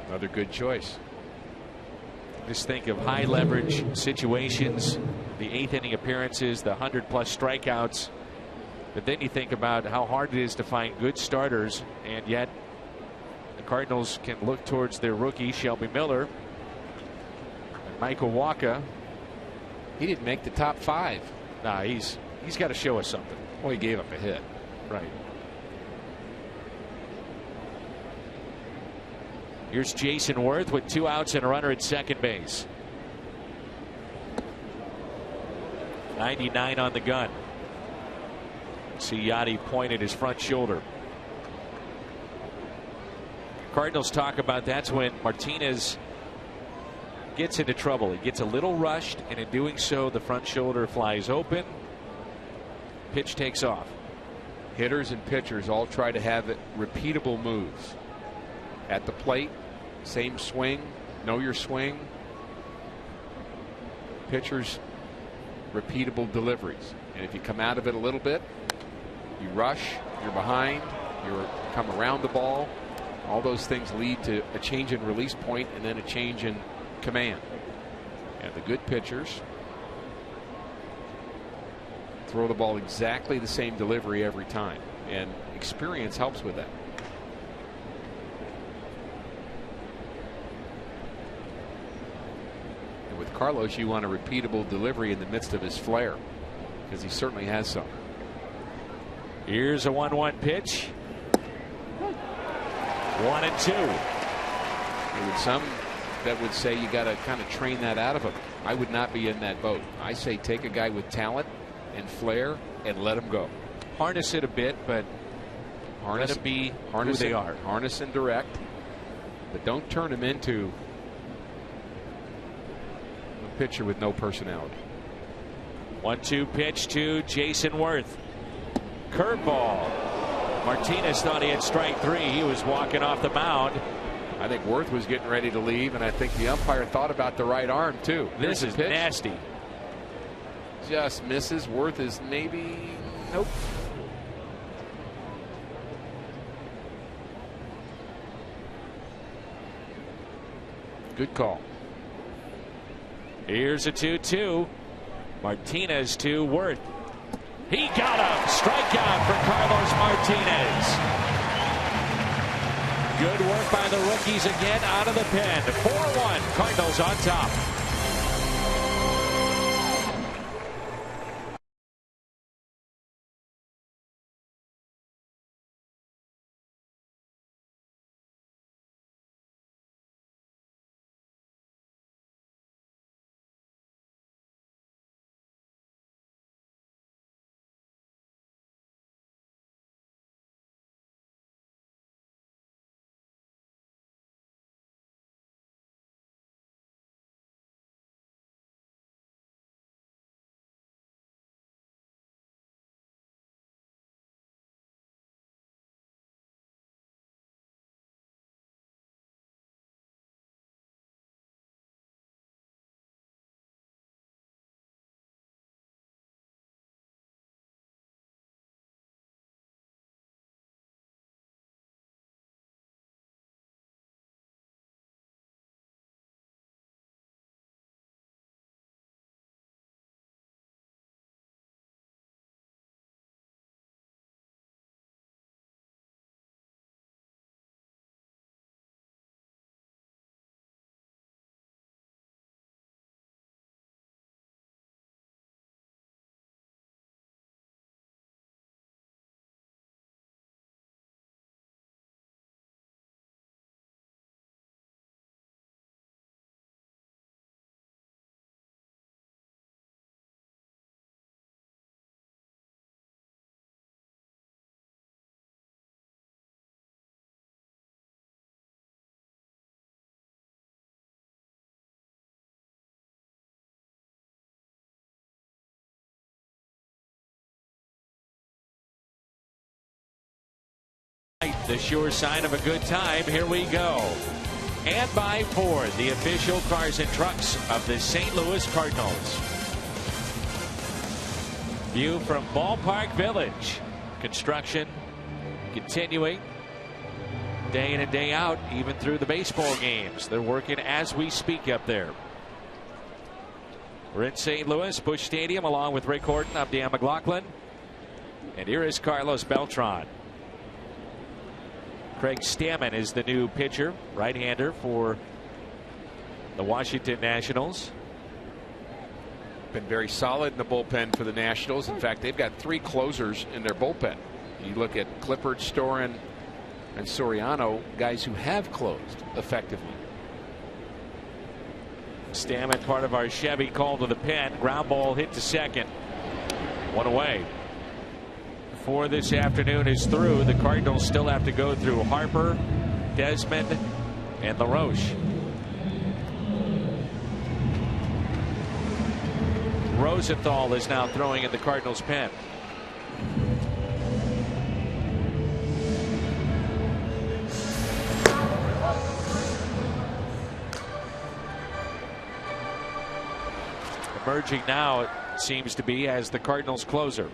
Another good choice. Just think of high leverage situations, the 8th inning appearances, the 100+ strikeouts. But then you think about how hard it is to find good starters, and yet the Cardinals can look towards their rookie Shelby Miller and Michael Wacha. He didn't make the top 5. Nah, he's got to show us something. Well, he gave up a hit. Right. Here's Jason Worth with 2 outs and a runner at second base. 99 on the gun. See Yachty point at his front shoulder. Cardinals talk about that's when Martinez gets into trouble. He gets a little rushed, and in doing so, the front shoulder flies open. Pitch takes off. Hitters and pitchers all try to have repeatable moves. At the plate, same swing, know your swing. Pitchers, repeatable deliveries. And if you come out of it a little bit, you rush, you're behind, you come around the ball. All those things lead to a change in release point and then a change in command. And the good pitchers throw the ball exactly the same delivery every time. And experience helps with that. And with Carlos, you want a repeatable delivery in the midst of his flair, because he certainly has some. Here's a 1-1 pitch. 1-2. There would some that would say you got to kind of train that out of him. I would not be in that boat. I say take a guy with talent and flair and let him go. Harness it a bit, but let him be who they are. Harness and direct, but don't turn him into a pitcher with no personality. 1-2 pitch to Jason Worth. Curveball. Martinez thought he had strike 3. He was walking off the mound. I think Worth was getting ready to leave, and I think the umpire thought about the right arm too. This is nasty. Just misses. Worth is maybe, nope. Good call. Here's a 2-2. Martinez to Worth. He got him. Strikeout for Carlos Martinez. Good work by the rookies again out of the pen. 4-1. Cardinals on top. The sure sign of a good time. Here we go. And by Ford, the official cars and trucks of the St. Louis Cardinals. View from Ballpark Village. Construction continuing day in and day out, even through the baseball games. They're working as we speak up there. We're in St. Louis, Busch Stadium, along with Rick Horton. I'm Dan McLaughlin. And here is Carlos Beltran. Craig Stammen is the new pitcher, right-hander for the Washington Nationals. Been very solid in the bullpen for the Nationals. In fact, they've got 3 closers in their bullpen. You look at Clippard, Storin, and Soriano, guys who have closed effectively. Stammen, part of our Chevy call to the pen. Ground ball hit to second. One away. Before this afternoon is through, the Cardinals still have to go through Harper, Desmond, and LaRoche. Rosenthal is now throwing in the Cardinals' pen. Emerging now, it seems to be, as the Cardinals' closer.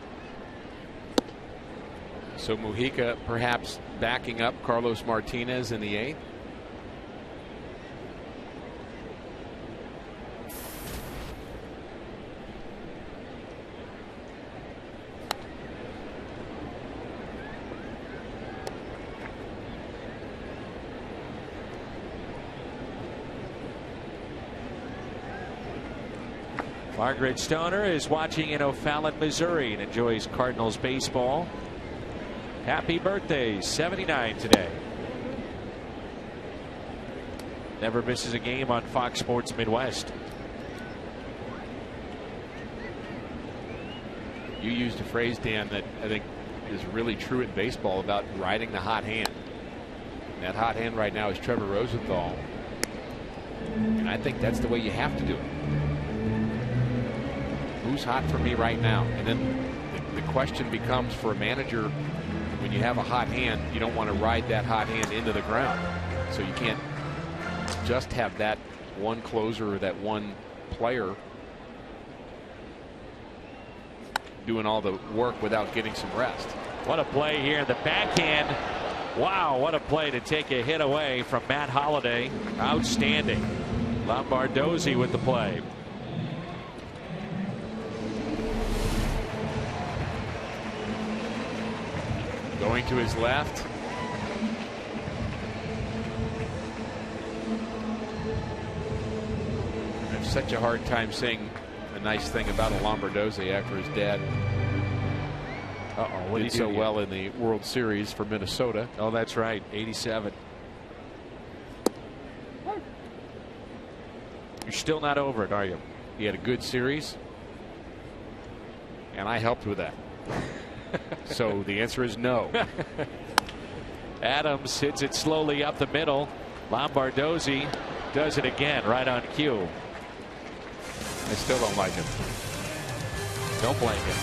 So Mujica perhaps backing up Carlos Martinez in the 8th. Margaret Stoner is watching in O'Fallon, Missouri, and enjoys Cardinals baseball. Happy birthday, 79 today. Never misses a game on Fox Sports Midwest. You used a phrase, Dan, that I think is really true in baseball about riding the hot hand. That hot hand right now is Trevor Rosenthal. And I think that's the way you have to do it. Who's hot for me right now? And then the question becomes, for a manager, when you have a hot hand, you don't want to ride that hot hand into the ground. So you can't just have that one closer or that one player doing all the work without getting some rest. What a play here. The backhand. Wow, what a play to take a hit away from Matt Holliday. Outstanding. Lombardozzi with the play. Going to his left. I have such a hard time saying a nice thing about a Lombardozzi after his dad did so well in the World Series for Minnesota. Oh, that's right. 87. You're still not over it, are you? He had a good series, and I helped with that. So the answer is no. Adams hits it slowly up the middle. Lombardozzi does it again right on cue. I still don't like him. Don't blame him.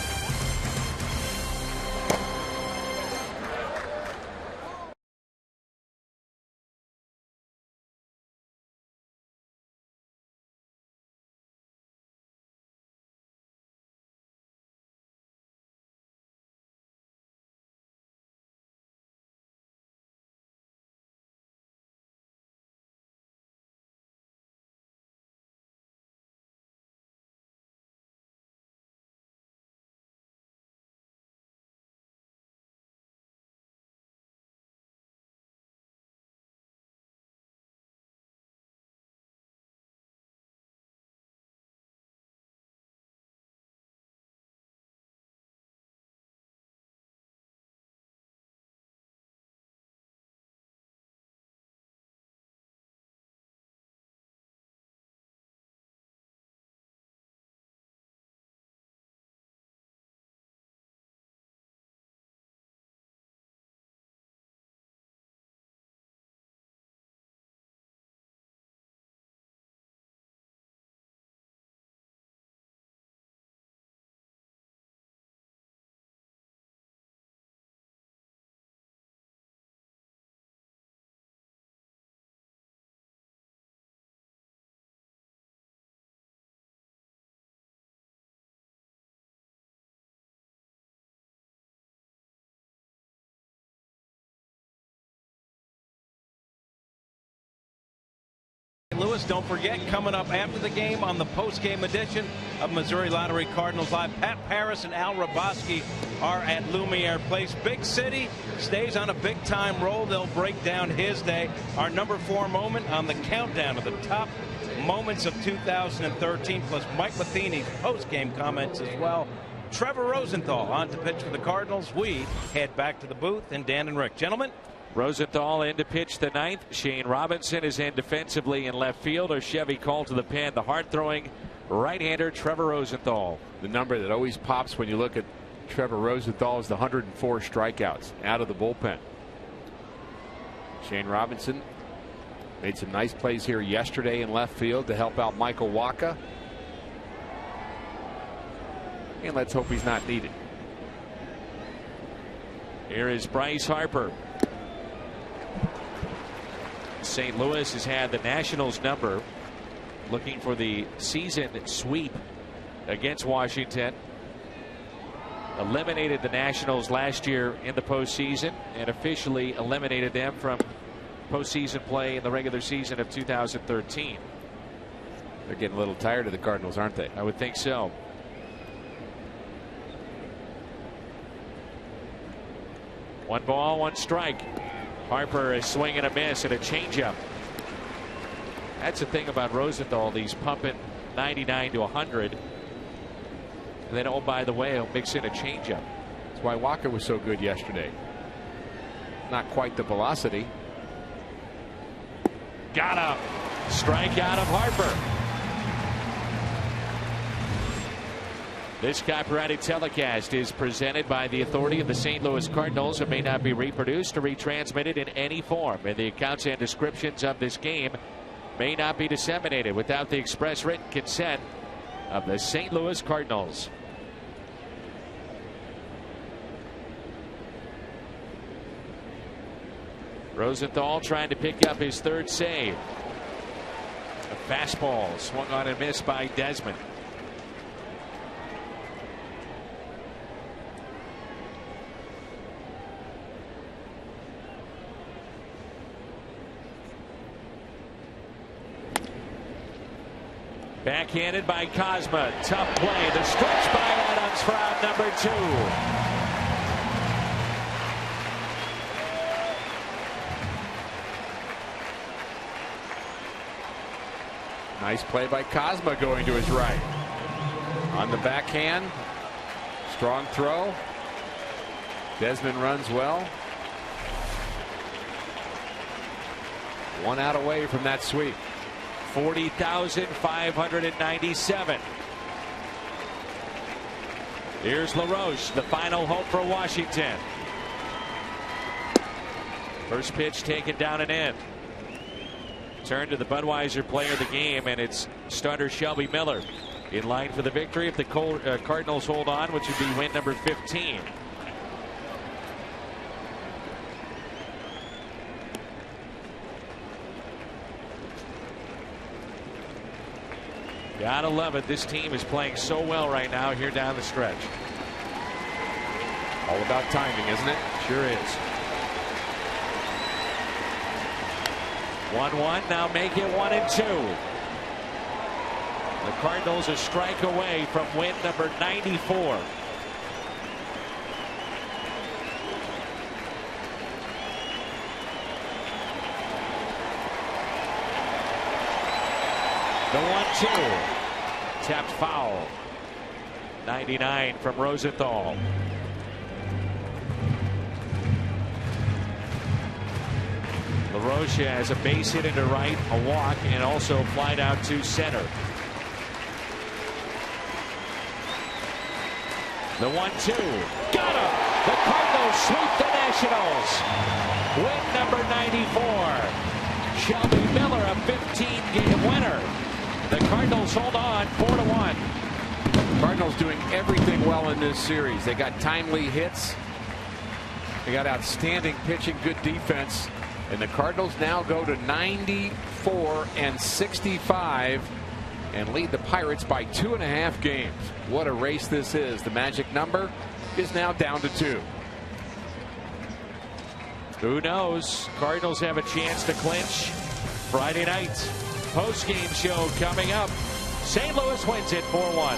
Lewis, don't forget, coming up after the game on the post-game edition of Missouri Lottery Cardinals Live, Pat Paris and Al Raboski are at Lumiere Place. Big City stays on a big-time roll. They'll break down his day. Our number 4 moment on the countdown of the top moments of 2013, plus Mike Matheny's post-game comments as well. Trevor Rosenthal on to pitch for the Cardinals. We head back to the booth, and Dan and Rick. Gentlemen, Rosenthal in to pitch the ninth. Shane Robinson is in defensively in left field. Or Chevy called to the pen. The hard-throwing right-hander Trevor Rosenthal. The number that always pops when you look at Trevor Rosenthal is the 104 strikeouts out of the bullpen. Shane Robinson made some nice plays here yesterday in left field to help out Michael Wacha. And let's hope he's not needed. Here is Bryce Harper. St. Louis has had the Nationals number, looking for the season sweep against Washington. Eliminated the Nationals last year in the postseason and officially eliminated them from postseason play in the regular season of 2013. They're getting a little tired of the Cardinals, aren't they? I would think so. One ball, one strike. Harper is swinging a miss and a changeup. That's the thing about Rosenthal. He's pumping 99 to 100. And then, oh, by the way, he'll mix in a changeup. That's why Wacha was so good yesterday. Not quite the velocity. Got him. Strikeout of Harper. This copyrighted telecast is presented by the authority of the St. Louis Cardinals and may not be reproduced or retransmitted in any form. And the accounts and descriptions of this game may not be disseminated without the express written consent of the St. Louis Cardinals. Rosenthal trying to pick up his third save. A fastball swung on and missed by Desmond. Backhanded by Kozma. Tough play. The stretch by Adams for out number 2. Nice play by Kozma going to his right. On the backhand. Strong throw. Desmond runs well. 1 out away from that sweep. 40,597. Here's LaRoche, the final hope for Washington. First pitch taken down and in. Turn to the Budweiser player of the game, and it's starter Shelby Miller in line for the victory if the Cardinals hold on, which would be win number 15. Gotta love it. This team is playing so well right now here down the stretch. All about timing, isn't it? Sure is. 1-1. Now make it 1-2. The Cardinals a strike away from win number 94. The 1-2. Tapped foul. 99 from Rosenthal. LaRoche has a base hit into right, a walk, and also flied out to center. The 1-2. Got him! The Cardinals sweep the Nationals. Win number 94. Shelby Miller, a 15-game winner. The Cardinals hold on 4-1. Cardinals doing everything well in this series. They got timely hits. They got outstanding pitching, good defense. And the Cardinals now go to 94-65 and lead the Pirates by 2.5 games. What a race this is. The magic number is now down to 2. Who knows? Cardinals have a chance to clinch Friday night. Post-game show coming up. St. Louis wins it 4-1.